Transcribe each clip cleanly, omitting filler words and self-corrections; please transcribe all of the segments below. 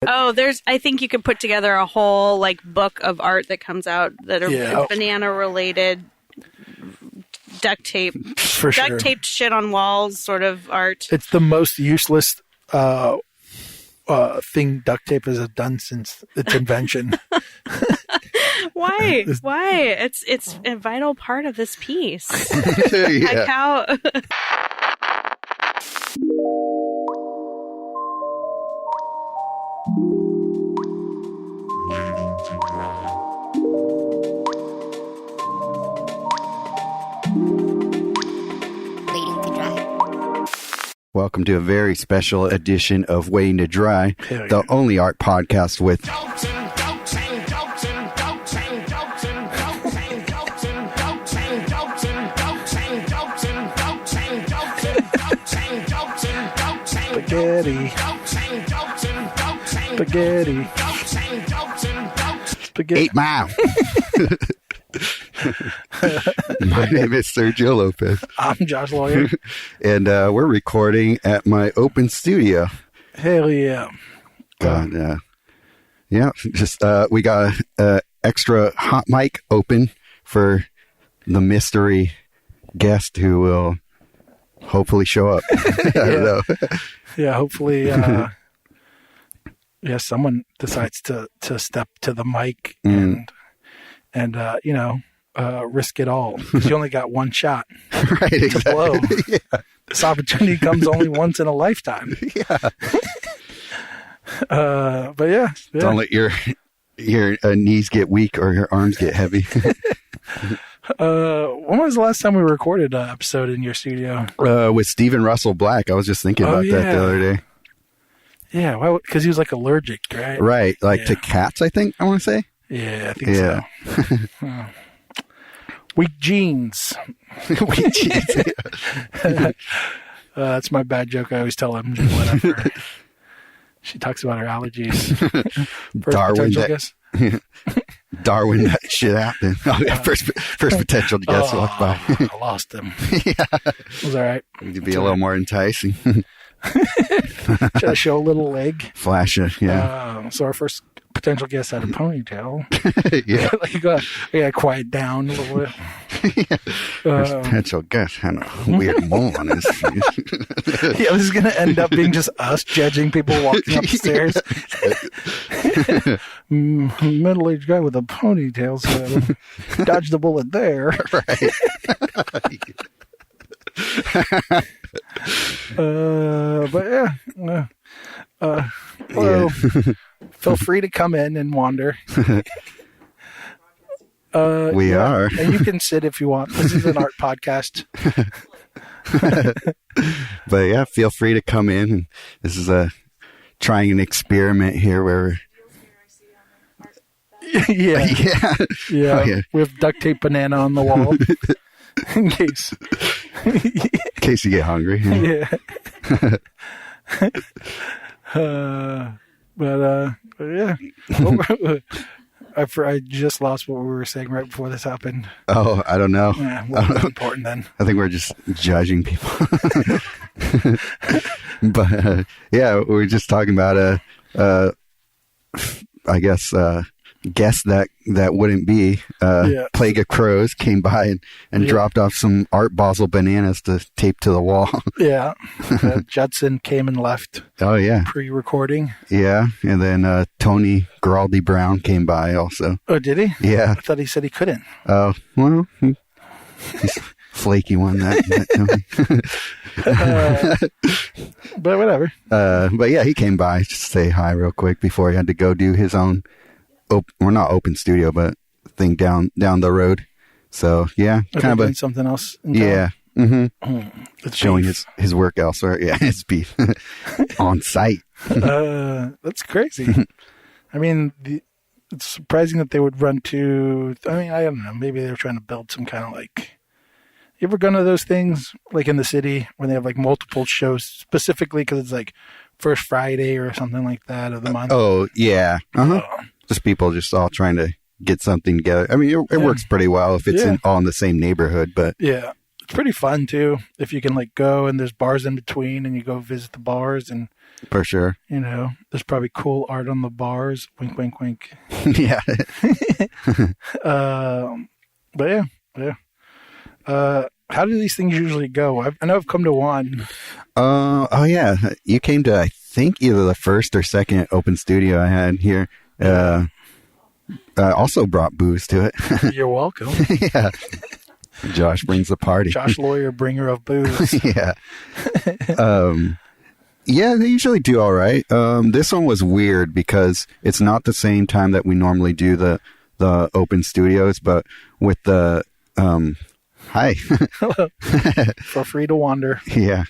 Oh, I think you could put together a whole like book of art that comes out that are banana related, duct tape, for sure. Duct taped shit on walls sort of art. It's the most useless thing duct tape has done since its invention. Why? It's a vital part of this piece. Yeah. Like how. Welcome to a very special edition of Waiting to Dry, the only art podcast with Spaghetti. 8 Mile. My name is Sergio Lopez. I'm Josh Lawyer. And we're recording at my open studio. Hell yeah. God, yeah, just we got an extra hot mic open for the mystery guest who will hopefully show up. I don't know. Yeah, hopefully someone decides to step to the mic and risk it all, because you only got one shot Right, to exactly. blow. Yeah. This opportunity comes only once in a lifetime. Yeah. But yeah. Don't let your knees get weak or your arms get heavy. When was the last time we recorded an episode in your studio? With Stephen Russell Black. I was just thinking about that the other day. Yeah, well, because he was like allergic, right? Right, like to cats, I think, I want to say. Yeah, I think so. Weak jeans. Weak jeans. That's my bad joke. I always tell him, whatever. She talks about her allergies. Darwin, that shit happened. Oh, yeah, first potential guest walked by. I lost him. Yeah. It was all right. To be a little more enticing. Should I show a little leg? Flash it, yeah. So our first potential guest had a ponytail. Yeah. We gotta quiet down a little bit. Yeah. First potential guest had a weird mole on his face. Yeah, this is gonna end up being just us judging people walking up the stairs. Middle-aged guy with a ponytail, so dodged the bullet there. Right. But well, feel free to come in and wander. We are. And you can sit if you want. This is an art podcast. But yeah, feel free to come in. This is trying an experiment here where Yeah. Oh, yeah. We have duct tape banana on the wall. In case you get hungry. Yeah. But yeah. I just lost what we were saying right before this happened. Oh, I don't know. Yeah, what was important then? I think we're just judging people. But yeah, we were just talking about I guess guest that wouldn't be Plague of Crows came by and dropped off some Art Basel bananas to tape to the wall. Yeah. Judson came and left. Oh yeah, pre-recording. Yeah, and then Tony Giraldi Brown came by also. Oh, did he? Yeah, I thought he said he couldn't. Oh well, he's flaky one that but whatever. But yeah, he came by just to say hi real quick before he had to go do his own not open studio, but thing down the road. So yeah, kind of doing something else. Yeah. It's showing his work elsewhere. Yeah, it's beef on site. That's crazy. I mean, it's surprising that they would run to. I mean, I don't know. Maybe they were trying to build some kind of like. You ever gone to those things like in the city when they have like multiple shows specifically because it's like First Friday or something like that of the month? Oh yeah. Just people just all trying to get something together. I mean, it works pretty well if it's all in the same neighborhood, but yeah, It's pretty fun too if you can like go and there's bars in between and you go visit the bars and For sure. There's probably cool art on the bars. Wink, wink, wink. Yeah. But yeah. How do these things usually go? I know I've come to one. Oh yeah, you came to I think either the first or second open studio I had here. I also brought booze to it. You're welcome. Yeah. Josh brings the party. Josh Lawyer, bringer of booze. Yeah. Yeah, they usually do all right. This one was weird because it's not the same time that we normally do the open studios, but with the hi. Hello. Feel free to wander. Yeah.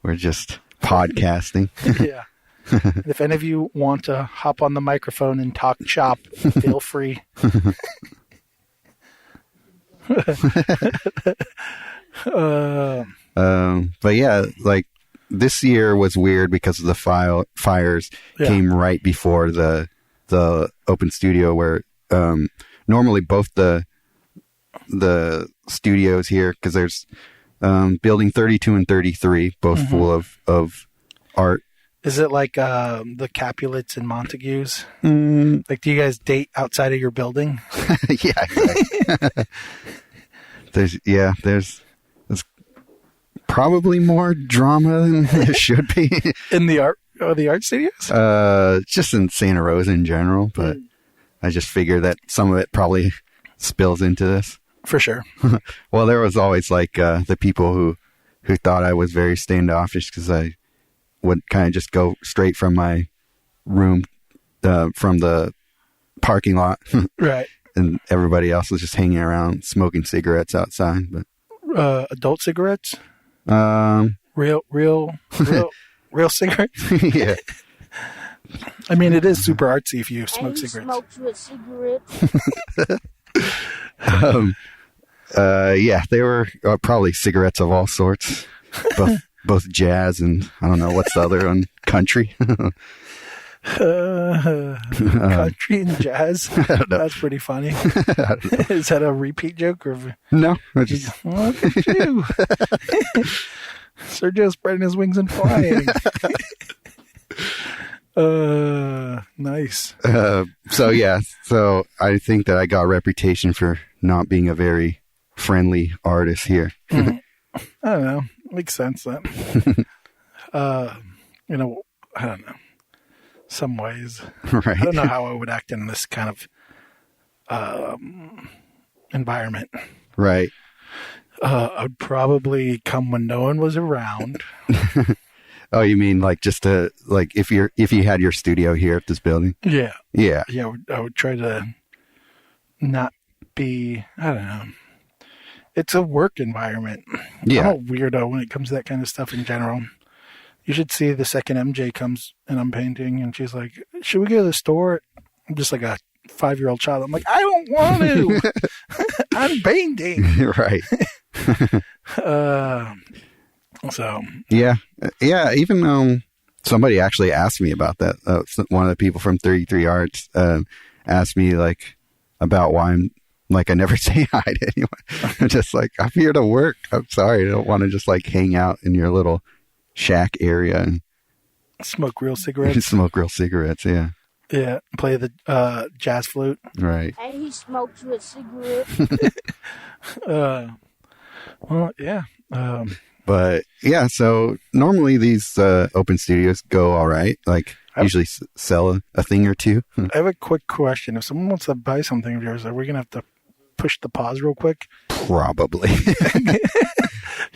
We're just podcasting. Yeah. And if any of you want to hop on the microphone and talk shop, feel free. But yeah, like this year was weird because of the fires came right before the open studio where normally both the studios here, because there's building 32 and 33 both full of art. Is it like the Capulets and Montagues? Like, do you guys date outside of your building? Yeah. There's probably more drama than there should be in the art studios. Just in Santa Rosa in general, but I just figure that some of it probably spills into this. For sure. Well, there was always like the people who thought I was very standoffish because I would kind of just go straight from my room from the parking lot. Right. And everybody else was just hanging around smoking cigarettes outside. But adult cigarettes? Real cigarettes? Yeah. I mean, it is super artsy if you smoke cigarettes. Smokes with cigarettes. Yeah, they were probably cigarettes of all sorts, both jazz and I don't know what's the other one, country. Country and jazz. That's pretty funny. Is that a repeat joke or no? I just look at you, Sergio spreading his wings and flying. Nice. So I think that I got a reputation for not being a very friendly artist here. I don't know. Makes sense then. I don't know. Some ways. Right. I don't know how I would act in this kind of environment. Right. I'd probably come when no one was around. Oh, you mean like just to like if you had your studio here at this building? Yeah. Yeah. Yeah. I would try to not be. I don't know. It's a work environment. Yeah. I'm a weirdo when it comes to that kind of stuff in general. You should see the second MJ comes and I'm painting and she's like, should we go to the store? I'm just like a 5-year-old child. I'm like, I don't want to. I'm painting. Right. So. Yeah. Even somebody actually asked me about that. One of the people from 33 Arts asked me like about why I'm like, I never say hi to anyone. I'm just like, I'm here to work. I'm sorry. I don't want to just like hang out in your little shack area and smoke real cigarettes. Smoke real cigarettes, yeah. Yeah, play the jazz flute. Right. And he smokes with cigarettes. Well, yeah. But yeah, so normally these open studios go all right. Like usually sell a thing or two. I have a quick question. If someone wants to buy something of yours, are we going to have to push the pause real quick? Probably.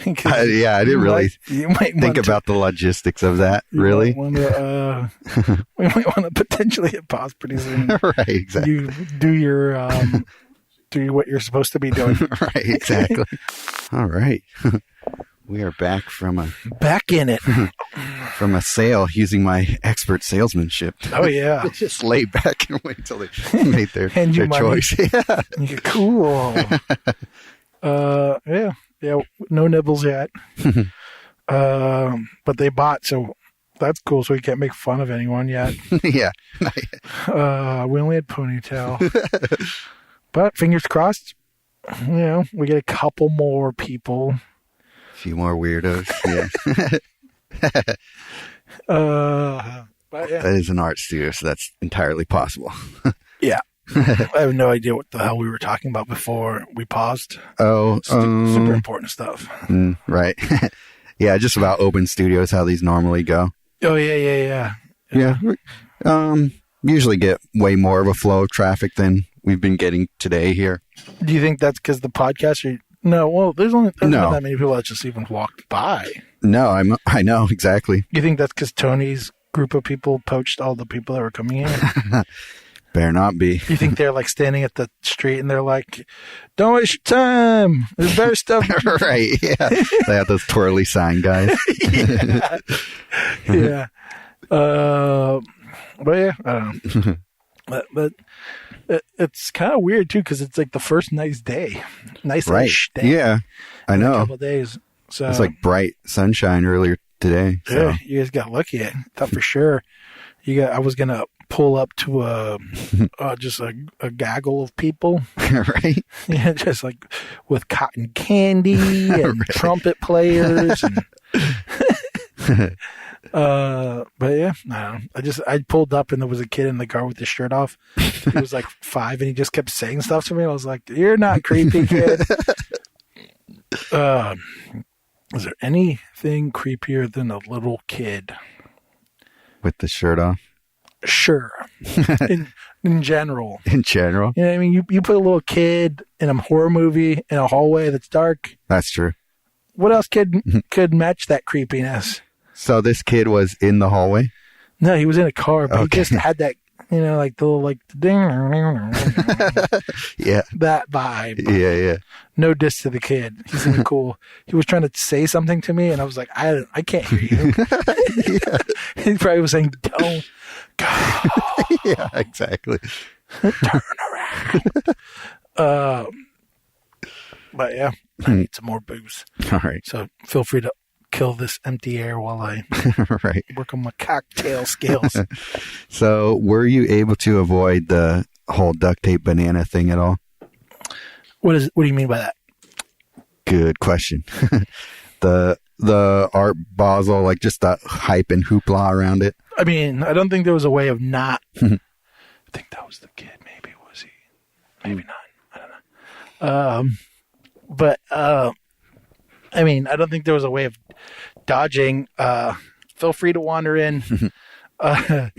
Yeah, I didn't really think about the logistics of that, really. We might want to potentially hit pause pretty soon. Right, exactly. You do your do what you're supposed to be doing. Right, exactly. All right. We are back back in it from a sale using my expert salesmanship. Oh yeah, just lay back and wait until they made their choice. Yeah, cool. Yeah. No nibbles yet. But they bought, so that's cool. So we can't make fun of anyone yet. Yeah. We only had Ponytail, but fingers crossed. we get a couple more people. A few more weirdos. Yeah. But yeah. That is an art studio, so that's entirely possible. Yeah. I have no idea what the hell we were talking about before we paused. Oh, super important stuff. Right. Yeah, just about open studios, how these normally go. Oh, yeah. Yeah. Usually get way more of a flow of traffic than we've been getting today here. Do you think that's because the podcast? No, well, there's not that many people that just even walked by. No, I know, exactly. You think that's because Tony's group of people poached all the people that were coming in? Better not be. You think they're like standing at the street and they're like, don't waste your time. There's better stuff. Right, yeah. They have those twirly sign guys. Yeah. But yeah, I don't know. But it's kind of weird too because it's like the first nice day. Nice-ish day. Yeah, I know. A couple of days. So it's like bright sunshine earlier today. So. Yeah, you guys got lucky. I thought for sure I was gonna pull up to just a gaggle of people, right? Yeah, just like with cotton candy and trumpet players. And but yeah, no, I pulled up and there was a kid in the car with his shirt off. He was like 5 and he just kept saying stuff to me. I was like, "You're not creepy, kid." Is there anything creepier than a little kid with the shirt off? Sure. in general. In general? You know what I mean? You put a little kid in a horror movie in a hallway that's dark. That's true. What else could match that creepiness? So this kid was in the hallway? No, he was in a car, but he just had that, like the little, ding, yeah, that vibe. Yeah. No diss to the kid. He seemed cool. He was trying to say something to me, and I was like, I can't hear you. He probably was saying, "Don't go." Yeah, exactly. Turn around. But yeah, I need some more booze. All right. So feel free to kill this empty air while I work on my cocktail skills. So were you able to avoid the whole duct tape banana thing at all? What do you mean by that? Good question. The Art Basel, like just the hype and hoopla around it. I mean, I don't think there was a way of not. I think that was the kid. Maybe was he? Maybe not. I don't know. But I mean, I don't think there was a way of dodging. Feel free to wander in. And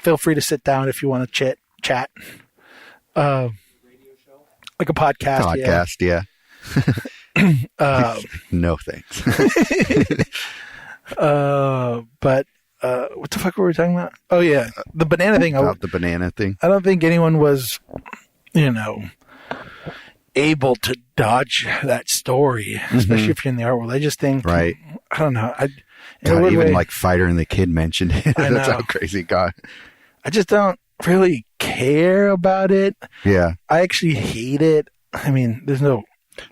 feel free to sit down if you want to chat. Like a podcast. Yeah. No thanks. But what the fuck were we talking about? Oh yeah, the banana thing. The banana thing. I don't think anyone was, able to dodge that story, especially if you're in the art world. I just think, right? I don't know. Even like Fighter and the Kid mentioned it. That's how crazy it got. I just don't really care about it. Yeah, I actually hate it. I mean, there's no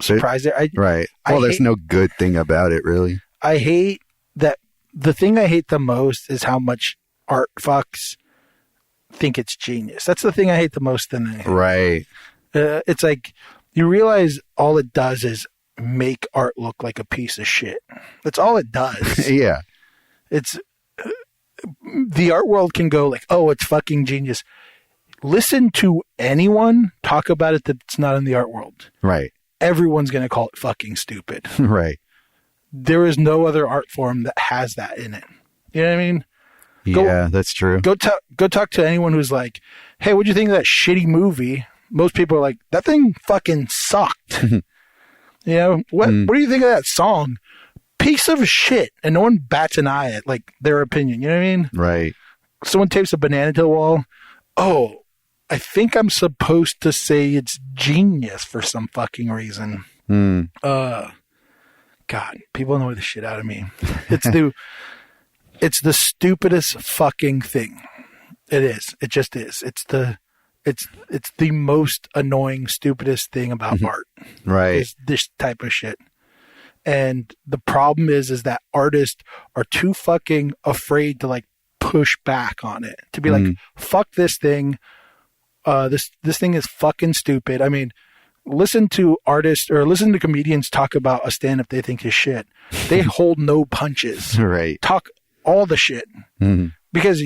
surprise there. Right. Well, there's no good thing about it, really. I hate that. The thing I hate the most is how much art fucks think it's genius. That's the thing I hate the most than anything. Right. It's like you realize all it does is make art look like a piece of shit. That's all it does. Yeah. It's the art world can go like, oh, it's fucking genius. Listen to anyone talk about it that's not in the art world. Right. Everyone's going to call it fucking stupid. Right. There is no other art form that has that in it. You know what I mean? Yeah, that's true. Go talk to anyone who's like, hey, what'd you think of that shitty movie? Most people are like, that thing fucking sucked. What do you think of that song? Piece of shit. And no one bats an eye at like their opinion. You know what I mean? Right. Someone tapes a banana to the wall. Oh, I think I'm supposed to say it's genius for some fucking reason. God, people annoy the shit out of me. It's the stupidest fucking thing. It is. It just is. It's the most annoying, stupidest thing about art. Right. Is this type of shit. And the problem is that artists are too fucking afraid to like push back on it. To be like, fuck this thing. this thing is fucking stupid. I mean, listen to artists or listen to comedians talk about a stand-up they think is shit. They hold no punches. Right. Talk all the shit. Mm-hmm. Because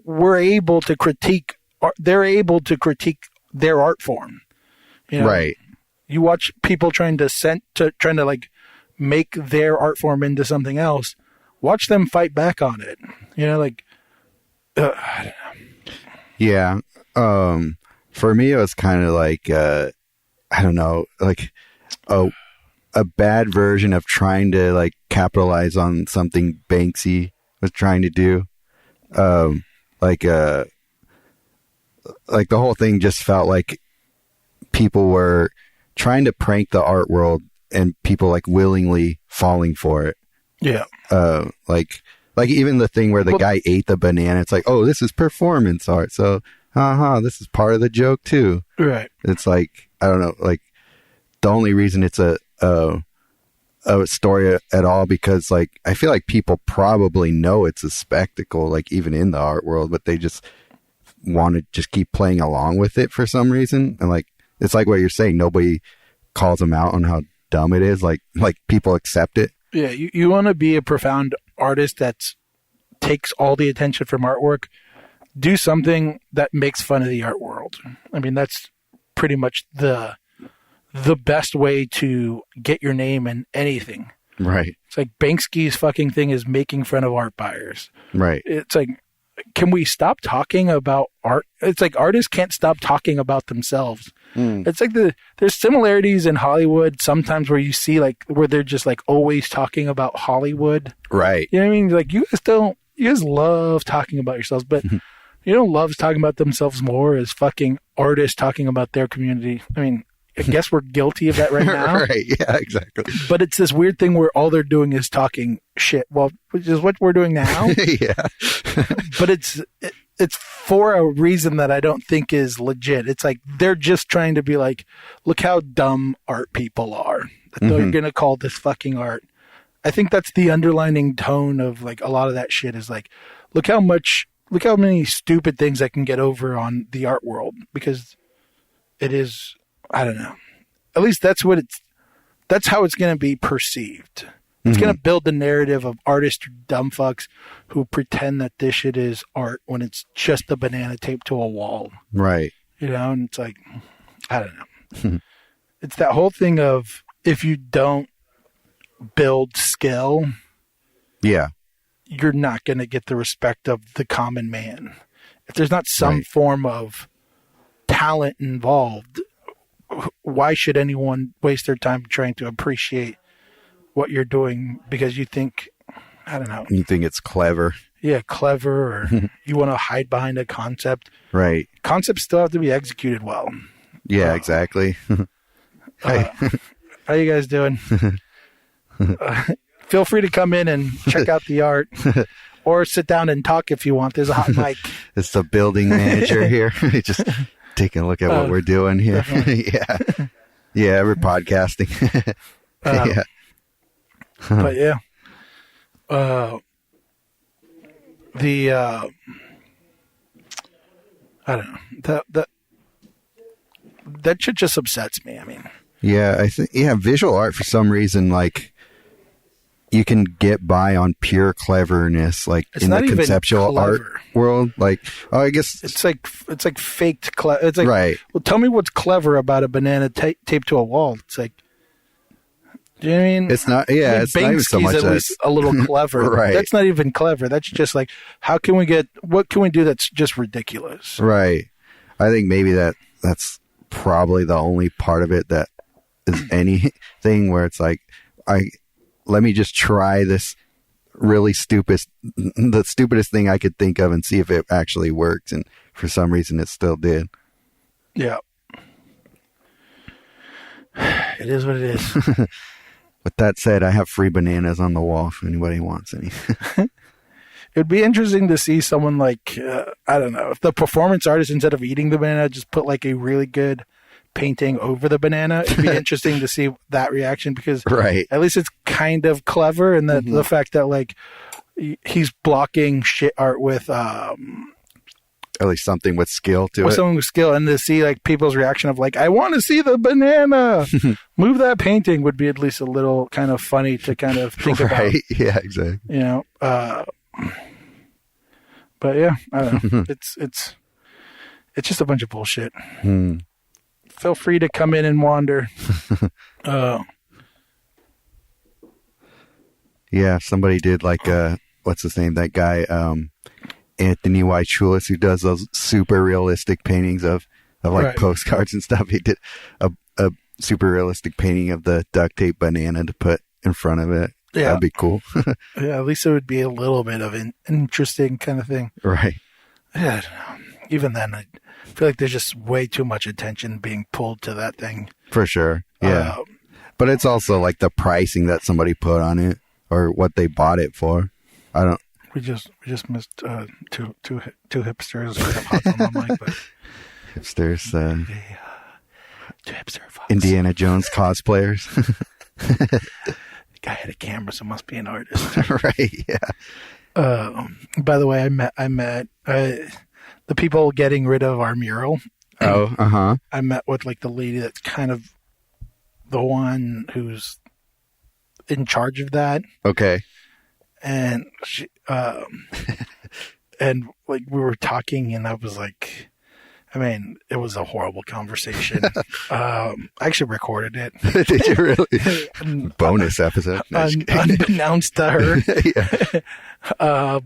we're able to critique, they're able to critique their art form. You know? Right. You watch people trying to like make their art form into something else. Watch them fight back on it. You know, like, I don't know. Yeah. For me, it was kind of like, I don't know, like a bad version of trying to like capitalize on something Banksy was trying to do. Like the whole thing just felt like people were trying to prank the art world and people like willingly falling for it. Yeah. Like even the thing where the guy ate the banana, it's like, oh, this is performance art. So, this is part of the joke too. Right. It's like, I don't know, like the only reason it's a story at all, because like, I feel like people probably know it's a spectacle, like even in the art world, but they just want to just keep playing along with it for some reason. And like, it's like what you're saying, nobody calls them out on how dumb it is. Like people accept it. Yeah. You want to be a profound artist that takes all the attention from artwork. Do something that makes fun of the art world. I mean, that's pretty much the best way to get your name in anything. Right. It's like Banksy's fucking thing is making fun of art buyers. Right. It's like, can we stop talking about art? It's like artists can't stop talking about themselves. It's like there's similarities in Hollywood sometimes where you see like where they're just like always talking about Hollywood. Right. You know what I mean? Like you guys love talking about yourselves, but you know, loves talking about themselves more as fucking artists talking about their community. I mean, I guess we're guilty of that right now. Right. Yeah, exactly. But it's this weird thing where all they're doing is talking shit. Well, which is what we're doing now. Yeah. But it's for a reason that I don't think is legit. It's like they're just trying to be like, look how dumb art people are. That they're going to call this fucking art. I think that's the underlining tone of like a lot of that shit is like, look how many stupid things I can get over on the art world, because it is, I don't know. At least that's how it's going to be perceived. It's going to build the narrative of artists or dumb fucks who pretend that this shit is art when it's just a banana taped to a wall. Right. You know, and it's like, I don't know. It's that whole thing of if you don't build skill, yeah, you're not going to get the respect of the common man. If there's not some form of talent involved, why should anyone waste their time trying to appreciate what you're doing because you think, I don't know. You think it's clever. Yeah, clever, or you want to hide behind a concept. Right. Concepts still have to be executed well. Yeah, exactly. How you guys doing? Feel free to come in and check out the art. Or sit down and talk if you want. There's a hot mic. It's the building manager here. Just taking a look at what we're doing here. Yeah. Yeah, we're podcasting. Yeah. But yeah. I don't know. That shit just upsets me. I mean. Yeah, I think visual art for some reason, like, you can get by on pure cleverness, like it's in not the even conceptual clever. art world. Like, oh, I guess it's like faked clever. It's like, right. Well, tell me what's clever about a banana taped to a wall. It's like, do you know what I mean? It's not. Yeah, I mean, it's not even so much at least a little clever. Right. That's not even clever. That's just like, what can we do that's just ridiculous? Right. I think maybe that's probably the only part of it that is anything where it's like, let me just try this really the stupidest thing I could think of and see if it actually works. And for some reason it still did. Yeah. It is what it is. With that said, I have free bananas on the wall if anybody wants any. It'd be interesting to see someone like, I don't know, if the performance artist, instead of eating the banana, just put like a really good painting over the banana. It'd be interesting to see that reaction, because at least it's kind of clever, and the fact that like he's blocking shit art with at least something with skill to it. Someone with skill, and to see like people's reaction of like, I want to see the banana. Move that painting would be at least a little kind of funny to kind of think about. Yeah, exactly. You know, but yeah, I don't know. It's just a bunch of bullshit. Feel free to come in and wander. Yeah, somebody did like what's his name? That guy, Anthony Y. Chulis, who does those super realistic paintings of like postcards and stuff. He did a super realistic painting of the duct tape banana to put in front of it. Yeah. That'd be cool. Yeah, at least it would be a little bit of an interesting kind of thing. Right. Yeah, I don't know. Even then, I feel like there's just way too much attention being pulled to that thing. For sure. Yeah. But it's also like the pricing that somebody put on it or what they bought it for. I don't. We just missed two hipsters who have hopped on the mic. But hipsters. Two hipster fucks. Indiana Jones cosplayers. The guy had a camera, so must be an artist. Right, yeah. By the way, I met the people getting rid of our mural. Oh, uh-huh. I met with like the lady that's kind of the one who's in charge of that. Okay. And she, and like we were talking, and I was like, I mean, it was a horrible conversation. I actually recorded it. Did you really? Bonus episode. Unbeknownst to her. Yeah.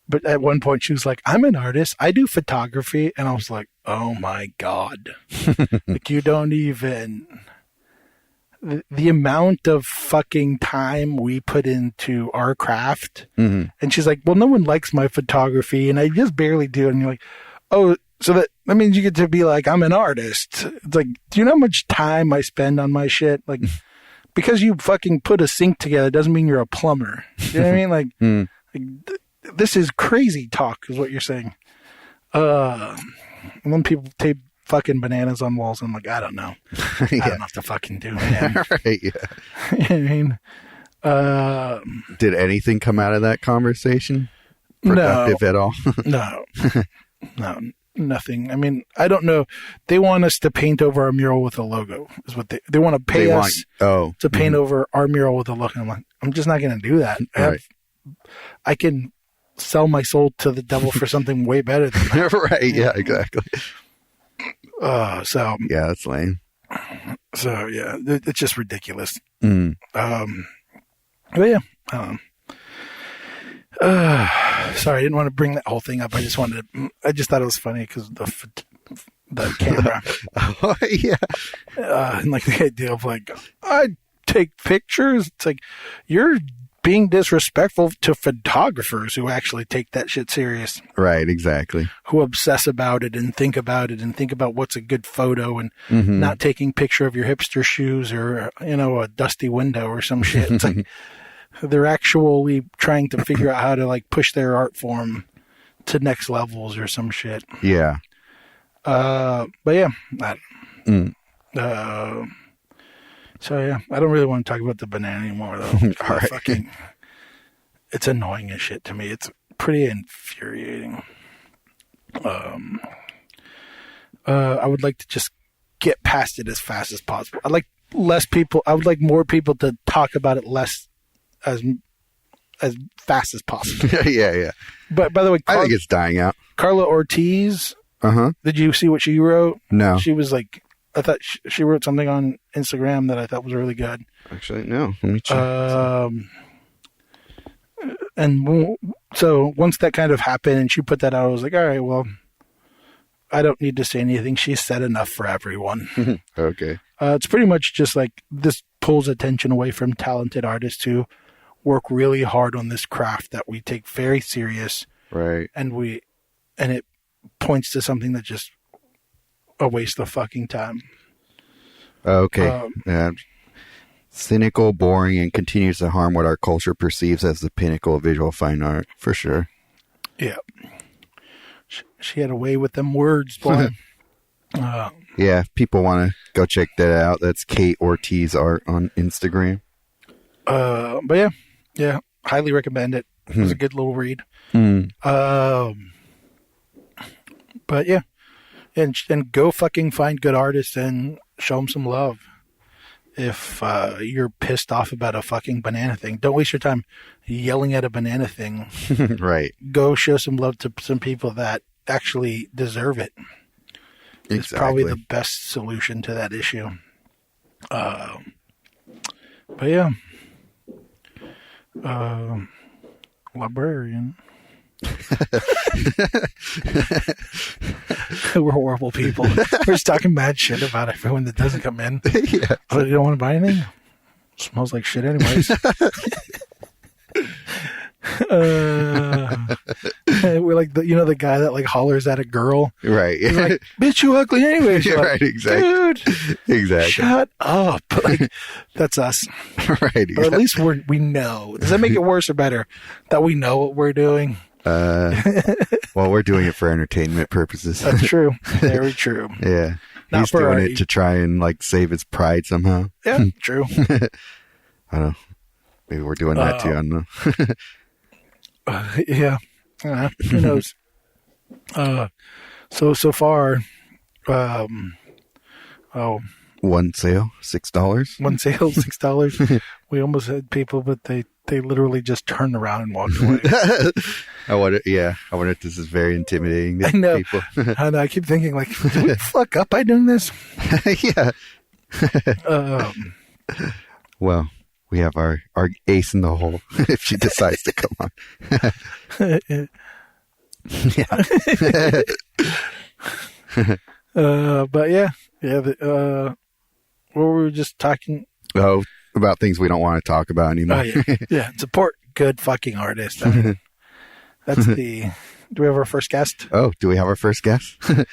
But at one point she was like, I'm an artist. I do photography. And I was like, oh my God. Like, you don't even... The amount of fucking time we put into our craft. Mm-hmm. And she's like, well, no one likes my photography and I just barely do. And you're like, oh, so that means you get to be like, I'm an artist. It's like, do you know how much time I spend on my shit? Like, because you fucking put a sink together doesn't mean you're a plumber. You know what I mean? Like, this is crazy talk is what you're saying. And then people tape fucking bananas on walls. I'm like, I don't know. I don't know what to fucking do, man. Right, yeah. I mean, did anything come out of that conversation? Productive at all? No, nothing. I mean, I don't know. They want us to paint over our mural with a logo. Is what they want to pay us to paint over our mural with a logo. I'm like, I'm just not going to do that. I can sell my soul to the devil for something way better than that. Right? Yeah, exactly. So yeah, that's lame. So yeah, it's just ridiculous. But yeah, sorry, I didn't want to bring that whole thing up. I just thought it was funny because the camera. Oh yeah, and like the idea of like, I take pictures. It's like you're being disrespectful to photographers who actually take that shit serious. Right, exactly. Who obsess about it and think about what's a good photo and not taking picture of your hipster shoes or, a dusty window or some shit. It's like they're actually trying to figure out how to like push their art form to next levels or some shit. Yeah. But yeah. So yeah, I don't really want to talk about the banana anymore though. All right. It's annoying as shit to me. It's pretty infuriating. I would like to just get past it as fast as possible. I would like more people to talk about it less as fast as possible. Yeah. But by the way, I think it's dying out. Carla Ortiz. Did you see what she wrote? No. She was like, I thought she wrote something on Instagram that I thought was really good. Actually, no. Let me check. And so once that kind of happened and she put that out, I was like, all right, well, I don't need to say anything. She's said enough for everyone. Okay. It's pretty much just like this pulls attention away from talented artists who work really hard on this craft that we take very serious. Right. And it points to something that just a waste of fucking time. Okay. Yeah. Cynical, boring, and continues to harm what our culture perceives as the pinnacle of visual fine art, for sure. Yeah. She had a way with them words, boy. Yeah, if people want to go check that out, that's Kate Ortiz Art on Instagram. But yeah. Highly recommend it. It was a good little read. But yeah, and go fucking find good artists and show them some love. If you're pissed off about a fucking banana thing, don't waste your time yelling at a banana thing. Right. Go show some love to some people that actually deserve it. It's probably the best solution to that issue. But yeah. Librarian. We're horrible people. We're just talking bad shit about everyone that doesn't come in. Yeah. Oh, you don't want to buy anything? Smells like shit anyways. We're like the guy that like hollers at a girl. Right. He's like, bitch, you ugly anyways. Yeah, Like, right, exactly. Dude, Exactly. shut up. Like, that's us. Right. Exactly. But at least we know. Does that make it worse or better that we know what we're doing? Well, we're doing it for entertainment purposes. That's true. Very true. Yeah. Not He's for doing our- it to try and like save his pride somehow. Yeah, true. I don't know. Maybe we're doing that too. I don't know. Yeah. Who knows? So far, One sale, $6. one sale, $6. We almost had people, but they literally just turned around and walked away. I wonder if this is very intimidating to I know. people. And I keep thinking, like, did we fuck up by doing this? Yeah. Well, we have our ace in the hole if she decides to come on. But yeah. What were we just talking? Oh, about things we don't want to talk about anymore. Oh, yeah. Support good fucking artists. I mean, that's the. Do we have our first guest? Oh, do we have our first guest? First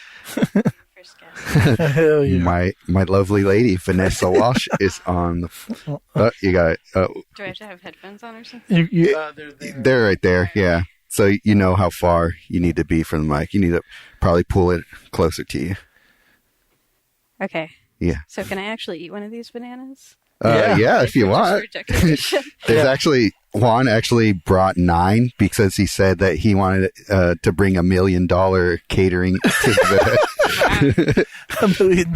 guess. Hell yeah. My lovely lady Vanessa Walsh is on the. You got it. Do I have to have headphones on or something? They're right there. Yeah. So you know how far you need to be from the mic. You need to probably pull it closer to you. Okay. Yeah. So can I actually eat one of these bananas? Yeah, if you Just want. for decoration. There's actually Juan actually brought 9 because he said that he wanted to bring $1 million catering to the. $1 million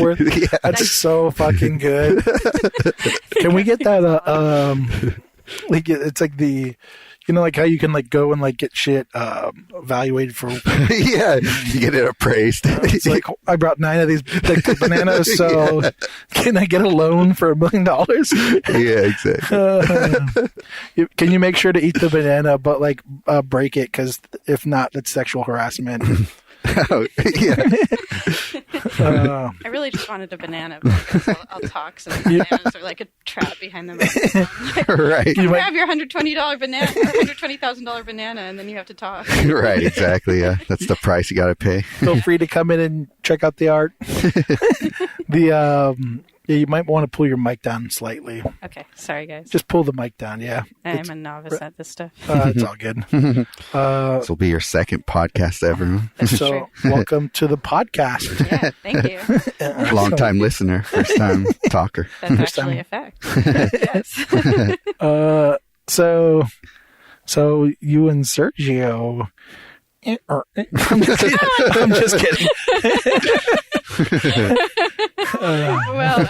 worth. Yeah. That's so fucking good. Can we get that? Like it's like the, like how you can like go and like get shit evaluated for. Yeah, you get it appraised. It's like I brought 9 of these like, bananas, so can I get a loan for $1 million? Yeah, exactly. Can you make sure to eat the banana, but like break it? Because if not, that's sexual harassment. Oh, yeah. I really just wanted a banana, but I guess I'll talk. So the bananas are like a trap behind the microphone. Right. You might- Have your $120 banana, or $120,000 banana, and then you have to talk. Right, exactly. Yeah, that's the price you got to pay. Feel free to come in and check out the art. Yeah, you might want to pull your mic down slightly. Okay, sorry guys. Just pull the mic down. Yeah, I am a novice at this stuff. it's all good. This will be your second podcast ever. That's So, true. welcome to the podcast. Yeah, thank you. Long time listener, first time talker. That's actually a fact. Yes. So you and Sergio. I'm just kidding. Well,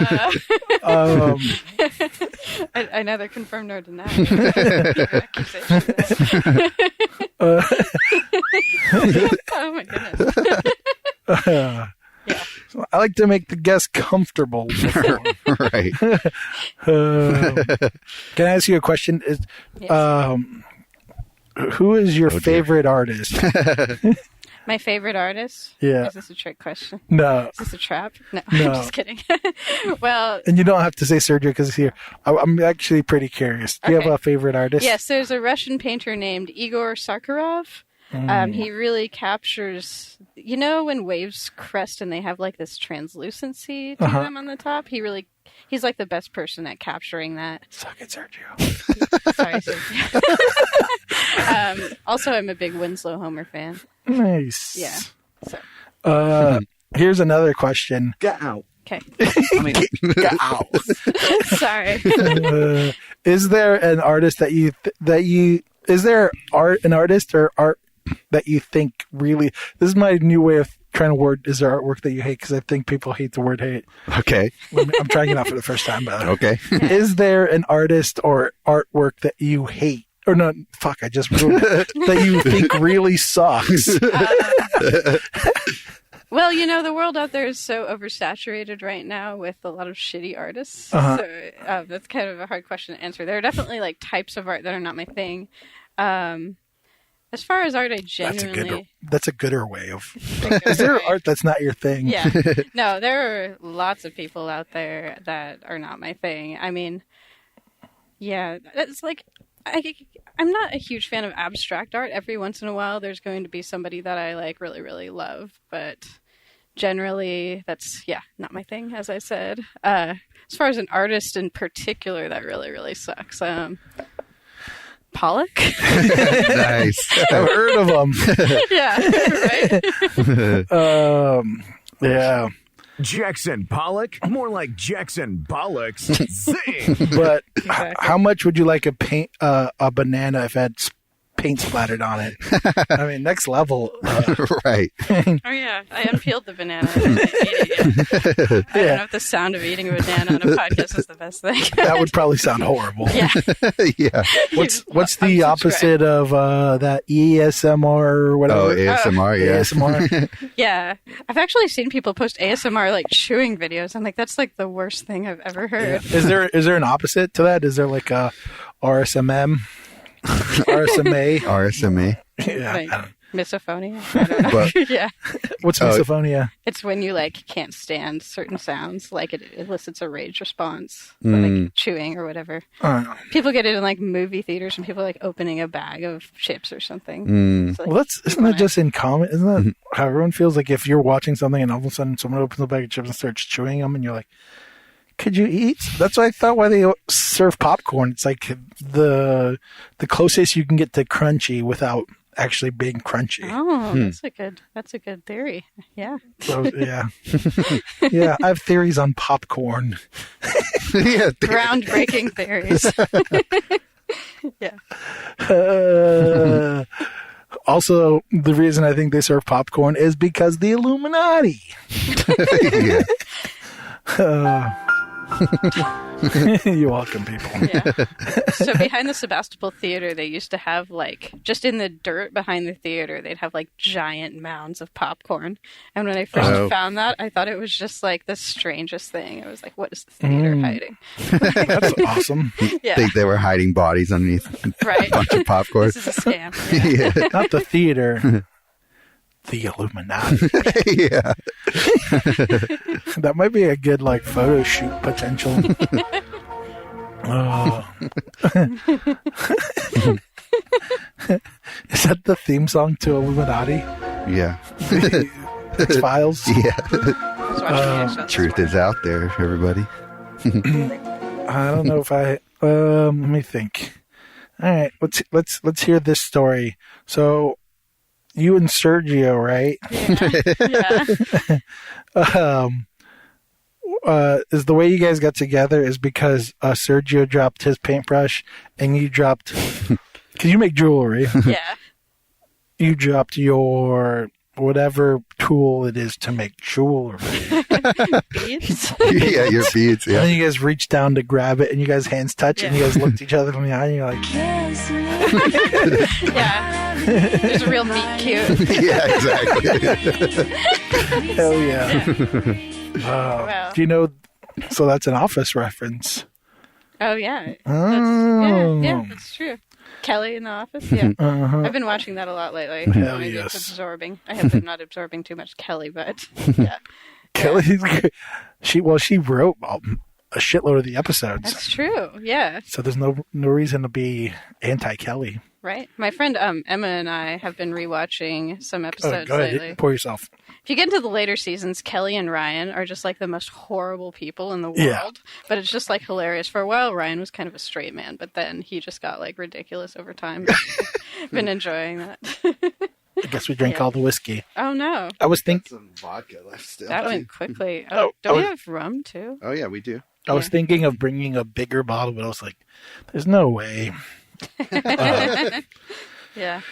Um, I neither confirm nor deny your accusation. Oh my goodness. Yeah. I like to make the guests comfortable. Right. Can I ask you a question? Yes. Who is your dear. favorite artist? My favorite artist? Yeah. Is this a trick question? No. Is this a trap? No, No. I'm just kidding. Well, And you don't have to say Sergio because he's here. I'm actually pretty curious. Do you have Okay. a favorite artist? yes, there's a Russian painter named Igor Sakharov. He really captures, when waves crest and they have like this translucency to them on the top. He's like the best person at capturing that. Suck it, Sergio. Sorry, Sergio. Also, I'm a big Winslow Homer fan. Nice. Yeah. So Here's another question. Okay. I mean, Ow. Sorry. Is there an artist an artist or art that you think really? This is my new way of trying to word. Is there artwork that you hate? Because I think people hate the word hate. Okay. I'm trying it out for the first time. But Okay. is there an artist or artwork that you hate? Or no, fuck, I just ruined it. That you think really sucks. Well, the world out there is so oversaturated right now with a lot of shitty artists. Uh-huh. So that's kind of a hard question to answer. There are definitely like types of art that are not my thing. As far as art, I genuinely That's a gooder way of. Is there art that's not your thing? Yeah. No, there are lots of people out there that are not my thing. I mean, yeah, it's like I'm not a huge fan of abstract art. Every once in a while, there's going to be somebody that I like really, really love, but generally, that's not my thing. As I said, as far as an artist in particular, that really, really sucks. Pollock. Nice. I've heard of them. Yeah, right. Yeah. Jackson Pollock? More like Jackson Bollocks. Zing! But Exactly. how much would you like a banana if it had paint splattered on it? I mean, next level. Right. Oh yeah, I unpeeled the banana. And ate it. I don't know if the sound of eating a banana on a podcast is the best thing. That would probably sound horrible. Yeah. Yeah. What's the opposite of that ASMR or whatever? Oh, ASMR. Yeah. ASMR. Yeah, I've actually seen people post ASMR like chewing videos. I'm like, that's like the worst thing I've ever heard. Is there an opposite to that? Is there like a RSMM? RSMA? RSMA. Yeah. Like misophonia. I don't know. But- Yeah, What's Oh. misophonia? it's when you like can't stand certain sounds, like it elicits a rage response, or, like chewing or whatever. People get it in like movie theaters, and people are like opening a bag of chips or something. It's like, Well, isn't that just in common? Isn't that how everyone feels? Like if you're watching something and all of a sudden someone opens a bag of chips and starts chewing them, and you're like, could you eat? That's what I thought why they serve popcorn. It's like the closest you can get to crunchy without actually being crunchy. oh, that's a good theory. Yeah. So, yeah. Yeah, I have theories on popcorn. Yeah. Groundbreaking theories. Yeah. Also, the reason I think they serve popcorn is because the Illuminati. Yeah. You're welcome, people. Yeah. So behind the Sebastopol Theater, they used to have like, just in the dirt behind the theater, they'd have like giant mounds of popcorn. And when I first Oh. found that, I thought it was just like the strangest thing. I was like, what is the theater hiding? That's awesome. Yeah. Think they were hiding bodies underneath Right. a bunch of popcorn. This is a scam. Yeah. Yeah. Not the theater. The Illuminati. Yeah. That might be a good like photo shoot potential. Oh. Is that the theme song to Illuminati? Yeah. X-Files? Yeah. I was watching the X-Files. Truth is out there, everybody. I don't know if I let me think. All right, let's hear this story. So you and Sergio, right? Yeah. Is the way you guys got together is because Sergio dropped his paintbrush and you dropped because you make jewelry. Yeah. You dropped your whatever tool it is to make jewelry. Beads? Yeah, your beads. And Yeah. then you guys reach down to grab it and you guys hands touch and you guys looked each other in the eye and you're like, Yeah. There's a real meet cute. Yeah, exactly. hell yeah. Wow. Do you know? So that's an Office reference. Oh, yeah. Oh. Yeah, that's true. Kelly in the Office? Yeah. Uh-huh. I've been watching that a lot lately. Hell Maybe yes. it's absorbing. I hope I'm not absorbing too much Kelly, but yeah. Kelly, she wrote a shitload of the episodes, That's true. Yeah. so there's no reason to be anti-Kelly. Right. My friend Emma and I have been rewatching some Oh, episodes go ahead, lately. pour yourself. If you get into the later seasons, Kelly and Ryan are just like the most horrible people in the world. Yeah. But it's just like hilarious. For a while, Ryan was kind of a straight man, but then he just got like ridiculous over time. Been enjoying that. guess we drank all the whiskey. Oh no, I was thinking. Some vodka left still. that went quickly. Oh, Don't we oh. have rum too? Oh yeah, we do. I was thinking of bringing a bigger bottle, but I was like, "There's no way." Yeah.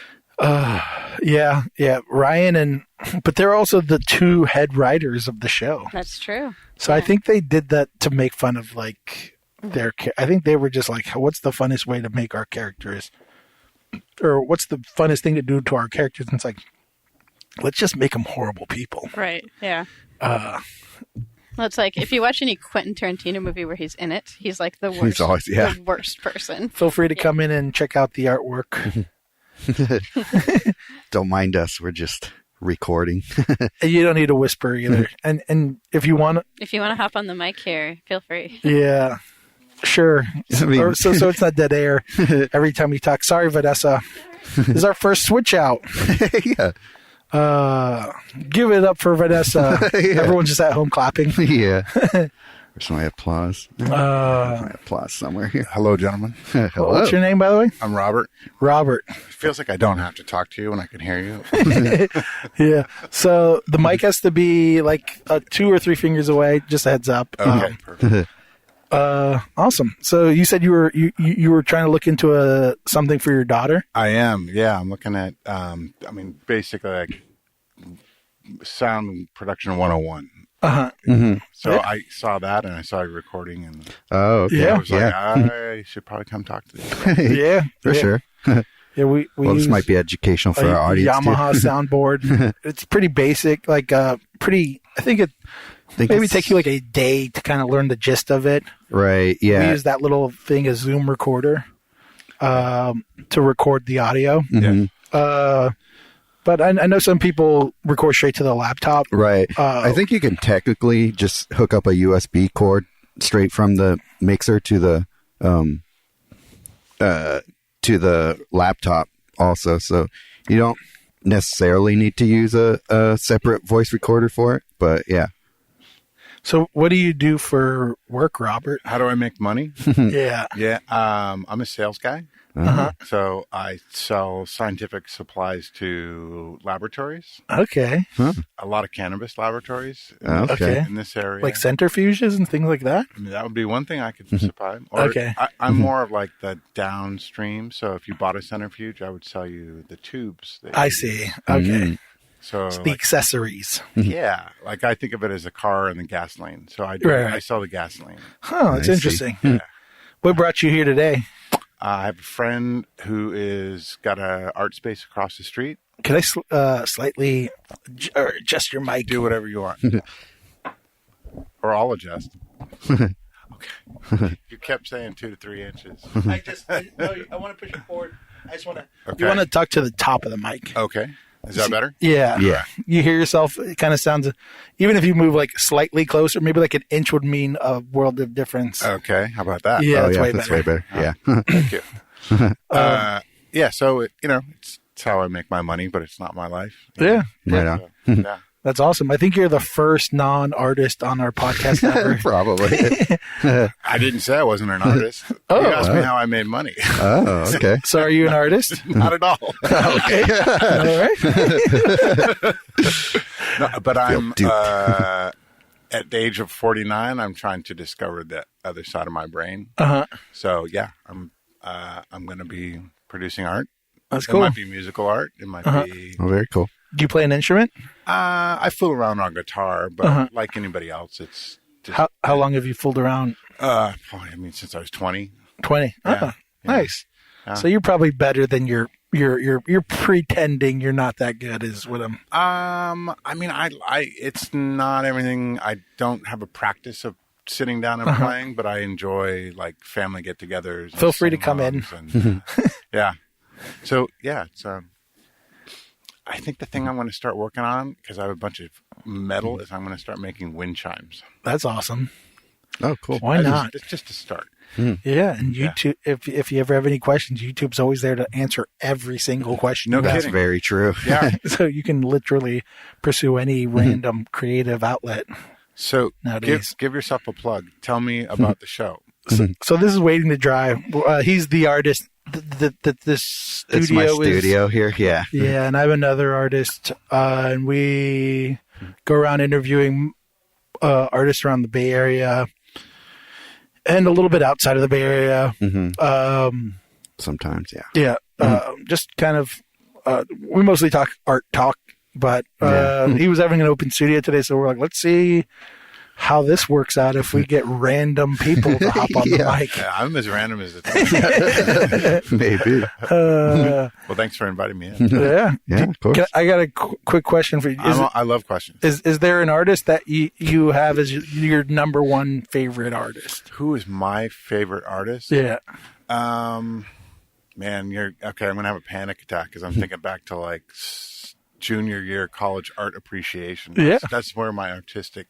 Yeah. Ryan but they're also the two head writers of the show. That's true. So I think they did that to make fun of like I think they were just like, what's the funnest way to make our characters, or what's the funnest thing to do to our characters? And it's like, let's just make them horrible people. Right. Yeah. Well, it's like if you watch any Quentin Tarantino movie where he's in it, he's like the worst. He's always the worst person. Feel free to come in and check out the artwork. Don't mind us. We're just recording. You don't need to whisper either. And if you want to hop on the mic here, feel free. yeah, sure. I mean- so it's not dead air every time we talk. Sorry, Vanessa. This is our first switch out. Yeah. Give it up for Vanessa. Everyone's just at home clapping. Yeah. Where's my applause? My applause somewhere here. Hello, gentlemen. Hello. What's your name, by the way? I'm Robert. Robert. It feels like I don't have to talk to you when I can hear you. Yeah. So the mic has to be like 2 or 3 fingers away. Just a heads up. Okay, perfect. Awesome. So you said you were trying to look into something for your daughter. I am. Yeah, I'm looking at. Basically, like sound production 101. So I saw that and I saw you recording, and Oh, okay. Yeah. I was like, I should probably come talk to these guys. Yeah. For sure. Yeah. We Well, this use might be educational for a our audience. Yamaha soundboard. It's pretty basic. Like pretty. I think it maybe take you like a day to kind of learn the gist of it. Right. We Yeah. use that little thing, a Zoom recorder, to record the audio. Mhm. But I know some people record straight to the laptop. Right. I think you can technically just hook up a USB cord straight from the mixer to the laptop also. So you don't necessarily need to use a separate voice recorder for it. But yeah. So what do you do for work, Robert? How do I make money? Yeah. Yeah, I'm a sales guy. So I sell scientific supplies to laboratories, Okay. a lot of cannabis laboratories Okay. in this area. Like centrifuges and things like that? I mean, that would be one thing I could supply. Or Okay. I'm more of like the downstream. So if you bought a centrifuge, I would sell you the tubes. that I you see. use. Okay. So It's the accessories. yeah, like I think of it as a car and the gas lane. So I Right. I sell the gas lane. Huh, that's I see. interesting. What brought you here today? I have a friend who is got a art space across the street. Could I slightly adjust your mic? Do whatever you want, or I'll adjust. Okay. You kept saying 2 to 3 inches. I want to push it forward. I just want to. Okay. You want to tuck to the top of the mic. Okay. Is that better? Yeah. Yeah. You hear yourself. It kind of sounds. Even if you move like slightly closer, maybe like an inch would mean a world of difference. Okay. How about that? Yeah, Oh, that's yeah. way That's better. way better. Yeah. Thank you. Yeah. So it's how I make my money, but it's not my life. Yeah. Right on. So, yeah. That's awesome. I think you're the first non-artist on our podcast ever. Probably. I didn't say I wasn't an artist. You asked me how I made money. Oh, okay. So are you an artist? Not at all. Okay. All right. No, but I'm duped. at the age of 49. I'm trying to discover the other side of my brain. Uh-huh. So yeah, I'm going to be producing art. That's It cool. might be musical art. It might be. Oh, very cool. Do you play an instrument? I fool around on guitar, but like anybody else, it's just. How long have you fooled around? Since I was 20. 20. Yeah. Oh, nice. Yeah. So you're probably better than you're pretending you're not that good is what I'm. It's not everything. I don't have a practice of sitting down and playing, but I enjoy like family get-togethers. and Feel free to come in. sing-alongs and- yeah. So yeah, it's. I think the thing I'm going to start working on, because I have a bunch of metal, is I'm going to start making wind chimes. That's awesome. Oh, cool. Why not? It's just a start. Yeah, and YouTube. If you ever have any questions, YouTube's always there to answer every single question. No you That's have. kidding. very true. Yeah. So you can literally pursue any random creative outlet. So Nowadays. give yourself a plug. Tell me about the show. So this is Waiting to Dry. He's the artist that this studio It's my studio here. Yeah. Yeah, and I'm another artist, and we go around interviewing artists around the Bay Area and a little bit outside of the Bay Area. Sometimes, yeah. Yeah, just kind of. We mostly talk art talk, but he was having an open studio today, so we're like, let's see how this works out if we get random people to hop on the mic. Yeah, I'm as random as it's Maybe. Well, thanks for inviting me in. Yeah, Yeah, of course. I got a quick question for you. I love questions. Is there an artist that you have as your number one favorite artist? Who is my favorite artist? Yeah. Man, you're okay. I'm gonna have a panic attack because I'm thinking back to like junior year college art appreciation. Yeah. That's where my artistic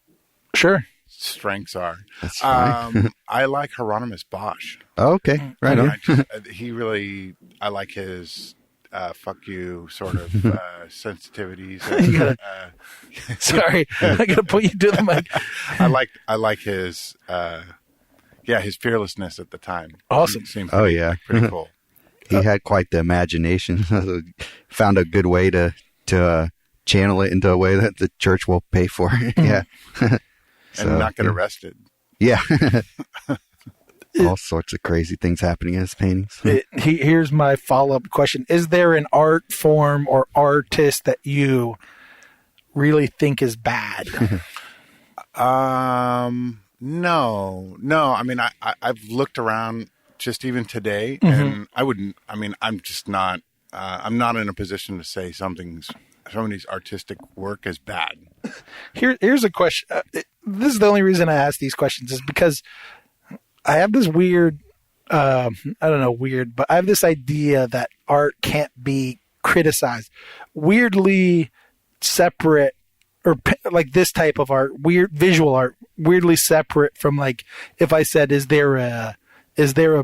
Sure. strengths are. That's fine. I like Hieronymus Bosch. Oh, okay. Right on. I like his fuck you sort of sensitivities. Sorry, I gotta put you to the mic. I like his his fearlessness at the time. Awesome. Seemed Oh, yeah. pretty cool. He had quite the imagination. Found a good way to channel it into a way that the church will pay for. Yeah. And not get arrested. Yeah. All sorts of crazy things happening in his paintings. Here's my follow-up question. Is there an art form or artist that you really think is bad? No. I mean, I've looked around just even today, and I'm just not. I'm not in a position to say somebody's artistic work is bad. Here's a question. This is the only reason I ask these questions is because I have this weird, I don't know, weird, but I have this idea that art can't be criticized. Weirdly separate, or like this type of art, weird visual art, weirdly separate from like if I said, is there a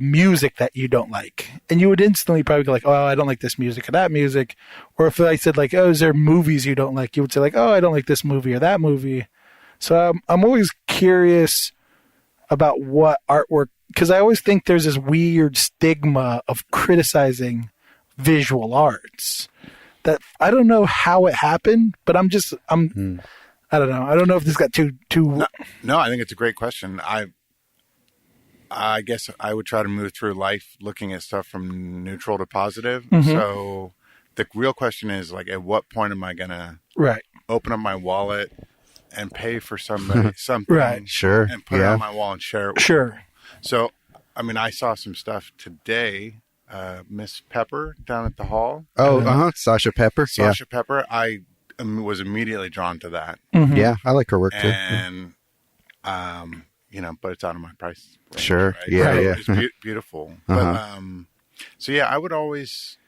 music that you don't like? And you would instantly probably go like, oh, I don't like this music or that music. Or if I said like, oh, is there movies you don't like? You would say like, oh, I don't like this movie or that movie. So I'm always curious about what artwork, because I always think there's this weird stigma of criticizing visual arts that I don't know how it happened, but I don't know. I don't know if this got too. No, I think it's a great question. I guess I would try to move through life looking at stuff from neutral to positive. So the real question is like, at what point am I going to open up my wallet and pay for somebody something, Sure, and put it on my wall and share it with people? So, I mean, I saw some stuff today. Miss Pepper down at the hall. Oh, Sasha Pepper. Sasha Pepper. I was immediately drawn to that. Yeah, I like her work too. And, but it's out of my price range, Sure. right? Yeah, so it's beautiful. But, so yeah, I would always,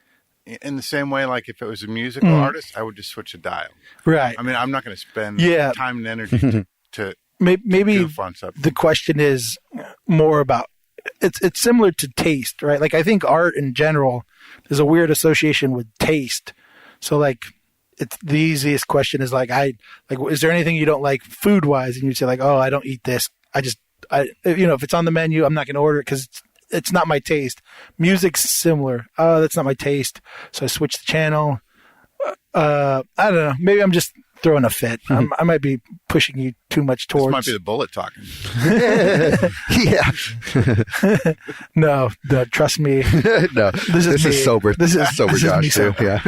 in the same way, like if it was a musical artist, I would just switch a dial. Right. I mean, I'm not going to spend time and energy to maybe goof on something. The question is more about, it's similar to taste, right? Like I think art in general, there's a weird association with taste. So like, it's the easiest question is like, is there anything you don't like food wise? And you'd say like, oh, I don't eat this. If it's on the menu, I'm not going to order it because it's not my taste. Music's similar. Oh, that's not my taste. So I switch the channel. I don't know. Maybe I'm just throwing a fit. I might be pushing you too much towards. This might be the bullet talking. Yeah. No, trust me. No, this is sober. This is sober, Josh. Too. Yeah.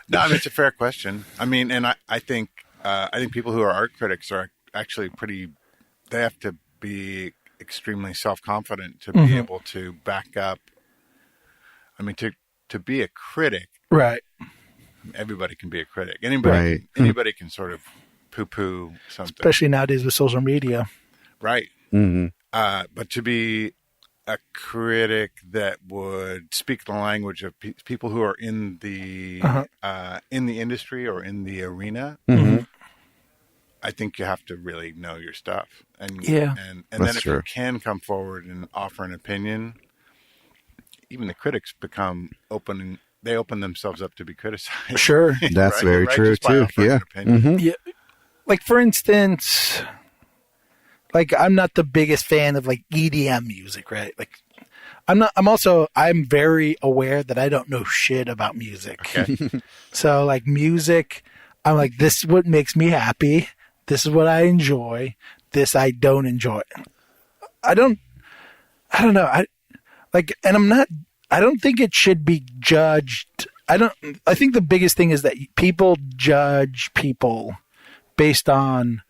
No, I mean it's a fair question. I mean, and I think people who are art critics are actually pretty. They have to be extremely self-confident to be able to back up. I mean, to be a critic, right? Everybody can be a critic. Anybody can sort of poo-poo something, especially nowadays with social media, right? But to be a critic that would speak the language of people who are in the industry or in the arena. I think you have to really know your stuff, and then if you can come forward and offer an opinion, even the critics become they open themselves up to be criticized. Sure, that's very true too. Yeah. Yeah, like for instance, like I'm not the biggest fan of like EDM music, right? Like I'm very aware that I don't know shit about music. Okay. So like music, I'm like, this is what makes me happy. This is what I enjoy. This I don't enjoy. I don't know. I don't think it should be judged. I think the biggest thing is that people judge people based on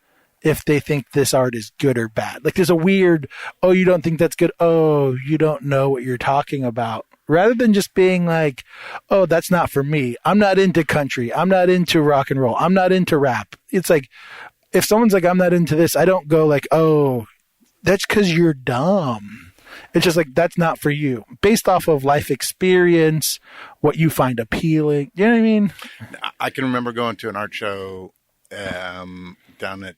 if they think this art is good or bad. Like there's a weird, oh, you don't think that's good. Oh, you don't know what you're talking about. Rather than just being like, oh, that's not for me. I'm not into country. I'm not into rock and roll. I'm not into rap. It's like, if someone's like, I'm not into this, I don't go like, oh, that's because you're dumb. It's just like, that's not for you. Based off of life experience, what you find appealing. You know what I mean? I can remember going to an art show down at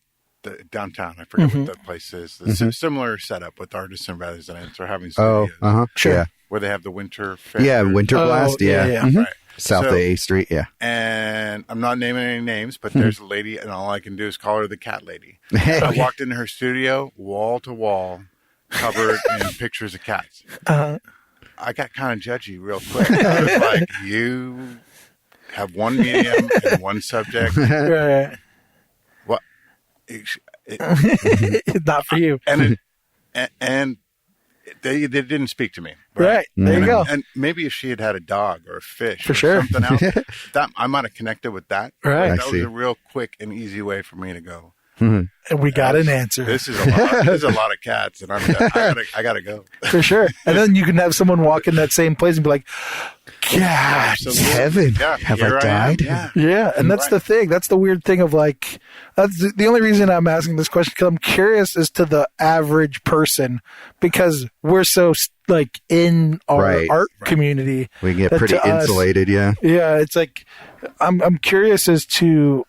downtown. I forget what that place is. It's a similar setup with artists and residents or having studios. Sure. Yeah. Where they have the winter fair. Yeah, Winter Blast. Yeah. yeah. Right. South So- A Street. Yeah. And I'm not naming any names, but there's a lady, and all I can do is call her the cat lady. I walked into her studio, wall to wall, covered in pictures of cats. I got kind of judgy real quick. I was like, you have one medium and one subject. Right. What? It's not for you. And they didn't speak to me. Right. There you go. And maybe if she had had a dog or a fish For or sure. something else, that I might have connected with that. Right. Like, I that see. was a real quick and easy way for me to go. And we got an answer. This is a lot of cats, and I gotta go. For sure. And then you can have someone walk in that same place and be like, cats. Absolutely. Heaven. Yeah, Have here I am. died? Yeah. Yeah, and that's Right. the thing. That's the weird thing of like, that's the only reason I'm asking this question, because I'm curious as to the average person, because we're so like in our Right. art community. We get that pretty to us- insulated. Yeah. Yeah, it's like I'm curious as to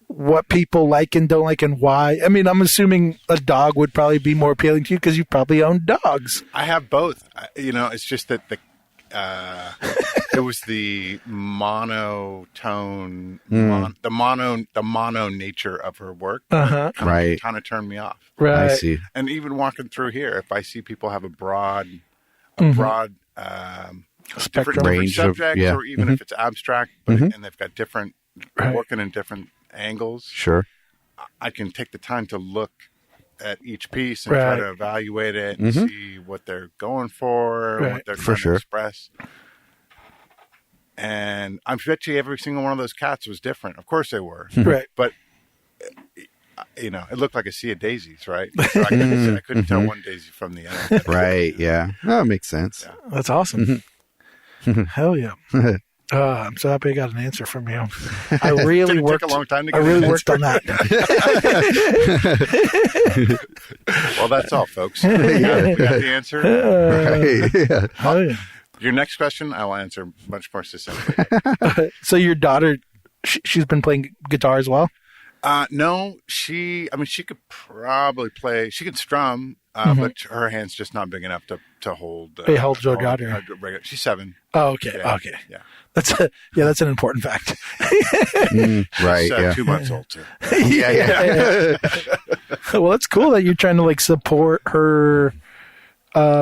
what people like and don't like and why. I mean, I'm assuming a dog would probably be more appealing to you because you probably own dogs. I have both. It's just that it was the monotone, the mono nature of her work. Right. Kind of turned me off. Right. I see. And even walking through here, if I see people have a broad Spectrum. Range of- subjects, yeah. or even if it's abstract, but and they've got different working in different angles, Sure. I can take the time to look at each piece and try Right. to evaluate it and see what they're going for, Right. what they're For trying sure. to express. And I bet you every single one of those cats was different. Of course they were. Right. But, it looked like a sea of daisies, right? So I couldn't tell one daisy from the other. Right. Yeah. That makes sense. That's awesome. Hell yeah. I'm so happy I got an answer from you. I really Did it worked. take a long time to I get really an worked on that. Well, that's all, folks. We got the answer. Right. Yeah. Hell yeah. Your next question, I will answer much more succinctly. So your daughter, she's been playing guitar as well? No, she could probably play. She could strum, but her hand's just not big enough to hold. Hey, how old's your daughter? Regular. She's 7. Oh, okay. Yeah, Okay. Yeah. That's an important fact. Right. She's Yeah. 2 months old too. Yeah. Well, it's cool that you're trying to like support her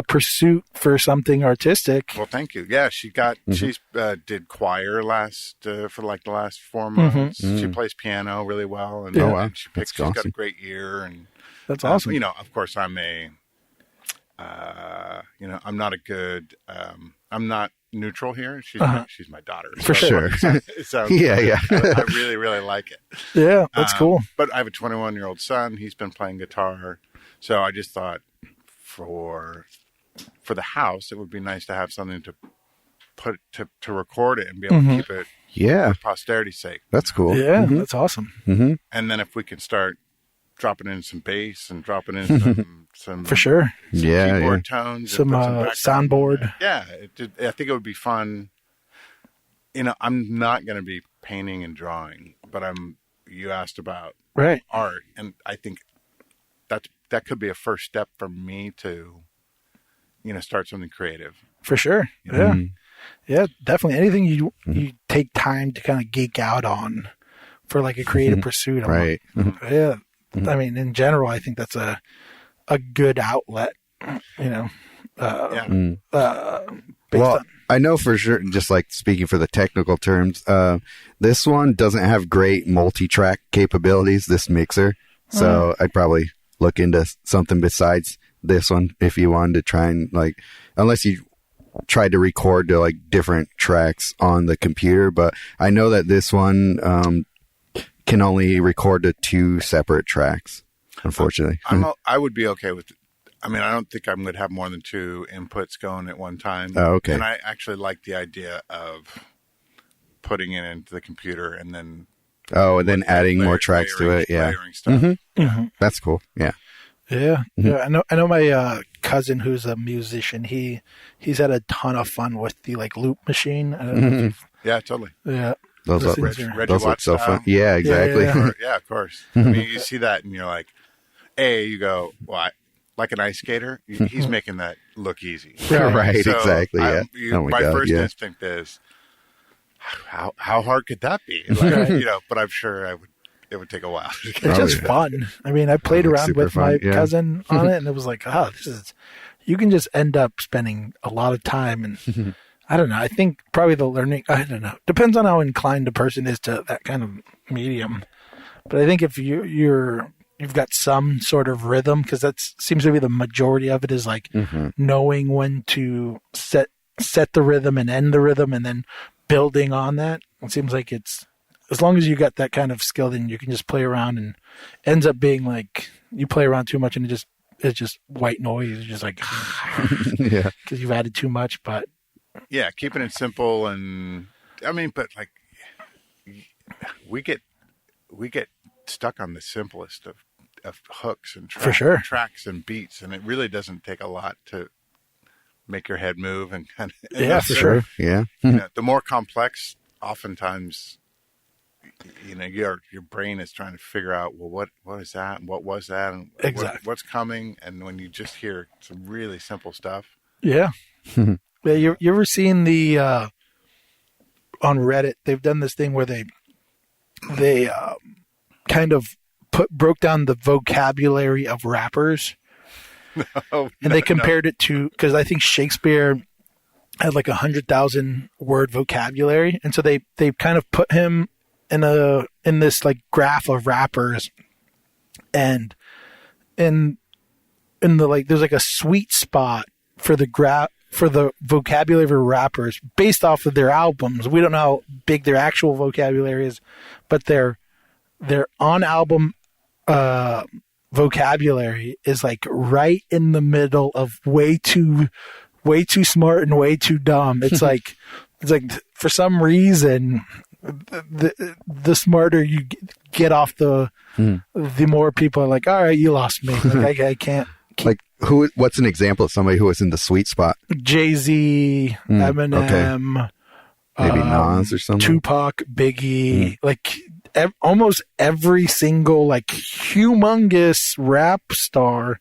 pursuit for something artistic. Well, thank you. Yeah, she's did choir for like the last 4 months. She plays piano really well, and, Yeah. Oh, wow. and she's got a awesome. great ear. And That's awesome. of course, I'm not a good. I'm not neutral here. She's my daughter. For sure. So Yeah. I really, really like it. Yeah, that's cool. But I have a 21-year-old son. He's been playing guitar, so I just thought for the house, it would be nice to have something to put to record it and be able to keep it Yeah. for posterity's sake. That's cool. Yeah, that's awesome. And then if we can start dropping in some bass and dropping in some For sure. Yeah. keyboard tones, Some and put background. soundboard. Yeah, I think it would be fun. I'm not going to be painting and drawing, but you asked about Right. art, and I think that could be a first step for me to, start something creative. For sure. Yeah. Yeah, definitely. Anything you take time to kind of geek out on for like a creative pursuit. I'm Right. like, yeah. I mean, in general, I think that's a good outlet, based Well, on. I know for sure, just like speaking for the technical terms, this one doesn't have great multi-track capabilities, this mixer. So I'd probably look into something besides this one if you wanted to try and like, unless you tried to record to like different tracks on the computer. But I know that this one can only record to 2 separate tracks, unfortunately. I would be okay with it. I mean, I don't think I'm going to have more than 2 inputs going at one time. Oh, okay. And I actually like the idea of putting it into the computer and then adding more tracks to it. Yeah. Layering stuff. That's cool. Yeah. Yeah, yeah. I know my cousin who's a musician. He's had a ton of fun with the like loop machine. I don't know if Yeah, totally. yeah. Those Those look, things are- Reggie those look Watts so style. fun. Yeah, exactly. Yeah. Yeah, of course. I mean, you see that and you're like, you go, well, like an ice skater, he's making that look easy. Right, So exactly. Yeah. Oh my God, first yeah. instinct is, how hard could that be? Like, but I'm sure it would take a while. It's Oh, just yeah. fun. I mean, I played looks around super with fun, my yeah. cousin on it, and it was like, this is. You can just end up spending a lot of time, and I don't know. I think probably the learning. I don't know. Depends on how inclined a person is to that kind of medium. But I think if you've got some sort of rhythm, because that seems to be the majority of it is like knowing when to set the rhythm and end the rhythm, and then building on that. It seems like it's. As long as you got that kind of skill, then you can just play around, and ends up being like you play around too much, and it's just white noise. It's just like Yeah. because you've added too much. But Yeah, keeping it simple, and I mean, but like we get stuck on the simplest of hooks and For sure. tracks and beats, and it really doesn't take a lot to make your head move and kind of Yeah, for sure. Yeah. The more complex, oftentimes, your brain is trying to figure out, well, what is that, and what was that, and Exactly. what's coming, and when you just hear some really simple stuff. yeah, yeah. You ever seen the on Reddit? They've done this thing where they kind of broke down the vocabulary of rappers. Oh, And they compared it to, because I think Shakespeare had like 100,000 word vocabulary, and so they kind of put him in this like graph of rappers, and in the like there's like a sweet spot for the vocabulary of rappers based off of their albums. We don't know how big their actual vocabulary is, but their on album vocabulary is like right in the middle of way too smart and way too dumb. It's like for some reason the smarter you get off the more people are like, all right, you lost me. Like I can't. Like what's an example of somebody who was in the sweet spot? Jay-Z, Eminem, Maybe Nas or something. Tupac, Biggie, like almost every single like humongous rap star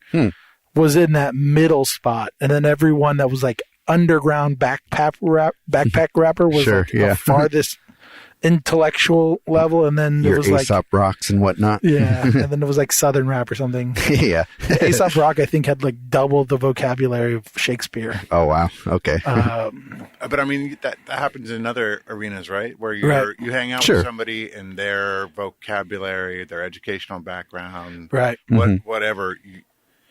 was in that middle spot, and then everyone that was like underground backpack rapper was Sure, like yeah. the farthest intellectual level, and then Your it was like Aesop rocks and whatnot. yeah, and then it was like Southern rap or something. Yeah. Aesop Rock, I think, had like double the vocabulary of Shakespeare. Oh wow. Okay. But I mean, that happens in other arenas, right? Where you hang out Sure. with somebody and their vocabulary, their educational background, Right. whatever,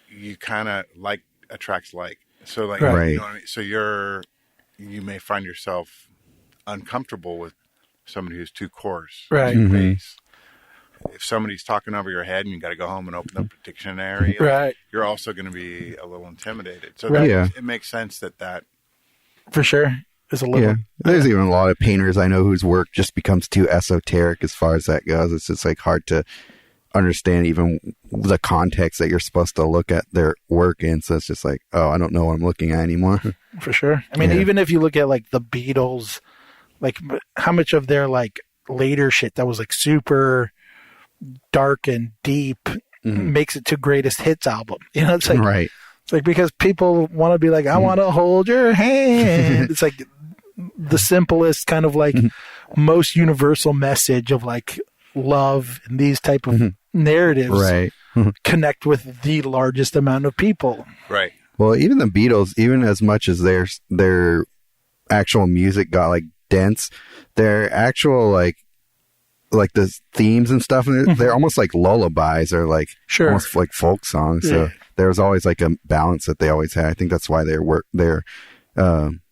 you kind of like attracts like. So like, Right. you know what I mean? So you may find yourself uncomfortable with somebody who's too coarse, Right. too base. If somebody's talking over your head and you got to go home and open up a dictionary, Right. you're also going to be a little intimidated. So Right. Yeah. it makes sense that For sure. It's a little. Yeah. There's even a lot of painters I know whose work just becomes too esoteric as far as that goes. It's just like hard to understand even the context that you're supposed to look at their work in. So it's just like, oh, I don't know what I'm looking at anymore. For sure. I mean, Yeah. even if you look at like the Beatles, like how much of their like later shit that was like super dark and deep makes it to greatest hits album. You know, it's like Right. it's like because people want to be like, I want to hold your hand. It's like the simplest kind of like most universal message of like love and these type of narratives Right. connect with the largest amount of people. right. Well, even the Beatles, even as much as their actual music got like dense, their actual like the themes and stuff, they're almost like lullabies or like almost like folk songs. Yeah. So there was always like a balance that they always had. I think that's why their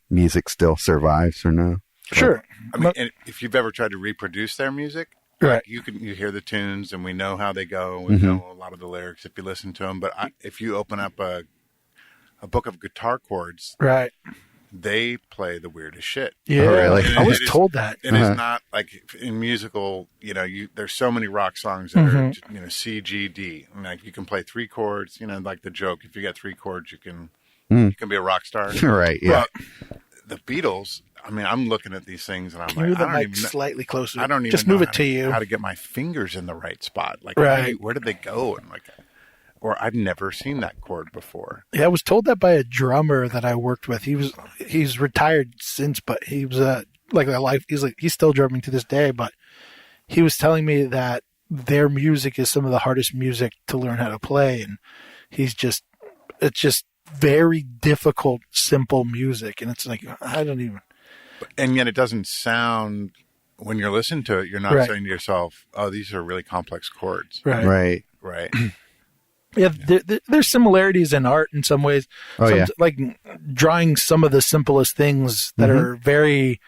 music still survives or no. Sure. I mean, and if you've ever tried to reproduce their music, Right. you hear the tunes and we know how they go. We know a lot of the lyrics if you listen to them. But if you open up a book of guitar chords, Right. they play the weirdest shit. Yeah. Oh, really? I was told that. It is not like in musical, there's so many rock songs that are, C, G, D. And like you can play 3 chords, like the joke. If you got 3 chords, you can be a rock star. Right. Yeah. But the Beatles, I mean, I'm looking at these things and I'm Can you move like, the I don't mic even know. slightly closer? I don't even just know move it how to you. how to get my fingers in the right spot. Like, Right. where did they go? And like, or I'd never seen that chord before. Yeah, I was told that by a drummer that I worked with. He's retired since, but he was he's still drumming to this day. But he was telling me that their music is some of the hardest music to learn how to play, and it's just very difficult, simple music, and it's like I don't even. And yet it doesn't sound, when you're listening to it, you're not Right. saying to yourself, oh, these are really complex chords. Right. Right. Yeah, there's similarities in art in some ways. Oh, yeah. Like drawing some of the simplest things that are very,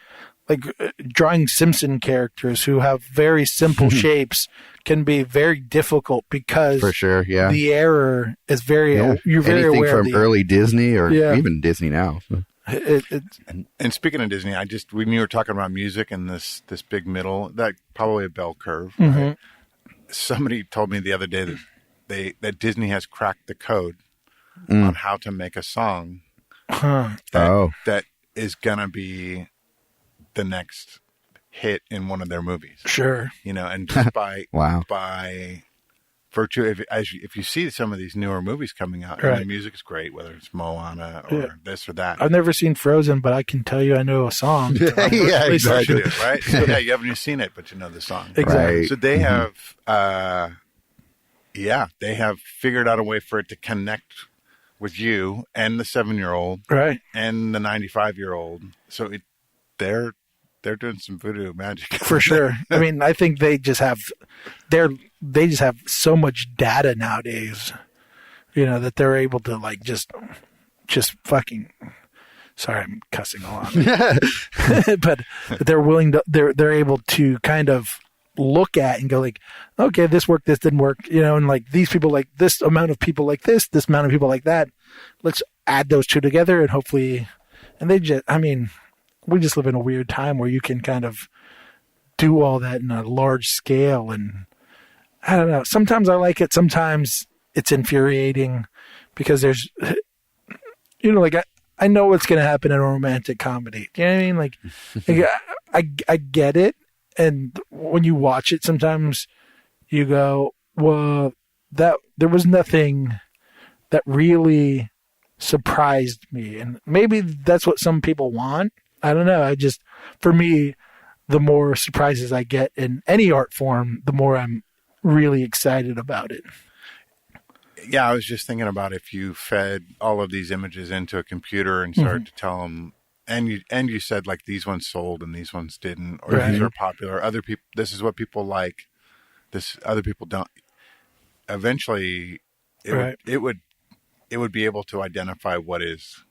like drawing Simpson characters who have very simple shapes can be very difficult because For sure. Yeah. the error is very, Yeah. you're very Anything aware from of the early Disney or Yeah. even Disney now. So. It's And speaking of Disney, when you were talking about music and this big middle, that probably a bell curve. Right? Somebody told me the other day that Disney has cracked the code on how to make a song that is gonna be the next hit in one of their movies. sure. And just by Wow. by virtue of if you see some of these newer movies coming out, and Right. the music is great, whether it's Moana or this or that. I've never seen Frozen, but I can tell you I know a song. Yeah, Of course exactly. you do, right? So, yeah, you haven't even seen it, but you know the song. Exactly. Right. So they have, they have figured out a way for it to connect with you and the 7-year-old Right. and the 95-year-old. So they're doing some voodoo magic For sure. I mean, I think they just have so much data nowadays, that they're able to like just fucking. Sorry, I'm cussing a lot, but they're willing to. They're able to kind of look at and go like, okay, this worked, this didn't work, and like these people like this amount of people like this amount of people like that. Let's add those two together and hopefully, and they just. I mean. We just live in a weird time where you can kind of do all that in a large scale. And I don't know. Sometimes I like it. Sometimes it's infuriating because there's, like I know what's going to happen in a romantic comedy. Do you know what I mean? Like I get it. And when you watch it, sometimes you go, well, there was nothing that really surprised me. And maybe that's what some people want. I don't know. For me, the more surprises I get in any art form, the more I'm really excited about it. Yeah, I was just thinking about if you fed all of these images into a computer and started to tell them, and you said like these ones sold and these ones didn't, or these are popular. Other people, this is what people like. This other people don't. Eventually, it would be able to identify what is.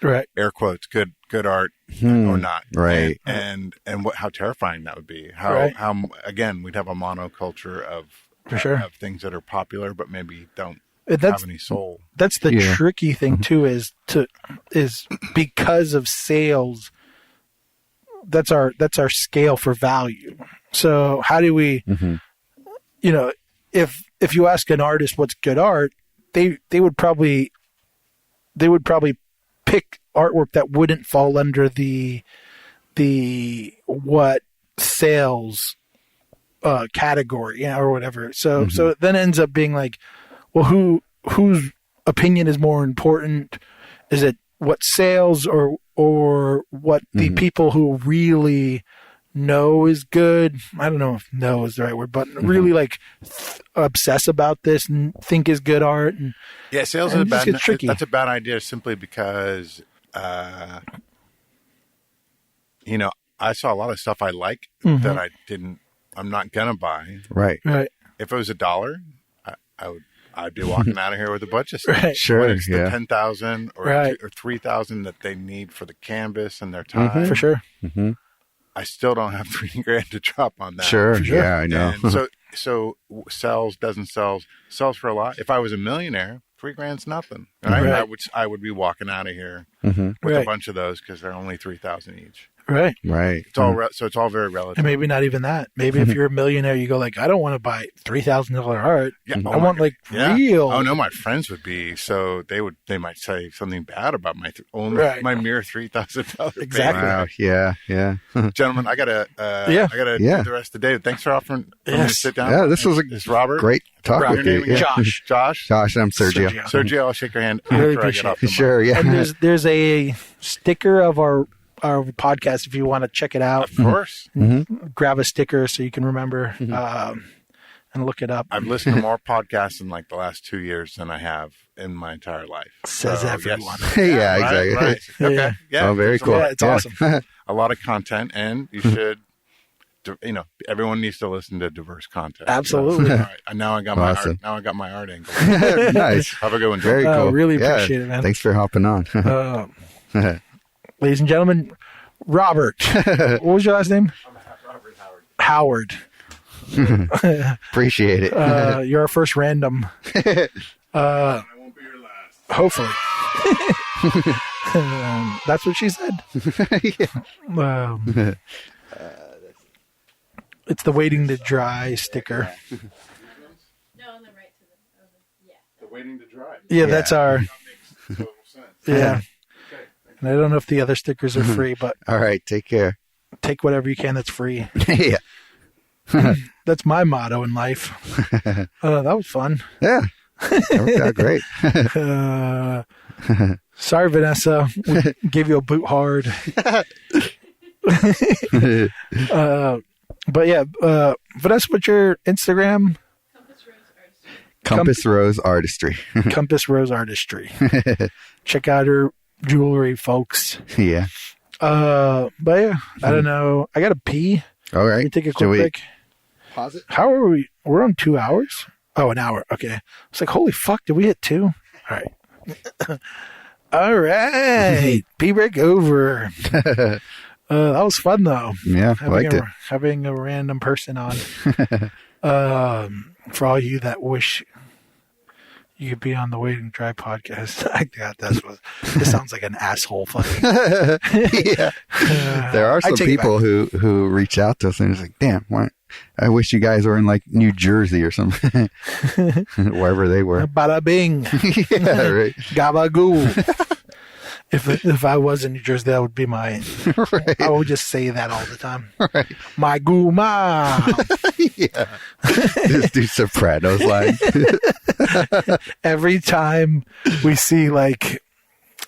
Right. Air quotes, good art or not. Right. And how terrifying that would be. How again, we'd have a monoculture of For sure. of things that are popular but maybe don't That's have any soul. that's the tricky thing too is because of sales. That's our scale for value. So how do we, if you ask an artist what's good art, they would probably pick artwork that wouldn't fall under the what sales category, or whatever. So it then ends up being like, well, whose opinion is more important? Is it what sales or what the people who really know is good. I don't know if know is the right word, but really like obsess about this and think is good art. And Yeah, sales and is it just bad. gets tricky. That's a bad idea simply because, I saw a lot of stuff I like that I'm not gonna buy. Right. Right. If it was $1, I'd be walking out of here with a bunch of stuff. Right. Sure. When it's the Yeah. 10,000 or Right. or 3,000 that they need for the canvas and their time, For sure. I still don't have $3,000 to drop on that. Sure. For sure. Yeah, I know. And so sells, doesn't sells for a lot. If I was a millionaire, $3,000's nothing. Right? Right. I would be walking out of here with Right. a bunch of those because they're only 3,000 each. Right. Right. It's all so it's all very relative. And maybe not even that. Maybe if you're a millionaire, you go like, I don't want to buy $3,000 art. Yeah. I want like real. Oh no, my friends would be so they might say something bad about my Right. my mere $3,000. Exactly. Wow. Yeah. Yeah. Gentlemen, I gotta Yeah. do the rest of the day. Thanks for offering for me to Yes. sit down. Yeah, this was a It's Robert. Great talk Robert. with Your you. name again? Yeah. Josh. Josh. I'm Sergio. Sergio. Sergio, I'll shake your hand Really after I appreciate get off the mic. Sure. Yeah. And there's a sticker of our podcast if you want to check it out. Of course. Grab a sticker so you can remember and look it up. I've listened to more podcasts in like the last 2 years than I have in my entire life. Says So, everyone. yes. Yeah, Right, exactly. right. Okay. Yeah. Yeah. Oh, very There's a cool. lot- Yeah, it's awesome. A lot of content, and you should. Everyone needs to listen to diverse content. Absolutely. So, all right. And now I got Awesome. my art angle. Nice. Have a good one. Very Oh, cool. really Yeah. appreciate it, man. Thanks for hopping on. Ladies and gentlemen, Robert. What was your last name? Robert Howard. Howard. Appreciate it. You're our first random. I won't be your last. Hopefully. That's what she said. It's the waiting to dry sticker. No, on the right to the. The waiting to dry. Yeah, that's our. Total sense. Yeah. And I don't know if the other stickers are free, but All right. Take care. take whatever you can that's free. Yeah. That's my motto in life. That was fun. Yeah. That worked out great. Sorry, Vanessa. We gave you a boot hard. But yeah, Vanessa, what's your Instagram? Compass Rose Artistry. Compass Rose Artistry. Check out her jewelry, folks. Yeah. But yeah, I don't know. I gotta pee. All right. Can we take a Should quick we break? pause it? How are we? We're on 2 hours? Oh, an hour. Okay. It's like, holy fuck, did we hit 2? All right. All right. Pee break over. That was fun, though. Yeah. Liked it. Having a random person on. For all you that wish you could be on the Waiting Dry podcast. I got this sounds like an asshole fucking. Yeah. There are I some take it people who reach out to us and it's like, damn, I wish you guys were in like New Jersey or something, wherever they were. Bada bing. Yeah, right. Gabagoo. If I was in New Jersey, that would be my. Right. I would just say that all the time. Right. My goo ma. Yeah. Just do Sopranos lines. Every time we see like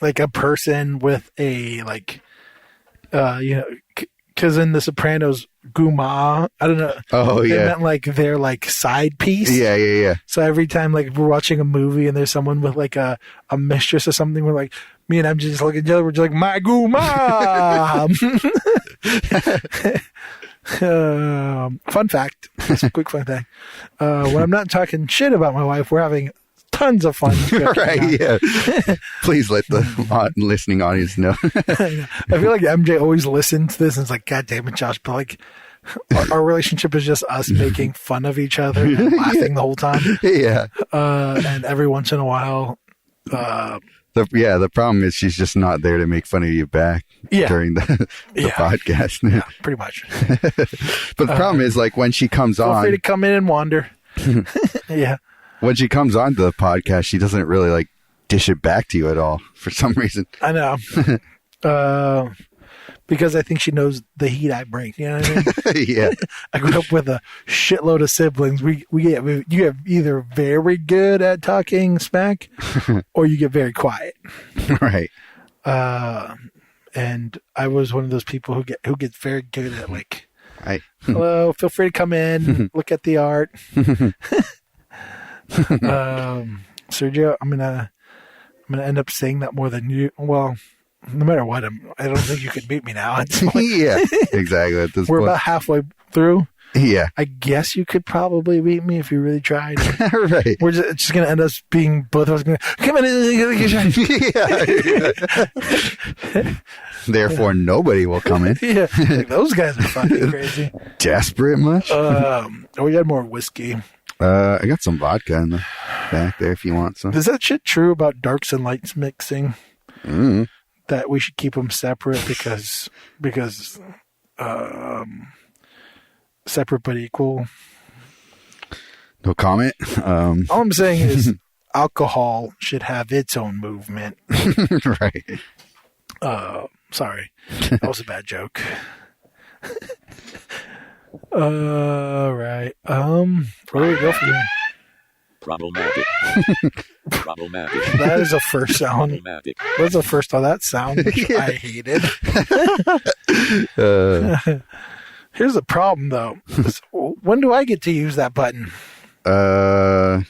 a person with a because in the Sopranos, guma, I don't know. Oh, They yeah. meant like their like side piece. Yeah, yeah, yeah. So every time like we're watching a movie and there's someone with like a mistress or something, we're like, me and I'm just looking at each other, we're just like, my goo mom. Fun fact. Just a quick fun fact. When I'm not talking shit about my wife, we're having tons of fun. Right, yeah. Please let the listening audience know. I feel like MJ always listens to this and is like, God damn it, Josh, but like our relationship is just us making fun of each other and laughing the whole time. Yeah. And every once in a while, The problem is she's just not there to make fun of you back Yeah. during the Yeah. podcast. yeah, pretty much. But the problem is like when she comes Feel free to on, come in and wander. Yeah. when she comes on to the podcast, she doesn't really like dish it back to you at all for some reason. I know. Because I think she knows the heat I bring. You know what I mean? Yeah. I grew up with a shitload of siblings. You get either very good at talking smack or you get very quiet. Right. And I was one of those people who gets very good at like Hi. Hello. Feel free to come in. Look at the art. Sergio, I'm gonna end up saying that more than you. Well, no matter what, I don't think you could beat me now. Yeah, exactly. At this We're point. about halfway through. Yeah. I guess you could probably beat me if you really tried. Right. We're just going to end up being both of us going, come in. Yeah. Therefore, nobody will come in. Yeah. Like, those guys are fucking crazy. Desperate much? We had more whiskey. I got some vodka in the back there if you want some. Is that shit true about darks and lights mixing? Mm. That we should keep them separate because separate but equal. No comment. All I'm saying is alcohol should have its own movement. Right. Sorry. That was a bad joke. Right. Where do we go from here? Problematic. Problematic. That is a first sound. Problematic. That's the first of that sound, which I hated. Here's the problem, though. When do I get to use that button? I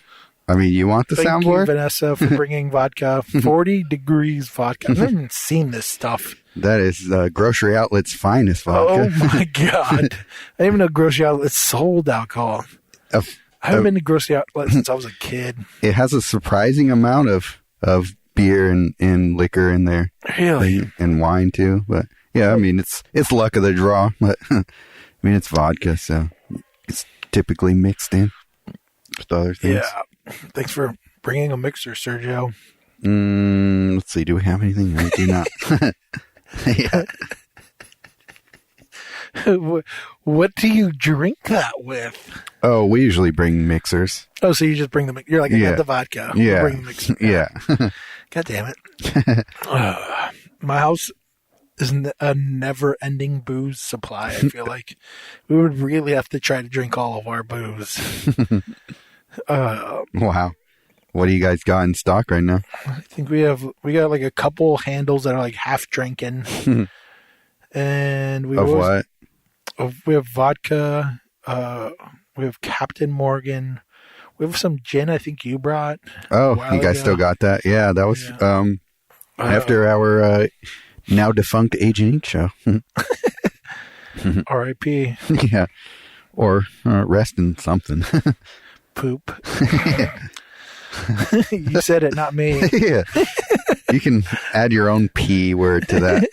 mean, you want the Thank you, soundboard? Vanessa, for bringing vodka. 40 degrees vodka. I've never even seen this stuff. That is Grocery Outlet's finest vodka. Oh, my God. I didn't even know grocery outlets sold alcohol. I haven't been to grocery outlet since I was a kid. It has a surprising amount of beer and liquor in there. Really? And wine, too. But, yeah, I mean, it's luck of the draw. But, I mean, it's vodka, so it's typically mixed in with other things. Yeah. Thanks for bringing a mixer, Sergio. Let's see. Do we have anything? We do not. Yeah. What do you drink that with? Oh, we usually bring mixers. Oh, so you just bring the... You're like, I Yeah. got the vodka. Yeah. Bring the mixer. Yeah. God damn it. My house is a never-ending booze supply, I feel like. We would really have to try to drink all of our booze. Wow. What do you guys got in stock right now? I think we got like a couple handles that are like half drinking. And we Of always- what? we have vodka, we have Captain Morgan, we have some gin I think you brought. Oh, while you guys ago. still got that? Yeah, that was Yeah. after our now defunct Agent Inc. show. R.I.P. Yeah. Or rest in something. Poop. You said it, not me. Yeah. You can add your own P word to that.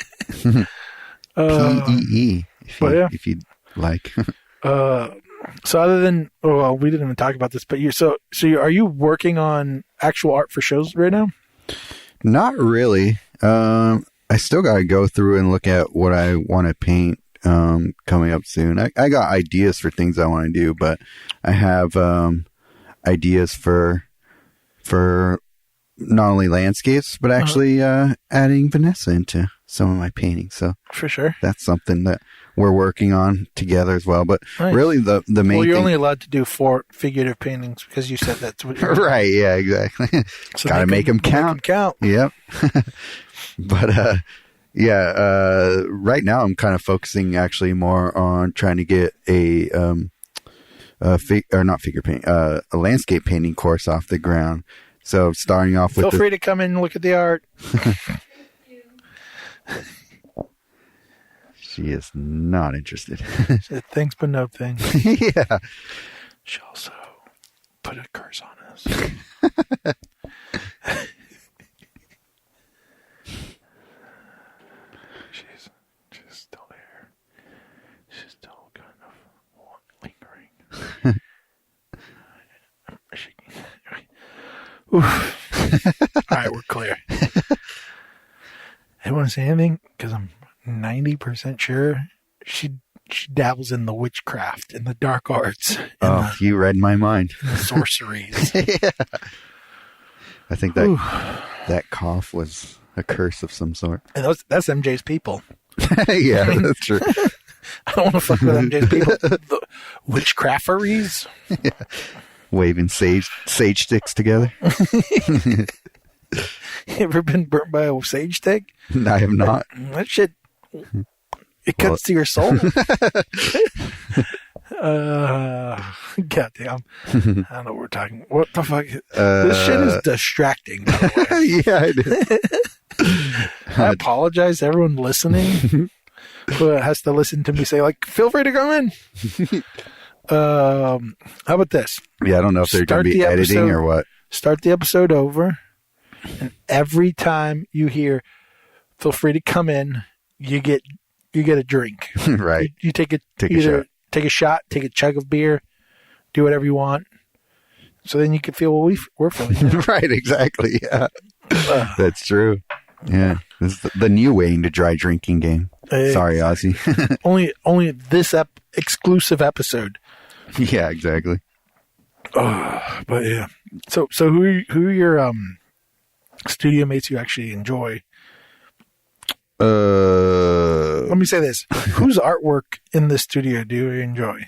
P-E-E if you'd like. So other than, well, we didn't even talk about this, but are you working on actual art for shows right now? Not really. I still got to go through and look at what I want to paint coming up soon. I got ideas for things I want to do, but I have ideas for not only landscapes, but actually adding Vanessa into some of my paintings. So For sure. that's something that we're working on together as well. But Nice. really the main Well, you're thing... only allowed to do 4 figurative paintings because you said that's what you're Right, yeah, exactly. So Gotta make them count. count. Yep. But right now I'm kind of focusing actually more on trying to get a landscape painting course off the ground. So starting off with Feel free to come in and look at the art. She is not interested. Said thanks, but no thanks. Yeah. She also put a curse on us. She's still there. She's still kind of lingering. Oof. All right, we're clear. I don't want to say anything because I'm 90% sure she dabbles in the witchcraft and the dark arts and Oh, you read my mind. the sorceries. Yeah. I think that cough was a curse of some sort. And that's MJ's people. Yeah, that's true. I don't want to fuck with MJ's people. The witchcrafteries. Waving sage sticks together. You ever been burnt by a sage stick? I have not. That shit, it cuts to your soul. Goddamn. I don't know what we're talking. What the fuck? This shit is distracting. By the way. Yeah, it is. I apologize to everyone listening who has to listen to me say, like, feel free to come in. How about this? Yeah, I don't know if they're going to be Start the editing episode- or what. Start the episode over, and every time you hear, feel free to come in, you get a drink. Right. You take a Take a either shot. take a shot, take a chug of beer, do whatever you want. So then you can feel what we're feeling. Right, exactly. Yeah. That's true. Yeah. This is the new Wayne to dry drinking game. Hey. Sorry, Ozzy. only this exclusive episode. Yeah, exactly. But yeah. So who are your studio mates you actually enjoy? Let me say this: whose artwork in the studio do you enjoy?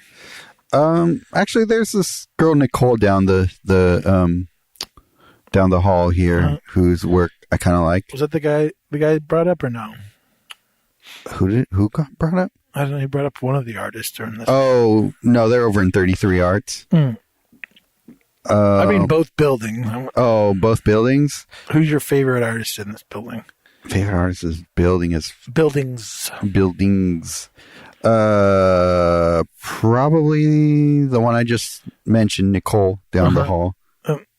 Actually, there's this girl Nicole down the hall here whose work I kind of like. Was that the guy brought up or no? Who got brought up? I don't know. He brought up one of the artists during this. Oh no, they're over in 33 Arts. I mean, both buildings. Oh, both buildings. Who's your favorite artist in this building? Favorite artist is buildings. Buildings. Probably the one I just mentioned, Nicole down the hall.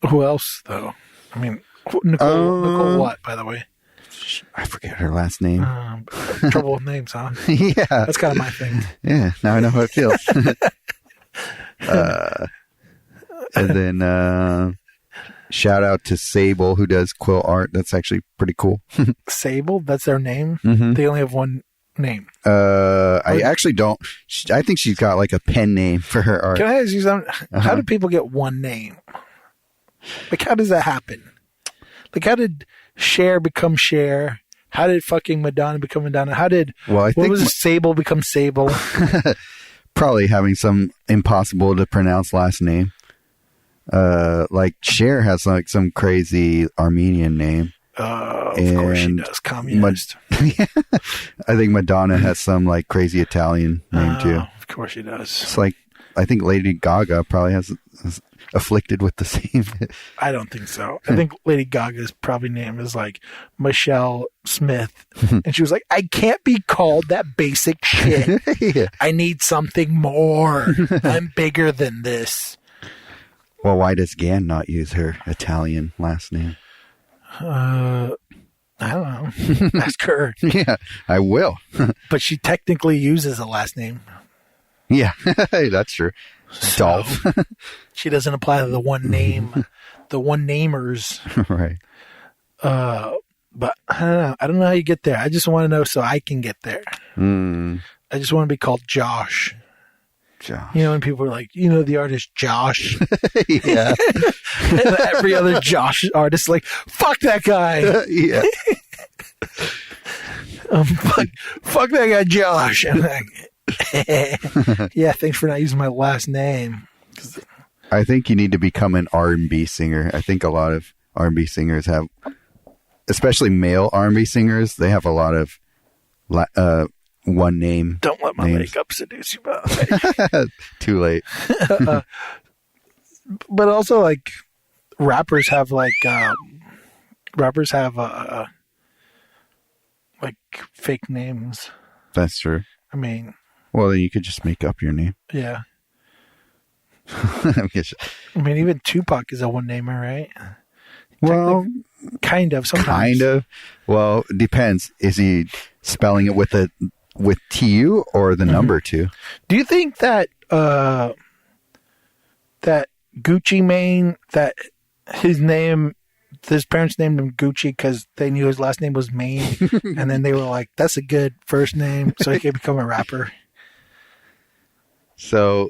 Who else though? I mean, Nicole what? By the way, I forget her last name. trouble with names, huh? Yeah, That's kind of my thing. yeah. Now I know how it feels. And then shout out to Sable who does quill art. That's actually pretty cool. Sable. That's their name. Mhm. They only have one name. I actually don't. I think she's got like a pen name for her art. Can I ask you something? How do people get one name? Like, how does that happen? Like, how did Cher become Cher? How did fucking Madonna become Madonna? How did what was it, Sable become Sable? Probably having some impossible to pronounce last name. Like Cher has like some crazy Armenian name. Of course she does. Communist. I think Madonna has some like crazy Italian name too. Of course she does. It's like I think Lady Gaga probably has afflicted with the same. I don't think so. I think Lady Gaga's probably name is like Michelle Smith. And she was like, I can't be called that basic shit. Yeah. I need something more. I'm bigger than this. Well, why does Gan not use her Italian last name? I don't know. Ask her. Yeah, I will. But she technically uses a last name. Yeah, that's true. Dolph. She doesn't apply to the one name, the one namers. Right. But I don't know. I don't know how you get there. I just want to know so I can get there. I just want to be called Josh. Josh. You know, when people are like, you know, the artist Josh. Yeah. And every other Josh artist is like, fuck that guy. Yeah. Fuck that guy Josh. And I'm like, yeah, thanks for not using my last name. I think you need to become an R&B singer. I think a lot of R&B singers have, especially male R&B singers, they have a lot of one name. Don't let my names. makeup seduce you, by the way. Too late. But also, like, rappers have like fake names. That's true. I mean, Well, then you could just make up your name. yeah. I guess- I mean, even Tupac is a one-namer, right? well, Kind of. Sometimes. kind of. Well, it depends. Is he spelling it with TU or the number 2? Do you think that that Gucci Mane, that his parents named him Gucci because they knew his last name was Mane, and then they were like, "That's a good first name, so he can become a rapper." So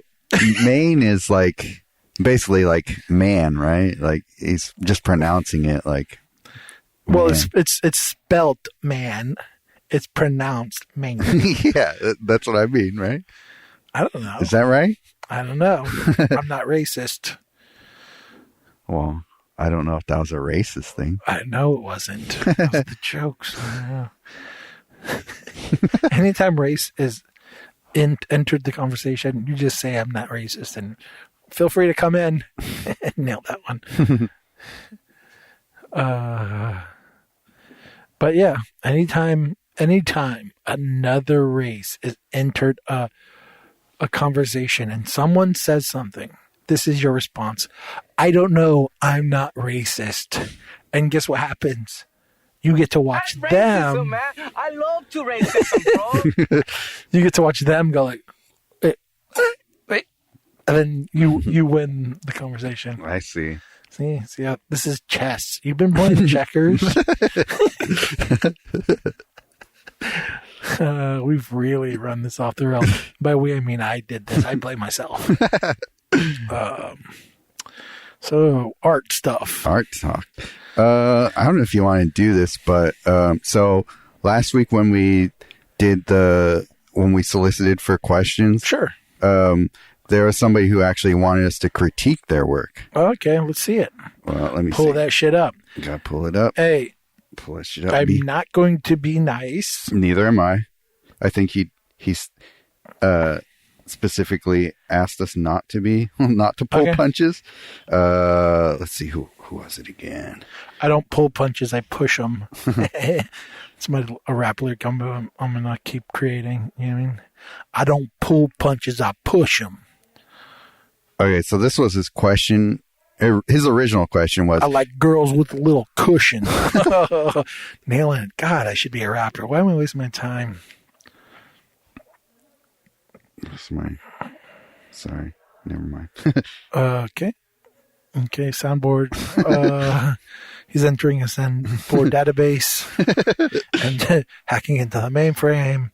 Maine is like basically like man, right? Like he's just pronouncing it like. Well, man. it's spelt man. It's pronounced Mane. Yeah, that's what I mean, right? I don't know. Is that right? I don't know. I'm not racist. Well, I don't know if that was a racist thing. I know it wasn't. That was the jokes. I don't know. Anytime race is entered the conversation, you just say I'm not racist, and feel free to come in and nail that one. But yeah, anytime another race is entered a conversation and someone says something, this is your response. I don't know. I'm not racist. And guess what happens? You get to watch them. Man. I love to racism, bro. You get to watch them go like, wait, and then you win the conversation. I see. See how this is chess. You've been playing checkers. We've really run this off the rails. By we, I mean I did this. I blame myself. So art stuff. Art talk. I don't know if you want to do this, but so last week when we solicited for questions, Sure. There was somebody who actually wanted us to critique their work. Okay, let's see it. Well, let me Pull see. that shit up. Gotta pull it up. Hey, Pull that shit up. I'm not going to be nice. Neither am I. I think he's specifically asked us not to pull punches. Let's see who was it again? I don't pull punches. I push them. It's a rap lyric combo I'm gonna keep creating. You know what I mean? I don't pull punches. I push them. Okay, so this was his question. His original question was, I like girls with a little cushion. Nailing it. God, I should be a rapper. Why am I wasting my time? Sorry, never mind. Okay, soundboard. He's entering a Send4 database and hacking into the mainframe.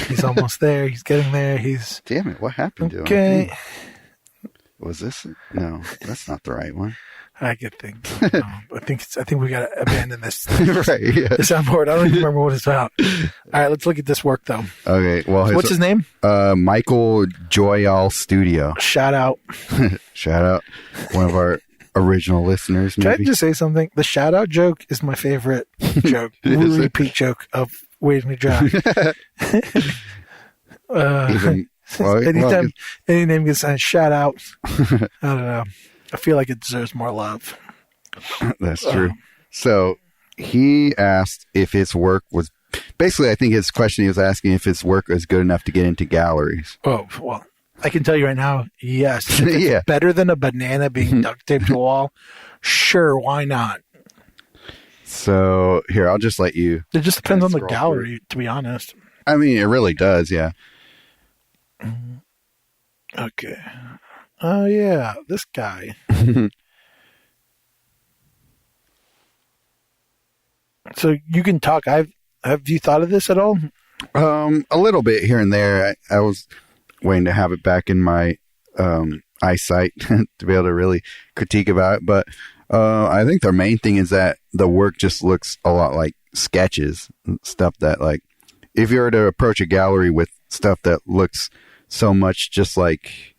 He's almost there. He's getting there. Damn it! What happened to him? Okay. Was this? No, that's not the right one. I get things. I think we got to abandon this. Right. Yeah. The soundboard. I don't even remember what it's about. All right, let's look at this work though. Okay. Well, What's his name? Michael Joyal Studio. Shout out. Shout out. One of our original listeners. Can I Maybe. just say something? The shout out joke is my favorite joke. Repeat joke of Waiting to Dry. Anytime any name gets a shout out, I don't know. I feel like it deserves more love. That's true. So he asked if his work was basically, I think his question he was asking if his work was good enough to get into galleries. Oh, well, I can tell you right now, yes. If it's Yeah. better than a banana being duct taped to a wall, sure, why not? So here, I'll just let you. It just depends on the scroll gallery, to be honest. I mean, it really does. Yeah. Okay. Oh, yeah, this guy. So you can talk. Have you thought of this at all? A little bit here and there. I was waiting to have it back in my eyesight to be able to really critique about it. But I think the main thing is that the work just looks a lot like sketches, stuff that, like, if you were to approach a gallery with stuff that looks so much just like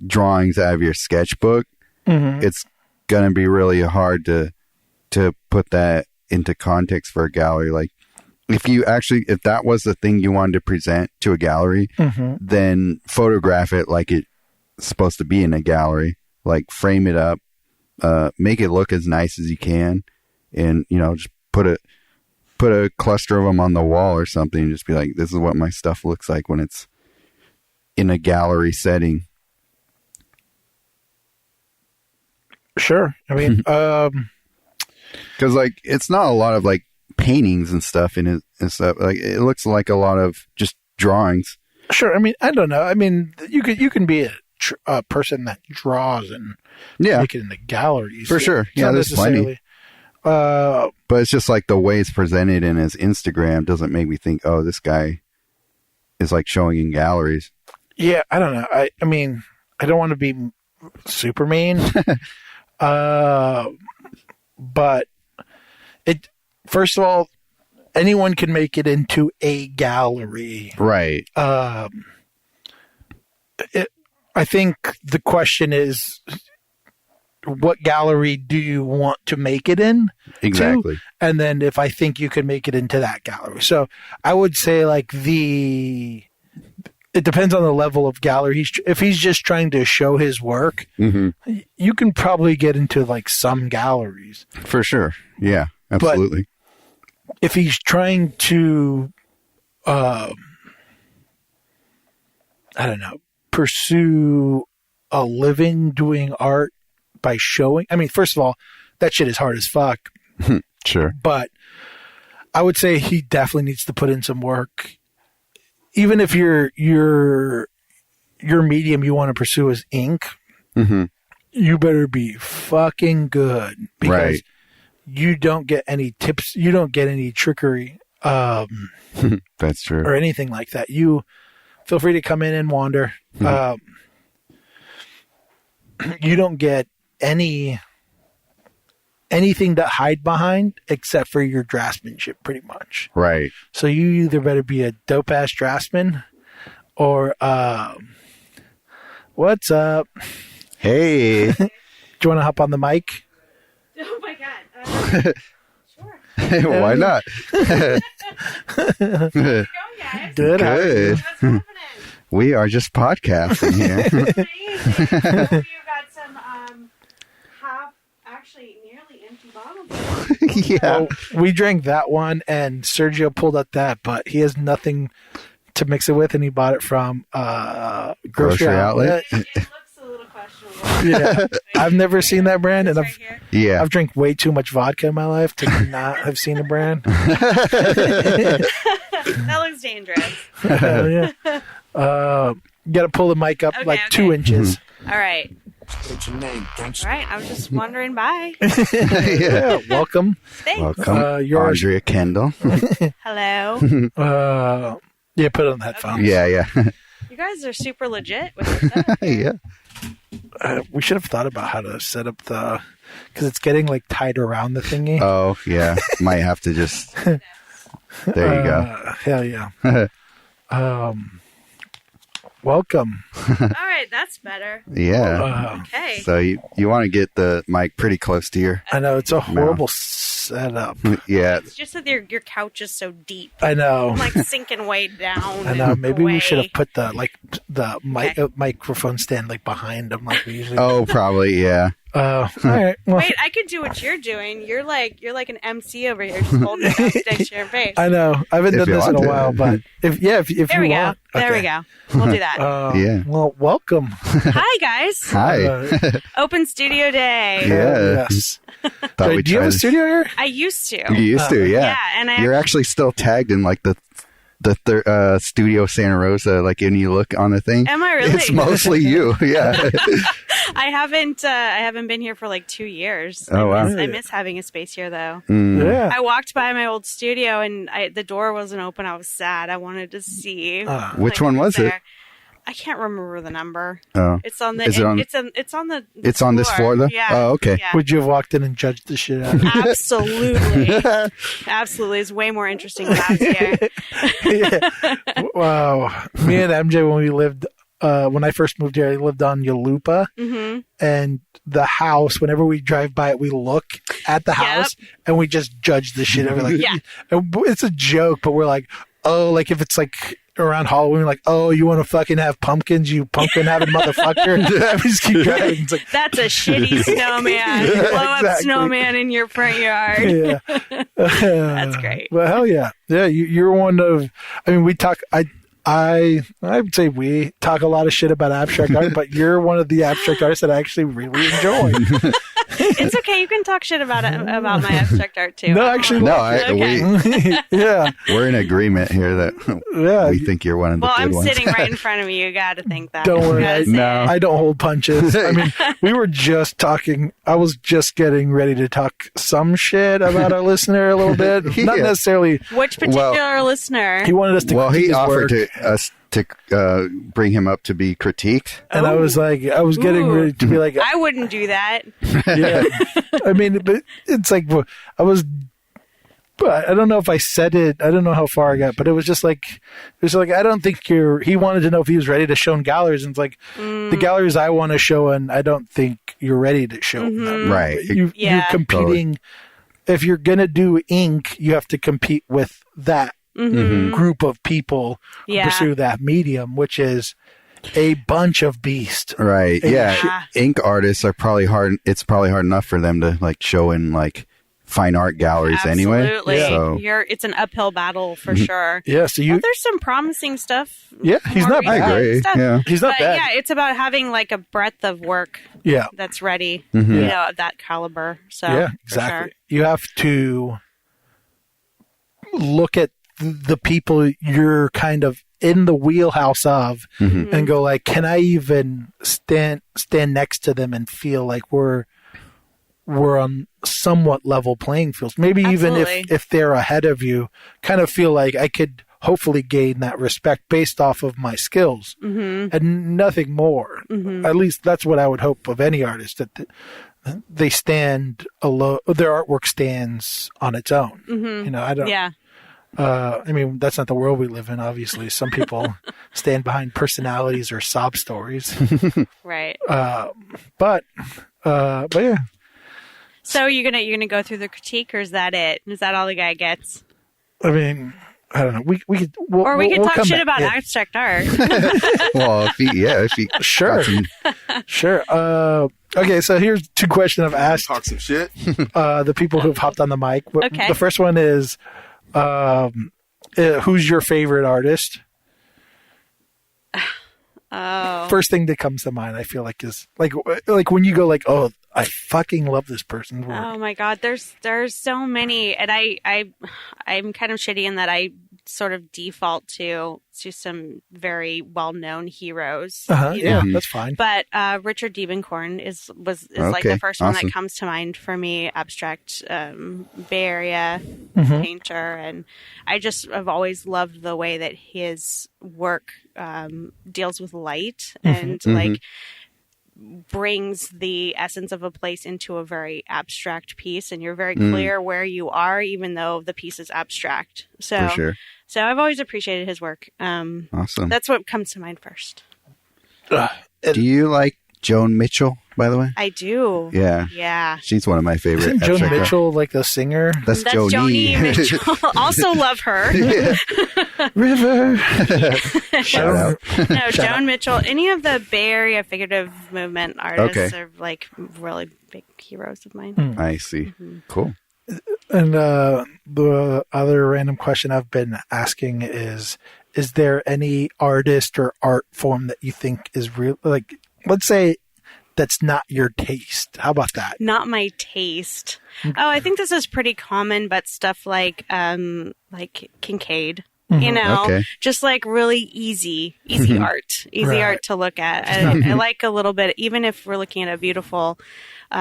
drawings out of your sketchbook, it's gonna be really hard to put that into context for a gallery. Like, if that was the thing you wanted to present to a gallery, then photograph it like it's supposed to be in a gallery. Like, frame it up, make it look as nice as you can, and just put a cluster of them on the wall or something, and just be like, this is what my stuff looks like when it's in a gallery setting. Sure. I mean, because like it's not a lot of like paintings and stuff in it and stuff. Like, it looks like a lot of just drawings. sure. I mean, I don't know. I mean, you can be a person that draws and make it in the galleries for sure. It's Yeah, not there's plenty. But it's just like the way it's presented in his Instagram doesn't make me think, oh, this guy is like showing in galleries. Yeah, I don't know. I mean, I don't want to be super mean, but first of all, anyone can make it into a gallery, right? I think the question is, what gallery do you want to make it in? Exactly. And then if I think you could make it into that gallery. So I would say like the it depends on the level of gallery. If he's just trying to show his work, you can probably get into like some galleries. For sure. Yeah, absolutely. But if he's trying to, I don't know, pursue a living doing art by showing, I mean, first of all, that shit is hard as fuck. Sure. But I would say he definitely needs to put in some work. Even if your medium you want to pursue is ink, you better be fucking good, because you don't get any tips, you don't get any trickery, that's true, or anything like that. You feel free to come in and wander. You don't get anything to hide behind except for your draftsmanship, pretty much. Right. So you either better be a dope ass draftsman or what's up? Hey. Do you want to hop on the mic? Oh my god. Sure. Why not? How's it going, guys? Good. Good. What's happening? We are just podcasting here. Amazing. I hope you got some actually nearly empty bottles. Yeah. Well, we drank that one, and Sergio pulled up that, but he has nothing to mix it with, and he bought it from grocery outlet. It looks a little questionable. Yeah, I've never seen that brand, and Right here. Yeah. I've drank way too much vodka in my life to not have seen a brand. That looks dangerous. Yeah. You got to pull the mic up Okay, 2 inches. All right. What's your name? All right. I was just wondering. Bye. Yeah, welcome. Thanks. Welcome, You're Andrea Kendall. Hello. Yeah, put it on the headphones. Yeah. You guys are super legit with your setup. Yeah. We should have thought about how to set up because it's getting like tied around the thingy. Oh, yeah. Might have to just. There you go. Hell yeah. Welcome. All right. That's better. Yeah. Okay. So you want to get the mic pretty close to your. I know it's a horrible setup. Yeah. It's just that your couch is so deep. I know. I'm like sinking way down. I know. Maybe away. we should have put the microphone stand like behind them, like we usually. Oh, probably. Yeah. All right. Well, Wait, I could do what you're doing. You're like an MC over here, just holding it up next to your face. I know. I haven't If done you this in a want to. while, but if There you we go. want, There we okay. go. We'll do that. Yeah. Well, welcome. Hi guys. Hi. Open studio day. Yeah. Yes. Thought Wait, we'd do you have try a this. studio here? I used to. You used to, yeah. Yeah, and You're actually still tagged in like the Studio Santa Rosa, like when you look on the thing. Am I really? It's mostly you, yeah. I haven't been here for like 2 years. Oh, wow. I miss having a space here though. Yeah. I walked by my old studio and the door wasn't open. I was sad. I wanted to see. Which one was it? there. I can't remember the number. Oh. It's on the. Is it on- It's on the. It's on this floor, though? Yeah. Oh, okay. Yeah. Would you have walked in and judged the shit out of it? Absolutely. Absolutely. It's way more interesting than I was here. Yeah. Wow. Me and MJ, when I first moved here, I lived on Yalupa, and the house, whenever we drive by it, we look at the house and we just judge the shit out of it. Like, Yeah. it's a joke, but we're like, oh, like if it's like around Halloween, we're like, oh, you want to fucking have pumpkins, you pumpkin having mother-fucker? We just keep driving. It's like, That's a shitty snowman. Yeah, Blow up exactly. snowman in your front yard. yeah. That's great. Well, hell yeah. Yeah, you're one of, I mean, we talk, I would say we talk a lot of shit about abstract art, but you're one of the abstract artists that I actually really enjoy. It's okay. You can talk shit about my abstract art too. No, actually, No, Okay. yeah, we're in agreement here that yeah. we think you're one of the Well, good I'm ones. sitting right in front of you. You got to think that. Don't worry. You gotta say No. it. I don't hold punches. I mean, we were just talking. I was just getting ready to talk some shit about our listener a little bit. Not Yeah. necessarily. Which particular listener? He wanted us to. Well, critique he his offered work, us to bring him up to be critiqued. and I was like, I was getting Ooh. ready to be like, I wouldn't do that. yeah. I mean, but it's like I was. But I don't know if I said it. I don't know how far I got, but it was like I don't think you're. He wanted to know if he was ready to show in galleries, and it's like the galleries I want to show, and I don't think you're ready to show them. Right. You're Yeah. competing. If you're gonna do ink, you have to compete with that group of people who Yeah. pursue that medium, which is a bunch of beasts. Right. Yeah. Yeah. Ink artists are probably hard. It's probably hard enough for them to like show in like fine art galleries anyway. Absolutely. So It's an uphill battle for sure. Yeah, so you Well, there's some promising stuff. Yeah, he's more not bad. I recent agree. stuff. Yeah. he's not But bad. yeah, it's about having like a breadth of work Yeah. that's ready, Mm-hmm. you know, of that caliber. So Yeah, for exactly. sure. You have to look at the people you're kind of in the wheelhouse of and go like, can I even stand next to them and feel like we're on somewhat level playing fields? Maybe even Absolutely. if they're ahead of you, kind of feel like I could hopefully gain that respect based off of my skills and nothing more. At least that's what I would hope of any artist, that they stand alone. Their artwork stands on its own. You know, I don't. Yeah. I mean, that's not the world we live in. Obviously, some people stand behind personalities or sob stories. Right. But yeah, So you're gonna go through the critique, or is that it? Is that all the guy gets? I mean, I don't know. We could, we'll, Or we we'll can talk come shit back. about Yeah. abstract art. well, if he Sure. got some- Sure. Okay, so here's two questions I've asked Talk some shit. the people who've hopped on the mic. Okay. The first one is, who's your favorite artist? Oh. First thing that comes to mind, I feel like, is like when you go like, oh, I fucking love this person's work. Oh my God, there's so many, and I'm kind of shitty in that I sort of default to some very well known heroes. you Yeah, know? that's fine. But Richard Diebenkorn is like Okay, the first one awesome. that comes to mind for me. Abstract Bay Area painter, and I've always loved the way that his work deals with light and like brings the essence of a place into a very abstract piece, and you're very clear where you are, even though the piece is abstract. So, for sure. so I've always appreciated his work. Awesome. That's what comes to mind first. Do you like Joan Mitchell, by the way? I do. Yeah. Yeah. She's one of my favorite. Isn't Joan abstract art- Mitchell like the singer? That's That's Joni. Joni Mitchell. Also love her. River. Shout out. No, Joan Mitchell. Any of the Bay Area figurative movement artists Okay. are like really big heroes of mine. I see. Cool. And the other random question I've been asking is there any artist or art form that you think is real, like, let's say that's not your taste? How about that? Not my taste. Oh, I think this is pretty common, but stuff like Kincaid. You know, Okay. just like really easy art, Right. art to look at. I like a little bit, even if we're looking at a beautiful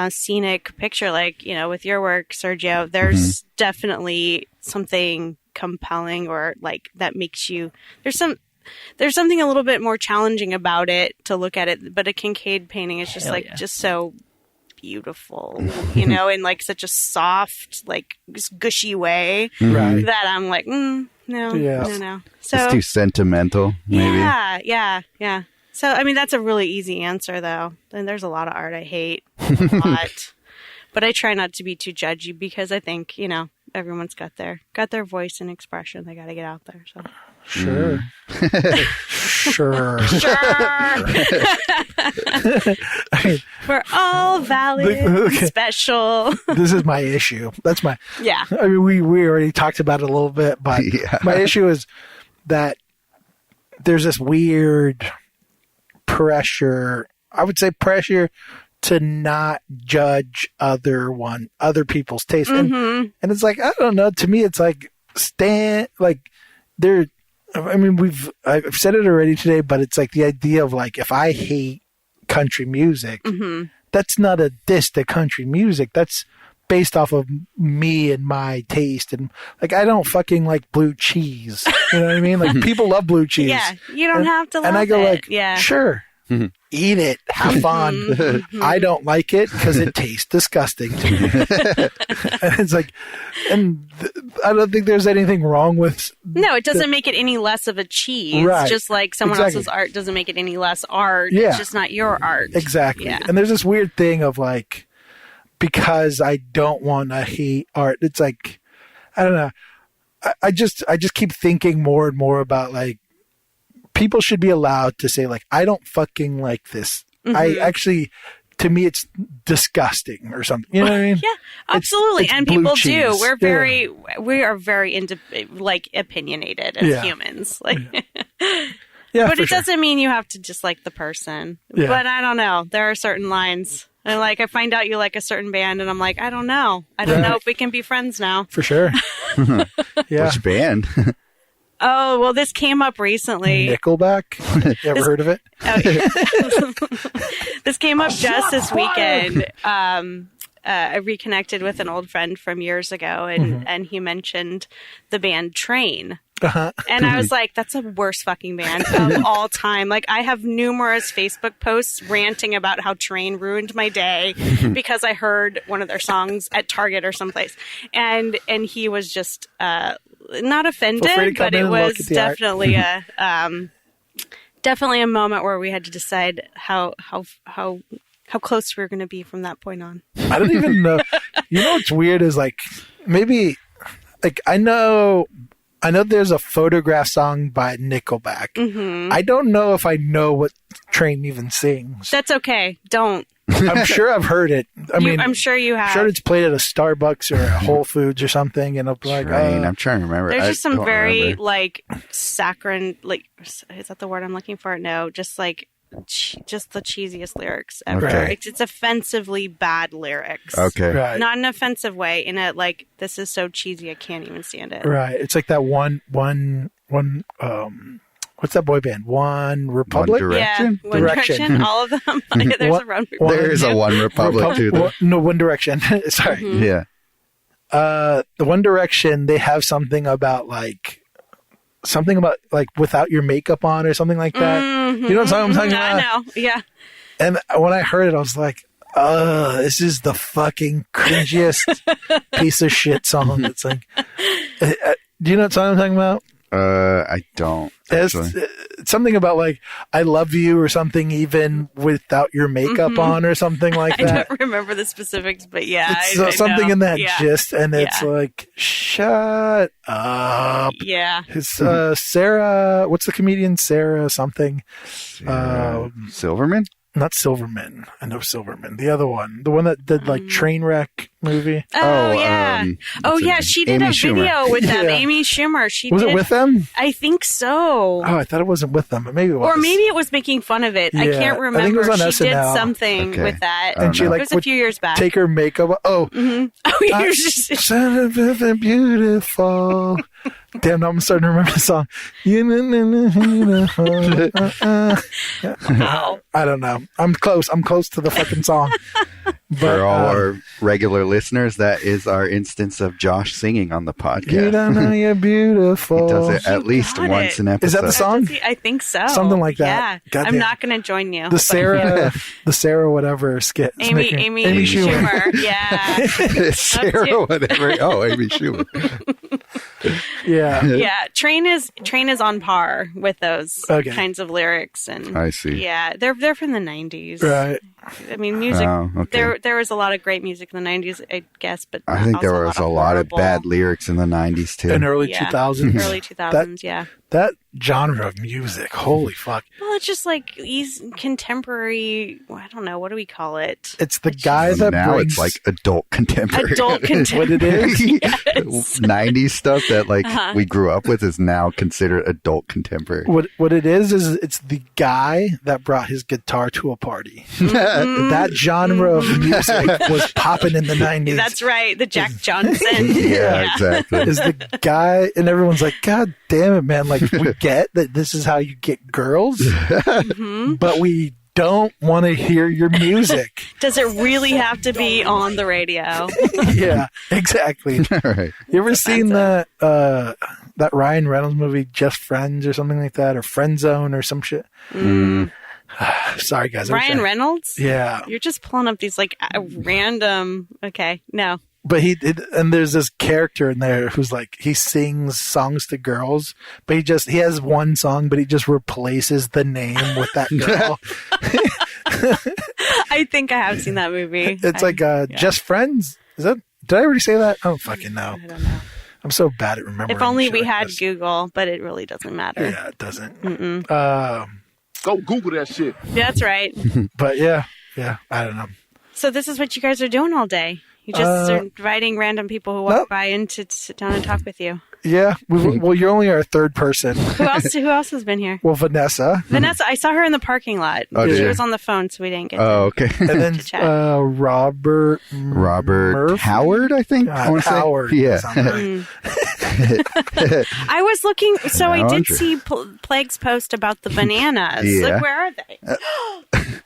scenic picture, like, you know, with your work, Sergio, there's definitely something compelling or like that makes you, there's something a little bit more challenging about it to look at it. But a Kincaid painting is just just so beautiful, you know, in like such a soft, like just gushy way Right. that I'm like, no. So It's too sentimental, maybe. yeah. So I mean, that's a really easy answer, though. And there's a lot of art I hate, a lot, but I try not to be too judgy because I think, you know, everyone's got their voice and expression. They got to get out there. So Sure. Sure. I mean, we're all valid, Okay. special. this is my issue. That's my. Yeah. I mean, we already talked about it a little bit, but Yeah. my issue is that there's this weird pressure. I would say pressure to not judge other people's taste, and it's like, I don't know. To me, it's like there. I mean, I've said it already today, but it's like the idea of like, if I hate country music, that's not a diss to country music. That's based off of me and my taste. And like, I don't fucking like blue cheese. You know what I mean? Like, people love blue cheese. Yeah, you don't have to love And I go it. like, yeah. sure. Eat it, have fun. I don't like it because it tastes disgusting to me. And it's like, I don't think there's anything wrong with. No, it doesn't make it any less of a cheese. Right. Just like someone Exactly. else's art doesn't make it any less art. Yeah. It's just not your art. Exactly. Yeah. And there's this weird thing of like, because I don't want to hate art, it's like, I don't know. I just keep thinking more and more about like people should be allowed to say like I don't fucking like this. I actually, to me, it's disgusting or something. You know what I mean? Yeah, absolutely. It's and blue people cheese. do. We are very like opinionated as humans. Like, Yeah, but for it sure. doesn't mean you have to dislike the person. Yeah. But I don't know. There are certain lines. And like, I find out you like a certain band, and I'm like, I don't know. I don't know if we can be friends now. For sure. Yeah. Which band? Oh, well, this came up recently. Nickelback. You ever heard of it? This came up just this weekend. I reconnected with an old friend from years ago, and he mentioned the band Train. And I was like, that's the worst fucking band of all time. Like, I have numerous Facebook posts ranting about how Train ruined my day because I heard one of their songs at Target or someplace. And he was just not offended, but it was definitely definitely a moment where we had to decide how close we were going to be from that point on. I don't even know. You know what's weird is like maybe like I know there's a Photograph song by Nickelback. I don't know if I know what Train even sings. That's okay. Don't. I'm sure I've heard it. I'm sure you have. I'm sure it's played at a Starbucks or a Whole Foods or something, and I'm like, Train. I'm trying to remember. There's just some very remember. like saccharine, like is that the word I'm looking for? No, just like just the cheesiest lyrics ever. Okay. It's offensively bad lyrics. Okay. right, Not in an offensive way. In a like, this is so cheesy, I can't even stand it. right. It's like that one. What's that boy band? One Republic. One Yeah, Direction? One Direction. Direction, all of them. There's a run. There is a One Republic too. though. No, One Direction. Sorry. Yeah. The One Direction. They have something about like without your makeup on or something like that. You know what I'm talking about? I know. Yeah. And when I heard it, I was like, this is the fucking cringiest piece of shit song. It's like, do you know what song I'm talking about? I don't. It's something about like, I love you or something even without your makeup on or something like I that. don't remember the specifics, but yeah. It's I something know. in that Yeah. gist. And it's like, shut up. Yeah. It's Sarah, what's the comedian? Sarah something. Silverman? Not Silverman. I know Silverman. The other one. The one that did like Trainwreck movie. Oh, yeah. what's her name? She did Amy a Schumer. video with them. Yeah. Amy Schumer. Was it with them? I think so. Oh, I thought it wasn't with them, but maybe it was. Or maybe it was making fun of it. I Yeah, can't I remember. think it was on She did SNL. something Okay. with that. I don't and she know. like It was a would few years back. take her makeup. Oh, Oh, you're just son of a beautiful. Damn, now I'm starting to remember the song. I don't know. I'm close. I'm close to the fucking song. But, For all our regular listeners, that is our instance of Josh singing on the podcast. you don't know you're beautiful. He does it at least got once it. an episode. Is that the song? I think so. Something like that. Yeah. Goddamn. I'm not going to join you. The Sarah whatever skit. Amy Schumer. Yeah. Sarah, whatever. Oh, Amy Schumer. Yeah. Yeah. Train is on par with those Okay. kinds of lyrics, and I see. yeah, they're from the 90s. Right. I mean, music. Oh, okay. There was a lot of great music in the 90s, I guess, but I think also there was a lot of horrible- bad lyrics in the 90s too. In early Yeah. 2000s. early 2000s. Yeah. That genre of music. Holy fuck. Well, it's just like these contemporary. I don't know. What do we call it? It's the guy that now brings it's like adult contemporary. Adult what contemporary. it is. Yes. 90s stuff that like Uh-huh. we grew up with is now considered adult contemporary. What it is it's the guy that brought his guitar to a party. That genre of music was popping in the 90s. That's right. The Jack Johnson. Yeah, exactly. Is the guy, and everyone's like, God damn it, man. Like, we get that this is how you get girls, but we don't want to hear your music. Does it really have to be on the radio? Yeah, exactly. All right. You ever seen that Ryan Reynolds movie, Just Friends or something like that, or Friend Zone or some shit? Sorry, guys. Ryan Reynolds? Yeah. You're just pulling up these like random. Okay, no. But and there's this character in there who's like, he sings songs to girls, but he has one song, but he just replaces the name with that girl. I think I have seen that movie. It's like Just Friends. Did I already say that? I don't fucking know. I don't know. I'm so bad at remembering. If only shit we like had this. Google, but it really doesn't matter. Yeah, it doesn't. Go Google that shit. That's right. But yeah, I don't know. So this is what you guys are doing all day. You just are inviting random people who walk by in to sit down and talk with you. Yeah. Well, you're only our third person. Who else has been here? Well, Vanessa. Vanessa, I saw her in the parking lot. Oh, She did you? was on the phone, so we didn't get Okay. And then to chat. Robert Murphy? Howard, I think. I wanna say. Howard. Yeah. I was looking, so I did Andrew. see Plague's post about the bananas. Yeah. Like, where are they?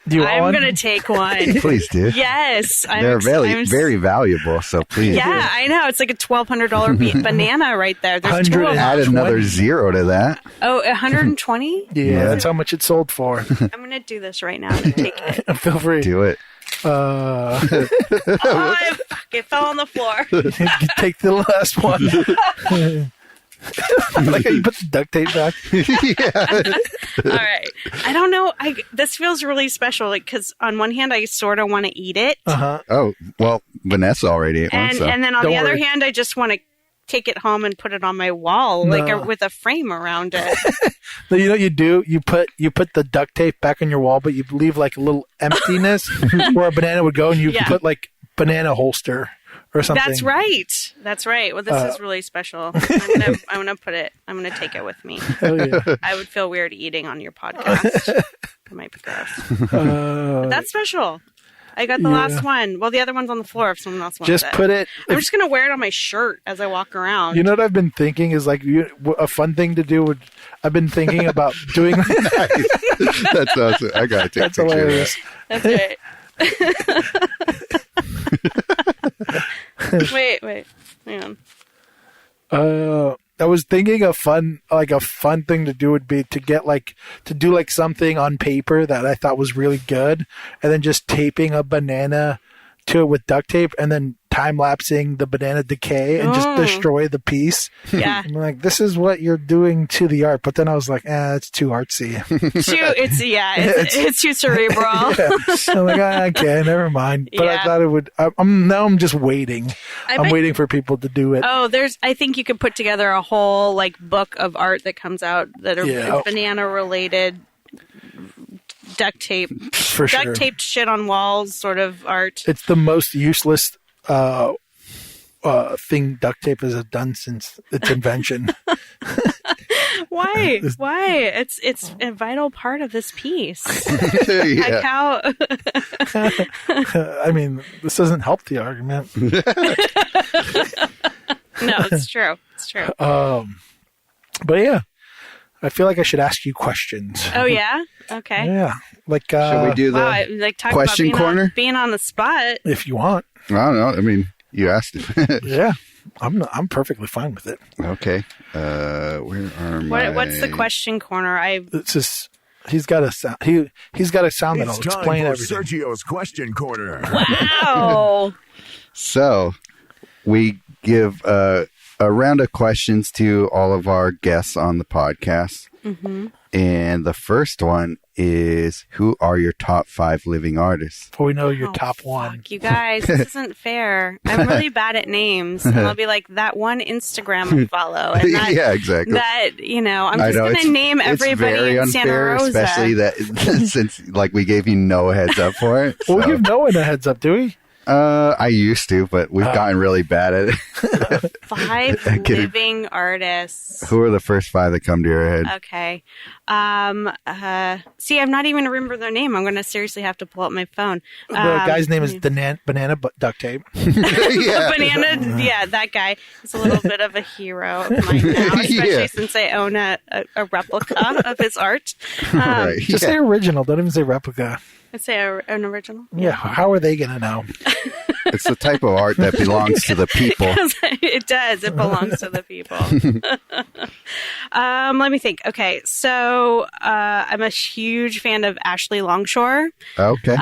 Do you I'm want going to take one. Please do. Yes. They're very valuable, so please. Yeah, I know. It's like a $1,200 banana right there. There's two of them. Add another 0 to that. Oh, 120? Yeah, that's how much it sold for. I'm going to do this right now. I'm going to take it. Feel free. Do it. Oh, it fell on the floor. Take the last one. Like how you put the duct tape back. All right. I don't know. This feels really special because on one hand, I sort of want to eat it. Oh, well, Vanessa already ate one, so. And then on Don't the other worry. hand, I just want to take it home and put it on my wall, with a frame around it. So you know what you do? You put the duct tape back on your wall, but you leave like a little emptiness where a banana would go, and you put like banana holster or something. That's right. That's right. Well, this is really special. I'm gonna put it. I'm gonna take it with me. Hell yeah. I would feel weird eating on your podcast. It might be gross. But that's special. I got the last one. Well, the other one's on the floor if someone else wants Just it. put it. I'm just gonna wear it on my shirt as I walk around. You know what I've been thinking is like a fun thing to do. I've been thinking about doing. That's awesome. I gotta take That's a picture hilarious. That's right. Wait. Hang on. I was thinking a fun thing to do would be to do something on paper that I thought was really good, and then just taping a banana to it with duct tape, and then time lapsing the banana decay and just destroy the piece. Yeah. I'm like, this is what you're doing to the art, but then I was like, it's too artsy. It's too cerebral. I'm like, okay, never mind. But I thought it would. I'm just waiting. I'm waiting for people to do it. Oh, I think you could put together a whole book of art that comes out that are banana related. Duct tape, for sure. Duct taped shit on walls, sort of art. It's the most useless thing duct tape has done since its invention. Why? It's a vital part of this piece. Yeah. Like how? I mean, this doesn't help the argument. No, it's true. It's true. But yeah, I feel like I should ask you questions. Oh yeah. Okay. Yeah, like Shall we do the talk question about corner? Being on the spot. if you want. I don't know. I mean, you asked it. Yeah, I'm perfectly fine with it. Okay. Where are my... What's the question corner? It's just he's got a sound. He's got a sound that'll It's time explain for everything. Sergio's question corner. Wow. So, we give a round of questions to all of our guests on the podcast. Mm-hmm. And the first one is, who are your top 5 living artists? Before we know your top one. You guys, this isn't fair. I'm really bad at names. And I'll be like, that one Instagram I follow. And that, Yeah, exactly. That, I'm just going to name everybody it's very in Santa unfair, Rosa. especially that since we gave you no heads up for it. Well, we so. give no one a heads up, do we? I used to, but we've gotten really bad at it. 5 living artists. Who are the first 5 that come to your head? Okay. See, I'm not even remember their name. I'm going to seriously have to pull up my phone. The guy's name is Banana Duct Tape. Yeah. Banana, yeah, that guy. He's a little bit of a hero of mine now, especially since I own a replica of his art. Right. Just say original. Don't even say replica. I'd say an original. Yeah, how are they going to know? It's the type of art that belongs to the people. It does. It belongs to the people. Let me think. Okay, so I'm a huge fan of Ashley Longshore. Okay.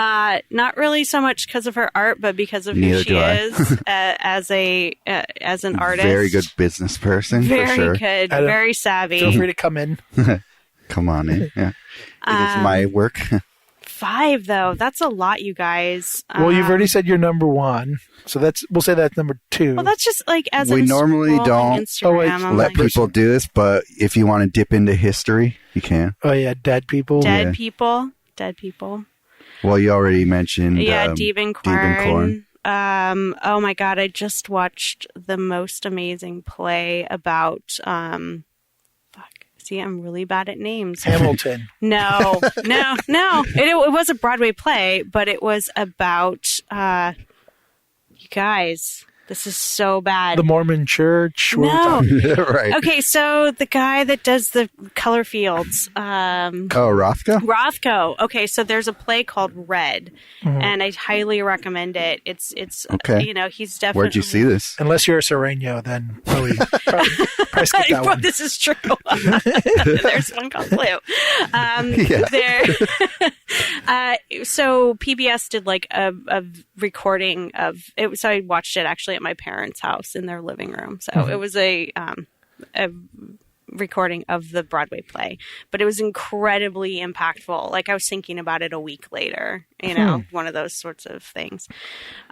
Not really so much because of her art, but because of Neither who she do I. is as an artist. Very good business person, Very for sure. good. Very savvy. Feel free to come in. Come on in. Yeah. It is my work. 5 though. That's a lot, you guys. Well, you've already said you're number 1, so we'll say that's number 2. Well, that's just like as we I'm normally scrolling don't Instagram, I'm let like, people do this, but if you want to dip into history, you can. Oh yeah, dead people. dead Yeah. people. Well, you already mentioned Diebenkorn. Oh my god, I just watched the most amazing play about See, I'm really bad at names. Hamilton. No. It was a Broadway play, but it was about you guys. This is so bad. The Mormon Church. No. Right. Okay, so the guy that does the color fields. Rothko? Rothko. Okay, so there's a play called Red, and I highly recommend it. It's Okay. He's definitely. Where'd you see this? Unless you're a Sereno, then probably skip that one. This is true. There's one called Blue. So PBS did like a recording of it. So I watched it actually at my parents' house in their living room. So it was a recording of the Broadway play, but it was incredibly impactful. Like I was thinking about it a week later, one of those sorts of things.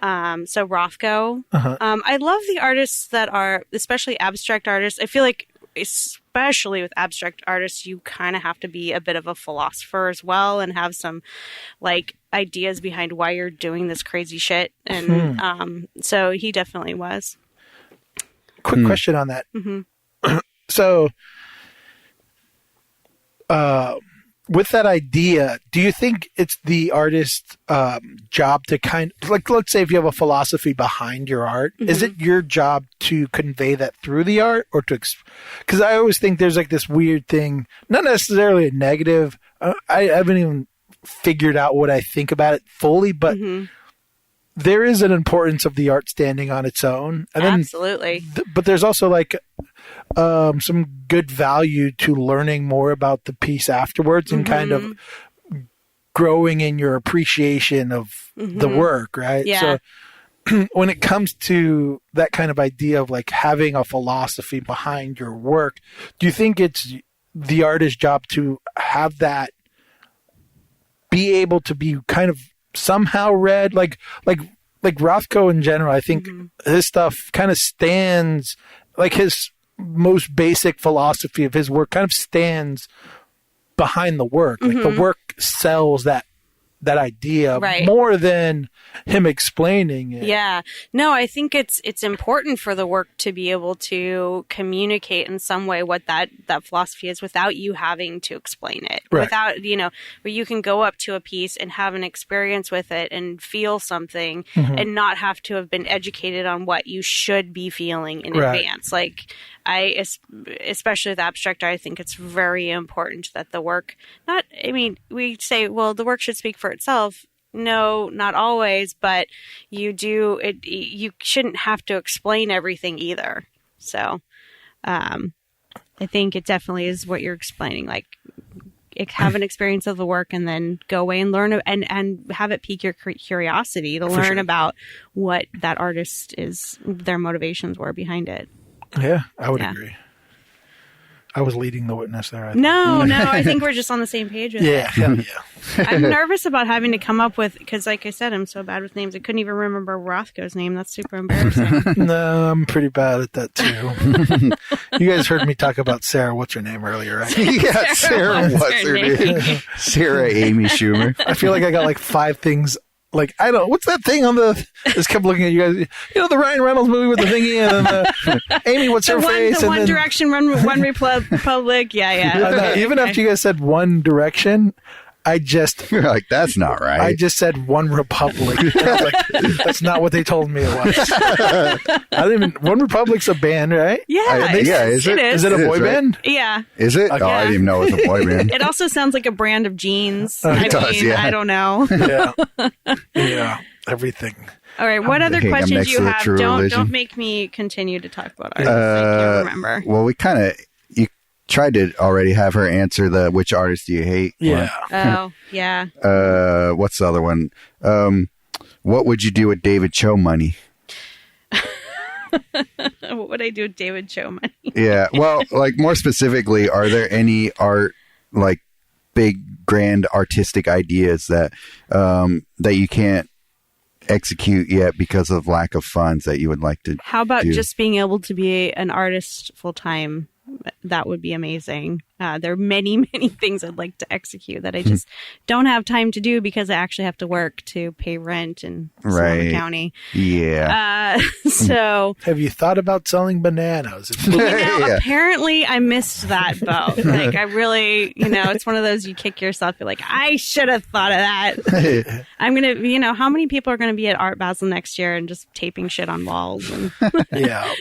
So Rothko, I love the artists that are, especially abstract artists. I feel like especially with abstract artists, you kind of have to be a bit of a philosopher as well and have some like ideas behind why you're doing this crazy shit. And so he definitely was. Quick question on that. So, with that idea, do you think it's the artist's job to let's say if you have a philosophy behind your art, is it your job to convey that through the art or because I always think there's like this weird thing, not necessarily a negative. I haven't even figured out what I think about it fully, but there is an importance of the art standing on its own. And Absolutely. But there's also like some good value to learning more about the piece afterwards and kind of growing in your appreciation of the work, right? Yeah. So when it comes to that kind of idea of like having a philosophy behind your work, do you think it's the artist's job to have that be able to be kind of somehow read? Like Rothko in general, I think his stuff kind of stands, like his most basic philosophy of his work kind of stands behind the work. Like the work sells that idea more than him explaining it. Yeah. No, I think it's important for the work to be able to communicate in some way what that philosophy is without you having to explain it. Right. Without, where you can go up to a piece and have an experience with it and feel something and not have to have been educated on what you should be feeling in advance. Like especially with abstract art, I think it's very important that the work, we say, well, the work should speak for itself. No, not always, but you shouldn't have to explain everything either. So, I think it definitely is what you're explaining, like have an experience of the work and then go away and learn and have it pique your curiosity to learn about what that artist their motivations were behind it. Yeah, I would agree. I was leading the witness there. No, I think we're just on the same page with it. Yeah. I'm nervous about having to come up with, because like I said, I'm so bad with names. I couldn't even remember Rothko's name. That's super embarrassing. No, I'm pretty bad at that too. You guys heard me talk about Sarah, what's her name earlier, right? Yeah, Sarah, what's her name? Sarah Amy Schumer. I feel like I got like 5 things. Like, I don't know, what's that thing on just kept looking at you guys. The Ryan Reynolds movie with the thingy and Amy, what's her face? The One Direction, One Republic. Yeah. Even after you guys said One Direction, You're like, that's not right. I just said One Republic. That's not what they told me it was. One Republic's a band, right? Yeah. Is it? Is it a boy band? Yeah. Is it? Okay. Oh, I didn't even know it was a boy band. It also sounds like a brand of jeans. It does, yeah. I don't know. Yeah. Everything. All right. What other questions do you have? Don't make me continue to talk about artists. I can't remember. Well, you tried to already have her answer the which artist do you hate? Yeah. Oh, yeah. What's the other one? What would you do with David Cho money? What would I do with David Cho money? Yeah. Well, like more specifically, are there any art like big, grand, artistic ideas that that you can't execute yet because of lack of funds that you would like to. How about do. just being able to be an artist full time? That would be amazing. There are many, many things I'd like to execute that I just don't have time to do because I actually have to work to pay rent in Sonoma County. Yeah. So have you thought about selling bananas? Apparently I missed that boat. Like I really, it's one of those you kick yourself. You're like, I should have thought of that. I'm going to, how many people are going to be at Art Basel next year and just taping shit on walls and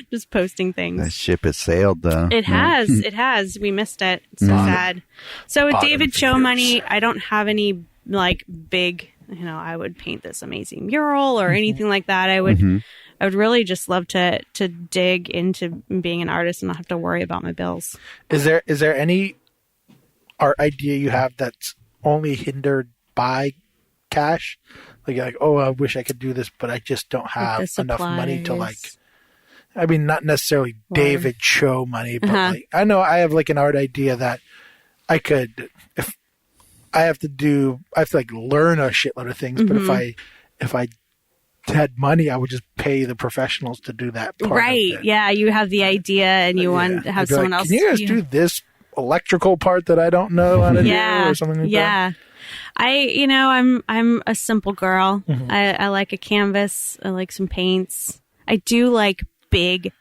just posting things? That ship has sailed though. It has. It has. We missed it. It's so sad. So with David Cho money, I don't have any like big, I would paint this amazing mural or anything like that. I would really just love to dig into being an artist and not have to worry about my bills. Is there any art idea you have that's only hindered by cash? Like, oh, I wish I could do this, but I just don't have enough money to like. I mean, not necessarily David Cho money, but like, I know I have like an art idea that I could, if I have to like learn a shitload of things, but if I had money, I would just pay the professionals to do that part right. of it. Yeah. You have the idea and you want to have someone else. Can you guys do this electrical part that I don't know how to do or something like that? I'm a simple girl. I like a canvas. I like some paints. I do like big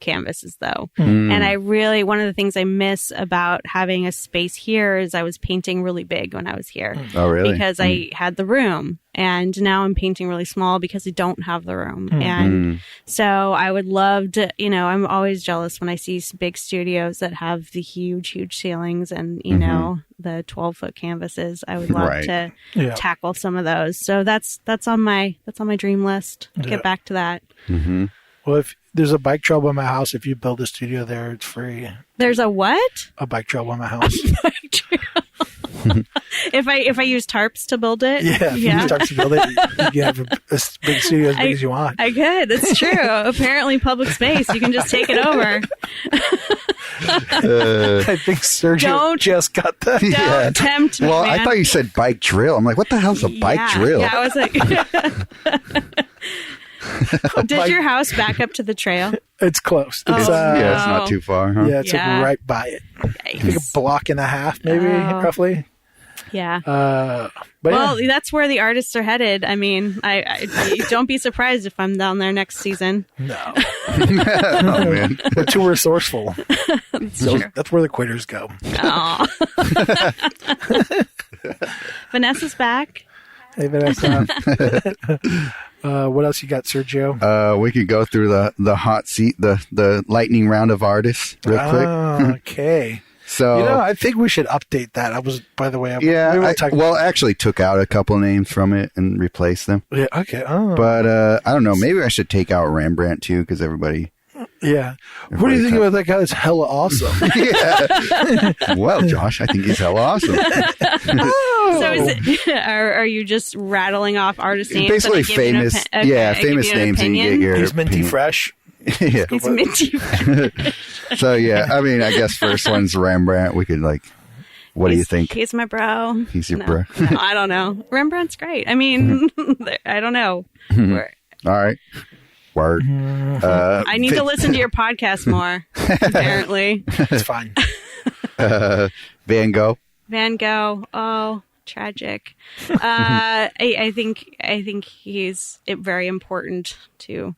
canvases though. And I really, one of the things I miss about having a space here is I was painting really big when I was here. Oh, really? Because I had the room, and now I'm painting really small because I don't have the room. And so I would love to, I'm always jealous when I see big studios that have the huge ceilings and, the 12-foot canvases. I would love to tackle some of those. So that's on my dream list. Get back to that. Well, if there's a bike trail by my house, if you build a studio there, it's free. There's a what? A bike trail by my house. If I use tarps to build it? Yeah. If you use tarps to build it, you can have a big studio as big as you want. I could. That's true. Apparently public space. You can just take it over. I think Sergio just got that. Don't tempt me, Well, man. I thought you said bike drill. I'm like, what the hell's a bike drill? Yeah, I was like... Does your house back up to the trail? It's close. It's, it's not too far. Huh? Yeah, it's like right by it. Like a block and a half, maybe, roughly. Yeah. But that's where the artists are headed. I mean, I don't be surprised if I'm down there next season. No. Oh, man. We're too resourceful. That's where the quitters go. Vanessa's back. Hey, Vanessa. What else you got, Sergio? We could go through the hot seat, the lightning round of artists real quick. Okay. So I think we should update that. I actually took out a couple names from it and replaced them. Yeah. Okay. Oh. But I don't know. Maybe I should take out Rembrandt too, because everybody. Yeah. What do you think about that guy that's hella awesome? Yeah. Well, Josh, I think he's hella awesome. So is it, are you just rattling off artist names? Basically famous, famous names, and you get your. He's minty fresh. Yeah. He's minty fresh. So yeah, I mean, I guess first one's Rembrandt. We could like. What do you think? He's my bro. He's your bro. No, I don't know. Rembrandt's great. I mean, I don't know. All right. Word. I need to listen to your podcast more, apparently. It's fine. Van Gogh. Van Gogh. Oh, tragic. I think he's very important to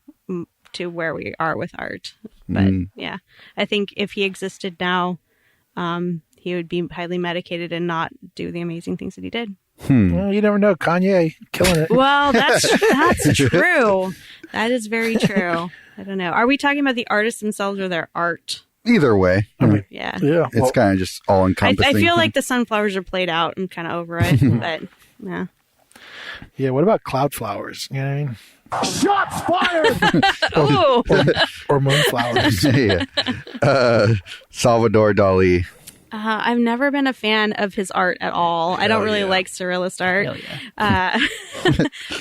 where we are with art. But yeah, I think if he existed now, he would be highly medicated and not do the amazing things that he did. Well, you never know. Kanye killing it. Well, that's true. That is very true. I don't know. Are we talking about the artists themselves or their art? Either way. Yeah. It's kind of just all encompassing. I feel like the sunflowers are played out. I'm kind of over it. But yeah. Yeah. What about cloud flowers? You know what I mean? Shots fired! or moonflowers. Yeah. Salvador Dali. I've never been a fan of his art at all. I don't really like surrealist art.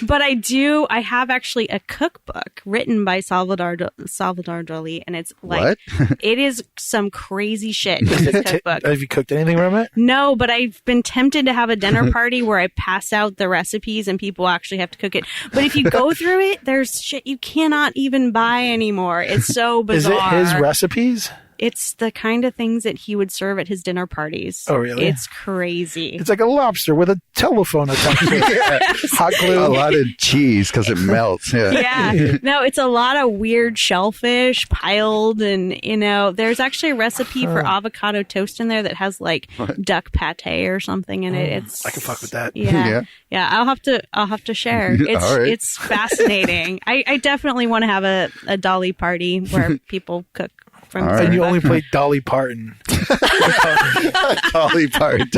But I have actually a cookbook written by Salvador Dali, and it's like, it is some crazy shit, this cookbook. Have you cooked anything from it? No, but I've been tempted to have a dinner party where I pass out the recipes and people actually have to cook it. But if you go through it, there's shit you cannot even buy anymore. It's so bizarre. Is it his recipes? It's the kind of things that he would serve at his dinner parties. Oh, really? It's crazy. It's like a lobster with a telephone attached to it. Hot glue. A lot of cheese because it melts. Yeah. No, it's a lot of weird shellfish piled, and there's actually a recipe for avocado toast in there that has like duck pate or something in it. It's I can fuck with that. Yeah. I'll have to share. It's fascinating. I definitely want to have a Dali party where people cook. And you only played Dolly Parton. Dolly Parton.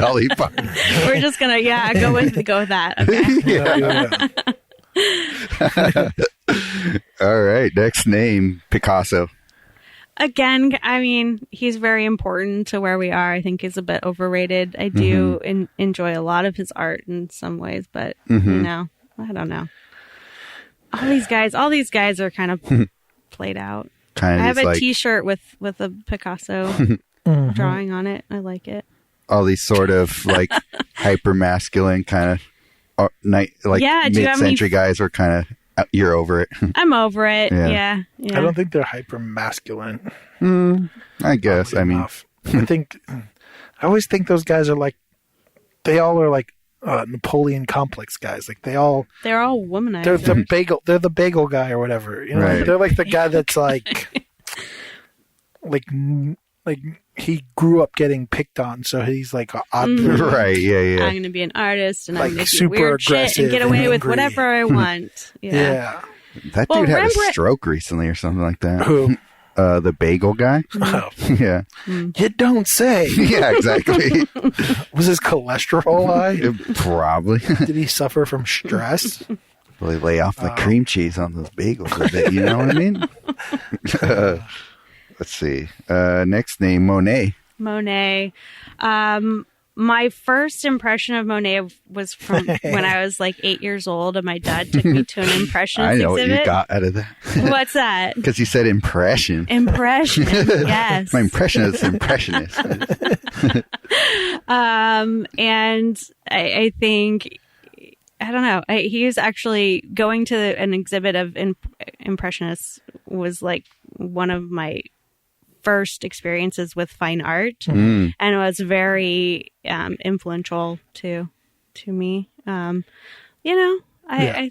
We're just gonna go with that. Okay. All right. Next name, Picasso. Again, I mean, he's very important to where we are. I think he's a bit overrated. I do enjoy a lot of his art in some ways, but I don't know. All these guys are kind of played out. I have a T-shirt with a Picasso drawing on it. I like it. All these sort of like hyper masculine kind of mid-century guys are kind of you're over it. I'm over it. Yeah. I don't think they're hyper masculine. I guess. I mean, I always think those guys are like they all are like Napoleon complex guys. Like they're all womanized. They're the bagel guy or whatever. Right. They're like the guy that's like he grew up getting picked on, so he's like oddly right. Yeah. I'm going to be an artist and like I'm going to do super weird shit and get away with whatever I want. Yeah. That dude had a stroke recently or something like that. Who? The bagel guy. Oh. Yeah. You don't say. Yeah, exactly. Was his cholesterol high? Probably. Did he suffer from stress? Well, they lay off the cream cheese on those bagels a bit, you know what I mean? Let's see. Next name, Monet. Monet. My first impression of Monet was from when I was like 8 years old, and my dad took me to an impressionist I know exhibit. what you got out of that. What's that? Because you said impression. Impression, yes. My impression is impressionist. And I think, I don't know, he was actually going to an exhibit of impressionists was like one of my first experiences with fine art, and it was very influential to me. I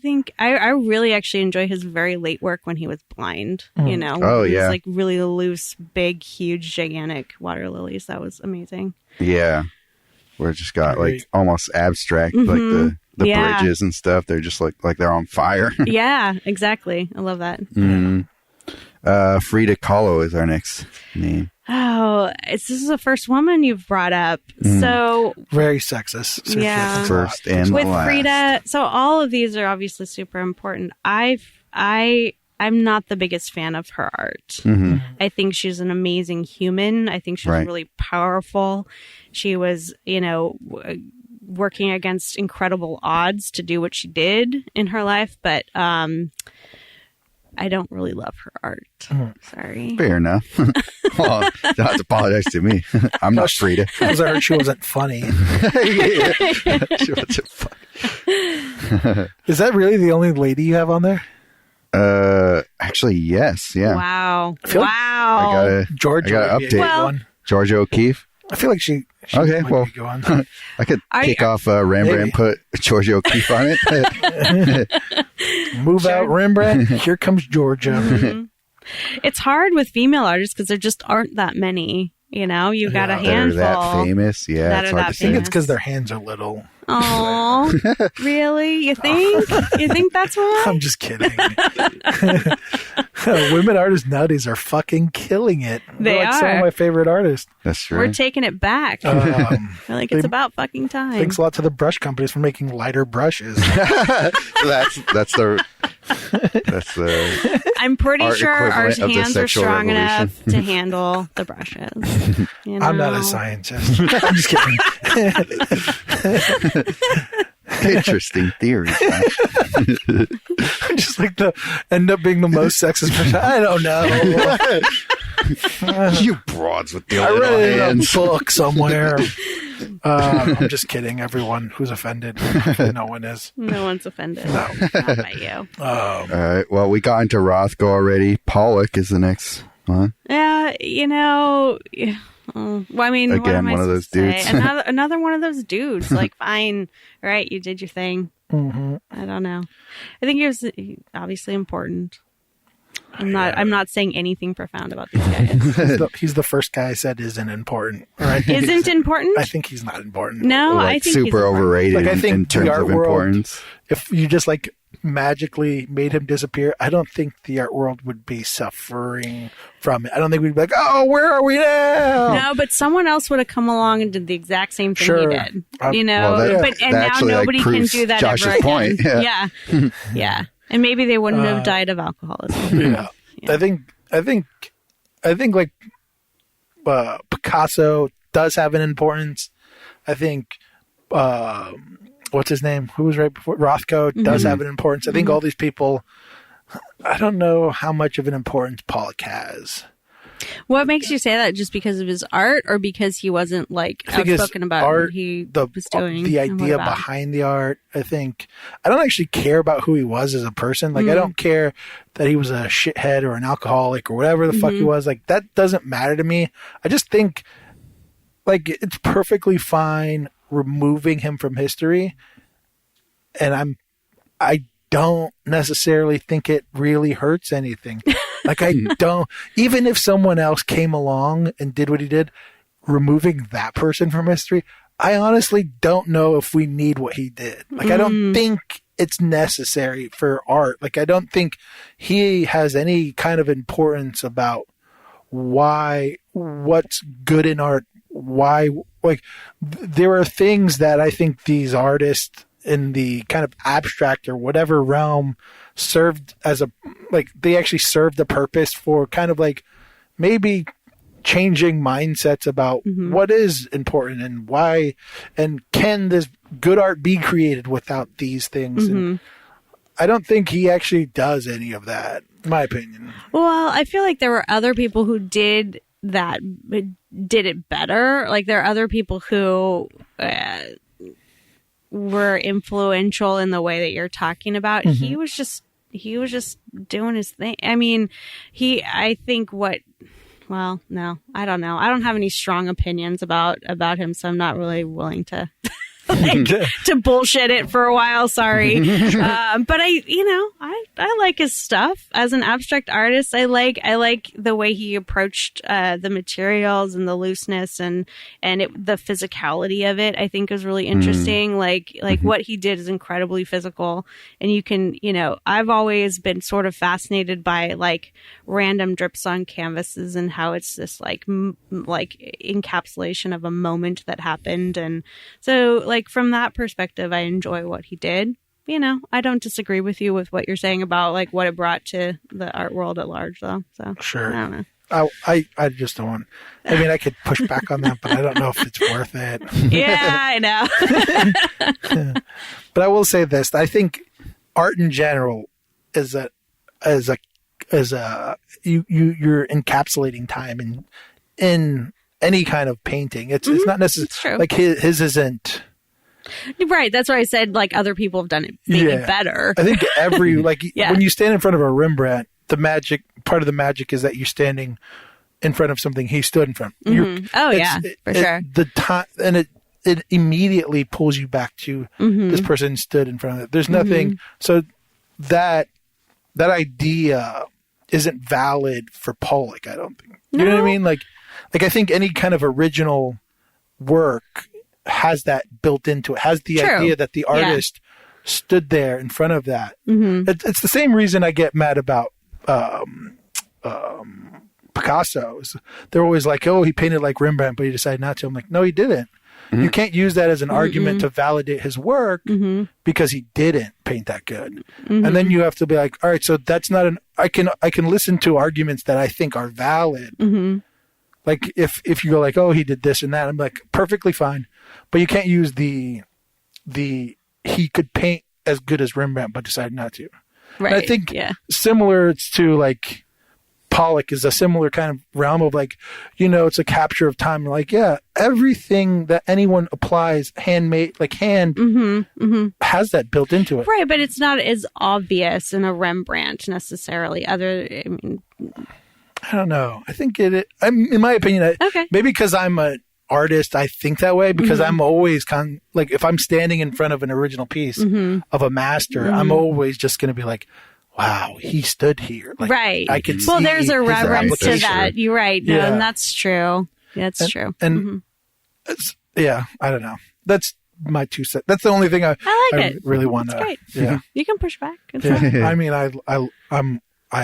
think I really actually enjoy his very late work when he was blind. He was like really loose, big, huge, gigantic water lilies. That was amazing. Yeah, where it just got like almost abstract, like the bridges and stuff. They're just like they're on fire. Yeah, exactly. I love that. Frida Kahlo is our next name. Oh, this is the first woman you've brought up. So very sexist. Yeah. First and with last. Frida. So all of these are obviously super important. I'm not the biggest fan of her art. I think she's an amazing human. I think she's really powerful. She was, working against incredible odds to do what she did in her life, but I don't really love her art. Sorry. Fair enough. Well, you don't have to apologize to me. I'm not Frida. Because I heard she wasn't funny. She wasn't funny. Is that really the only lady you have on there? Actually, yes. Yeah. Wow. Wow. I gotta update one. Georgia O'Keeffe. I feel like she okay, well, go on. I could kick off Rembrandt and put Georgia O'Keeffe on it. Move out, Rembrandt. Here comes Georgia. It's hard with female artists because there just aren't that many. You got a handful. They're that famous. Yeah, it's hard to I think it's because their hands are little. Oh, really? You think? You think that's why? I'm just kidding. Women artists nowadays are fucking killing it. They're like some of my favorite artists. That's true. We're taking it back. I feel like it's about fucking time. Thanks a lot to the brush companies for making lighter brushes. That's the That's the I'm pretty art sure our equivalent of the hands are sexual strong revolution. enough to handle the brushes. You know? I'm not a scientist. I'm just kidding. interesting theory. I'm just like end up being the most sexist person. I don't know. You broads with the I little read it in a hands. book somewhere. I'm just kidding. Everyone who's offended, no one is. No one's offended. No. Not by you. All right. Well, we got into Rothko already. Pollock is the next one. Yeah, you know. Well, I mean, what Again, am I one of those supposed to say? dudes. Another one of those dudes. Like, fine, right? You did your thing. Mm-hmm. I don't know. I think it was obviously important. I'm not saying anything profound about these guys. He's the first guy I said isn't important. Right? Isn't important? I think he's not important. No, Like, I think he's super important. overrated Like, I think in the terms art of world- importance. If you just like magically made him disappear, I don't think the art world would be suffering from it. I don't think we'd be like, oh, where are we now? No, but someone else would have come along and did the exact same thing Sure. he did. You know, Well, that- but and that now actually, like, nobody can proves do that Josh's ever again. point. Yeah. Yeah. And maybe they wouldn't have died of alcoholism. Yeah. I think like Picasso does have an importance. I think what's his name? Who was right before Rothko does have an importance. I think all these people. I don't know how much of an importance Pollock has. What makes you say that? Just because of his art, or because he wasn't like I think his outspoken about art, what he the was doing? the and what idea about? behind the art. I think I don't actually care about who he was as a person. Like I don't care that he was a shithead or an alcoholic or whatever the fuck he was. Like that doesn't matter to me. I just think like it's perfectly fine removing him from history, and I don't necessarily think it really hurts anything. Like I don't, even if someone else came along and did what he did, removing that person from history, I honestly don't know if we need what he did. Like I don't think it's necessary for art. Like I don't think he has any kind of importance about what's good in art. Why, like there are things that I think these artists in the kind of abstract or whatever realm served as they actually served a purpose for kind of like maybe changing mindsets about what is important and why, and can this good art be created without these things? And I don't think he actually does any of that, in my opinion. Well, I feel like there were other people who did that, did it better. Like there are other people who were influential in the way that you're talking about. He was just doing his thing. I mean, I don't know. I don't have any strong opinions about him, so I'm not really willing to to bullshit it for a while. Sorry. But I like his stuff as an abstract artist. I like the way he approached the materials and the looseness and the physicality of it. I think is really interesting. Like what he did is incredibly physical, and you can, I've always been sort of fascinated by like random drips on canvases and how it's this like encapsulation of a moment that happened. And so like from that perspective, I enjoy what he did. I don't disagree with you with what you're saying about like what it brought to the art world at large, though. So Sure. I don't know. I just don't want. I mean, I could push back on that, but I don't know if it's worth it. Yeah, I know. But I will say this: I think art in general is you're encapsulating time in any kind of painting. It's not necessarily like his isn't. Right. That's why I said like other people have done it maybe better. I think when you stand in front of a Rembrandt, part of the magic is that you're standing in front of something he stood in front. For sure. The time, and it immediately pulls you back to this person stood in front of it. There's nothing. So that idea isn't valid for Pollock, I don't think. You know what I mean? Like I think any kind of original work has that built into it, has the idea that the artist stood there in front of that. It's the same reason I get mad about Picasso. They're always like, oh, he painted like Rembrandt, but he decided not to. I'm like, no, he didn't. You can't use that as an argument to validate his work because he didn't paint that good. And then you have to be like, all right, so that's not I can listen to arguments that I think are valid. Like if you go like, oh, he did this and that, I'm like, perfectly fine. But you can't use the he could paint as good as Rembrandt but decided not to. Right. And I think similar to like Pollock is a similar kind of realm of like, it's a capture of time. Like, everything that anyone applies handmade, like has that built into it. Right, but it's not as obvious in a Rembrandt necessarily. I don't know. I think in my opinion, maybe because I'm an artist, I think that way because I'm always like if I'm standing in front of an original piece of a master, I'm always just going to be like, wow, he stood here. Like, right. I can see. Well, there's a reverence to that. You're right. No, and that's true. That's true. And I don't know. That's my 2 cents. That's the only thing I really want to. Great. Yeah. You can push back. I mean, I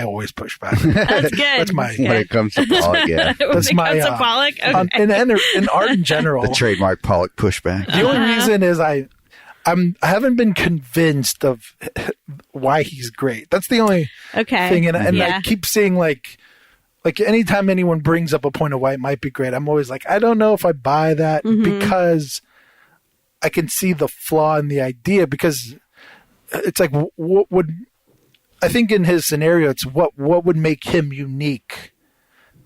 always push back. That's good. That's my when it comes to Pollock. Yeah, that's my Pollock. Okay. In art in general. The trademark Pollock pushback. The only reason is I haven't been convinced of why he's great. That's the only thing. And I keep seeing like anytime anyone brings up a point of why it might be great, I'm always like, I don't know if I buy that because I can see the flaw in the idea because it's like, what would, I think in his scenario, it's what would make him unique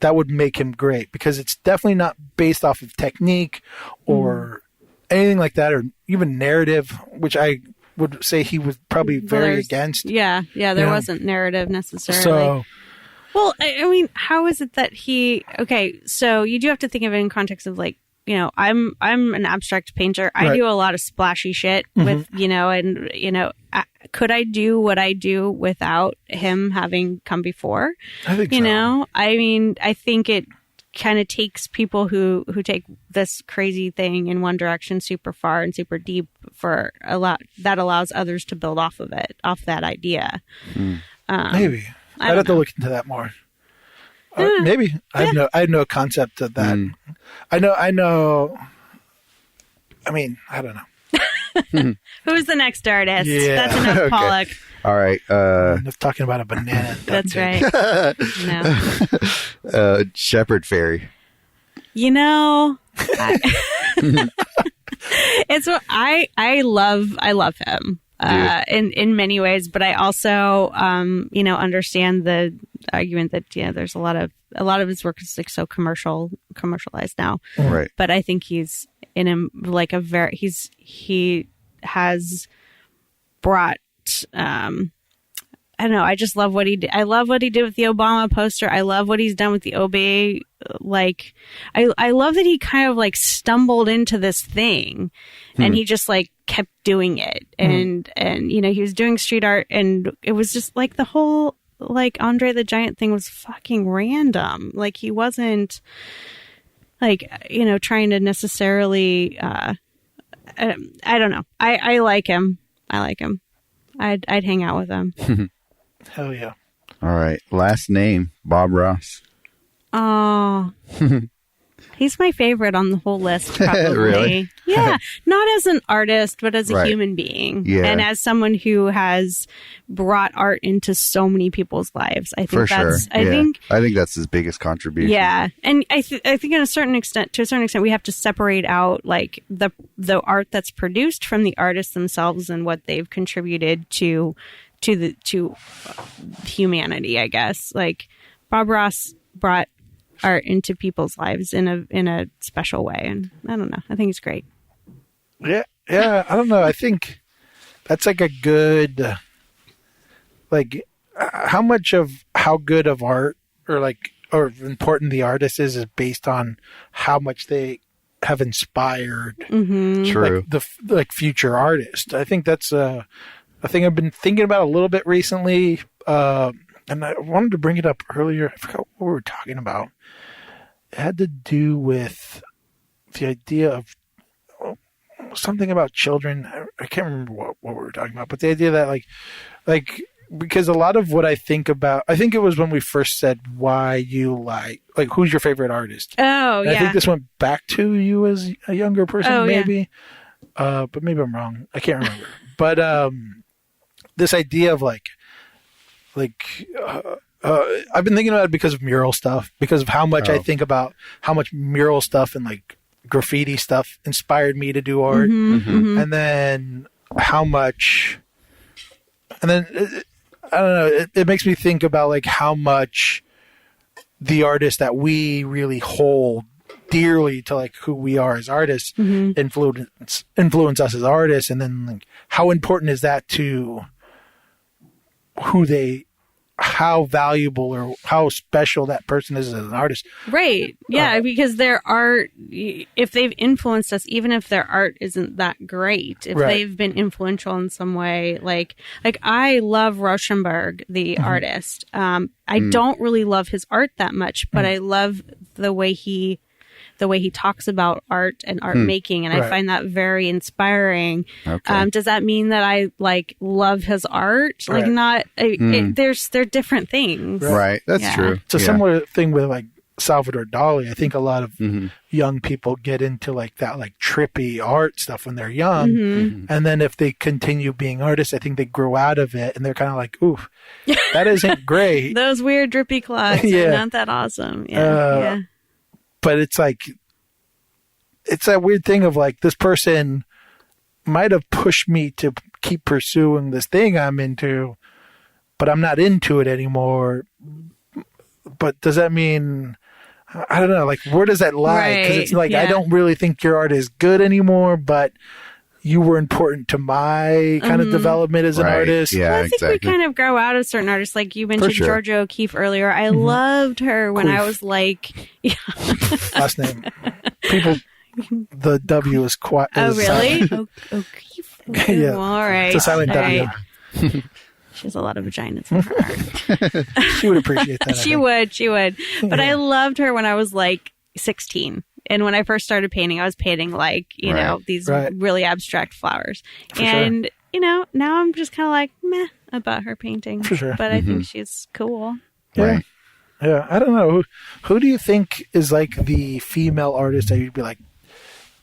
that would make him great because it's definitely not based off of technique or anything like that, or even narrative, which I would say he was probably very against. Yeah, there wasn't narrative necessarily. So, well, I mean, how is it that so you do have to think of it in context of like, I'm an abstract painter. I do a lot of splashy shit with, could I do what I do without him having come before? I think so. I mean, I think it kind of takes people who take this crazy thing in one direction super far and super deep for a lot that allows others to build off of it, off that idea. Maybe I'd have to look into that more. Maybe I have no concept of that. I know. I mean, I don't know. Who's the next artist? Yeah. That's enough Pollock. All right. Enough talking about a banana. That's right. No. Shepherd Fairy. It's what I love him in many ways, but I also understand the argument that there's a lot of his work is like so commercialized now, right? But I think he's in him like he has brought I don't know. I just love what he did. I love what he did with the Obama poster. I love what he's done with the OB. Like, I love that he kind of like stumbled into this thing and he just like kept doing it. And he was doing street art and it was just like the whole, like Andre the Giant thing was fucking random. Like he wasn't like, trying to necessarily, I don't know. I like him. I'd hang out with him. Hell yeah. All right. Last name, Bob Ross. Oh, he's my favorite on the whole list, probably. Really? Yeah. Not as an artist, but as a human being. Yeah. And as someone who has brought art into so many people's lives. I think For that's, sure. I think that's his biggest contribution. Yeah. And I think to a certain extent, we have to separate out like the art that's produced from the artists themselves and what they've contributed to humanity, I guess. Like Bob Ross brought art into people's lives in a special way, and I don't know. I think it's great. Yeah. I don't know. I think that's like a good, like, how much of how good of art or important the artist is based on how much they have inspired True. like future artists. I think that's a thing I've been thinking about a little bit recently. And I wanted to bring it up earlier. I forgot what we were talking about. It had to do with the idea of something about children. I can't remember what we were talking about, but the idea that like because a lot of what I think about, I think it was when we first said why you like who's your favorite artist. Oh, And I think this went back to you as a younger person, maybe. But maybe I'm wrong. I can't remember. But this idea of I've been thinking about it because of mural stuff, because of how much I think about how much mural stuff and like graffiti stuff inspired me to do art, and then how much, and then I don't know. It makes me think about like how much the artists that we really hold dearly to like who we are as artists influence us as artists, and then like how important is that to how valuable or how special that person is as an artist. Right. Yeah, because their art, if they've influenced us, even if their art isn't that great, if they've been influential in some way, like I love Rauschenberg, the artist. I don't really love his art that much, but I love the way he talks about art and art making, and I find that very inspiring. Okay. Does that mean that I like love his art? Like not, they're different things. Right. That's true. It's a similar thing with like Salvador Dali. I think a lot of young people get into like that like trippy art stuff when they're young, and then if they continue being artists, I think they grow out of it and they're kind of like, ooh, that isn't great. Those weird drippy clogs are not that awesome. Yeah. But it's like, it's that weird thing of like, this person might have pushed me to keep pursuing this thing I'm into, but I'm not into it anymore. But does that mean, I don't know, like, where does that lie? Because it's like, I don't really think your art is good anymore, but you were important to my kind of development as an artist. Yeah, I think we kind of grow out of certain artists. Like you mentioned Georgia O'Keeffe earlier. I loved her when I was like... Last name. People, the W is quite... Oh, really? O'Keeffe? Okay, yeah. Well, all right. It's a silent W. Right. She has a lot of vaginas in her art. She would appreciate that. She would. But I loved her when I was like 16. And when I first started painting, I was painting like, you know, these really abstract flowers. And, you know, now I'm just kind of like, meh about her painting. For sure. But I think she's cool. Yeah. Right. Yeah. I don't know. Who do you think is like the female artist that you'd be like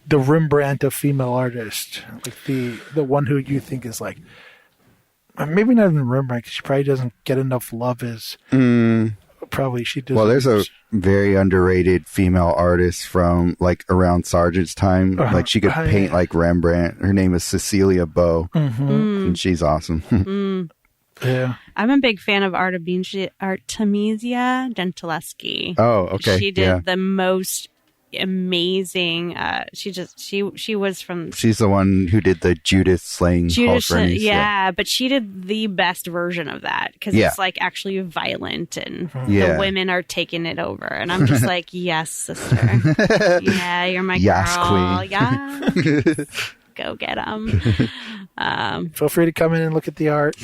the Rembrandt of female artists? Like the one who you think is like, maybe not even Rembrandt, because she probably doesn't get enough love as probably she does. Well, there's a very underrated female artist from like around Sargent's time. Like she could paint like Rembrandt. Her name is Cecilia Bow, and she's awesome. Yeah, I'm a big fan of Artemisia Gentileschi. Oh, okay. She did the most amazing. She was from. She's the one who did the Judith slaying Holofernes. Yeah, but she did the best version of that because it's like actually violent and the women are taking it over, and I'm just like, yes, sister. Yeah, you're my girl. Queen. Yeah, go get them. Feel free to come in and look at the art.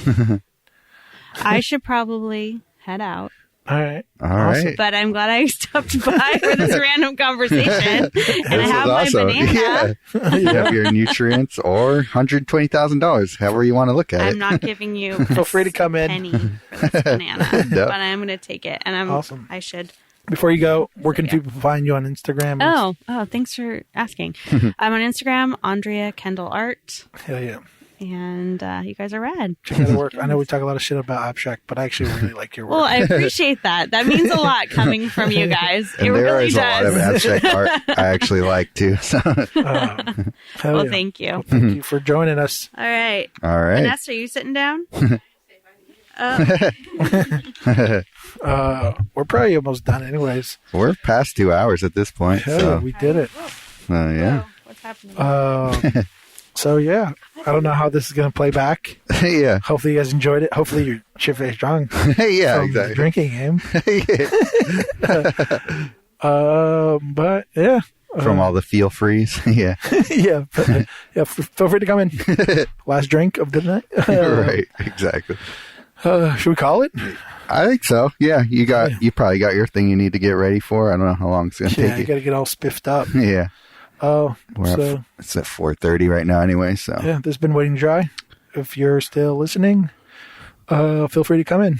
I should probably head out. All right. Awesome. But I'm glad I stopped by for this random conversation. And I have my banana. Yeah. You have your nutrients or $120,000, however you want to look at it. I'm not giving you Feel free to come in. penny for this banana. But I'm going to take it. And awesome. I should. Before you go, where can people find you on Instagram? Oh, thanks for asking. I'm on Instagram, Andrea Kendall Art. Hell yeah. And you guys are rad. Check out the work. I know we talk a lot of shit about abstract, but I actually really like your work. Well, I appreciate that. That means a lot coming from you guys. And it really does. A lot of abstract art I actually like too. So. Well, thank you. Well, thank you for joining us. All right. Vanessa, are you sitting down? We're probably almost done anyways. We're past 2 hours at this point. Hell so. Yeah, we did it. Yeah. What's happening? So yeah, I don't know how this is going to play back. Yeah. Hopefully you guys enjoyed it. Hopefully you're shit-faced drunk. Yeah, from exactly. The drinking game. But yeah. From all the feel frees. Yeah. Yeah. Feel free to come in. Last drink of the night. Right. Exactly. Should we call it? I think so. Yeah. You probably got your thing you need to get ready for. I don't know how long it's going to take. Yeah, you got to get all spiffed up. Yeah. Oh, it's at 4:30 right now anyway, so. Yeah, this has been Waiting Dry. If you're still listening, Feel free to come in.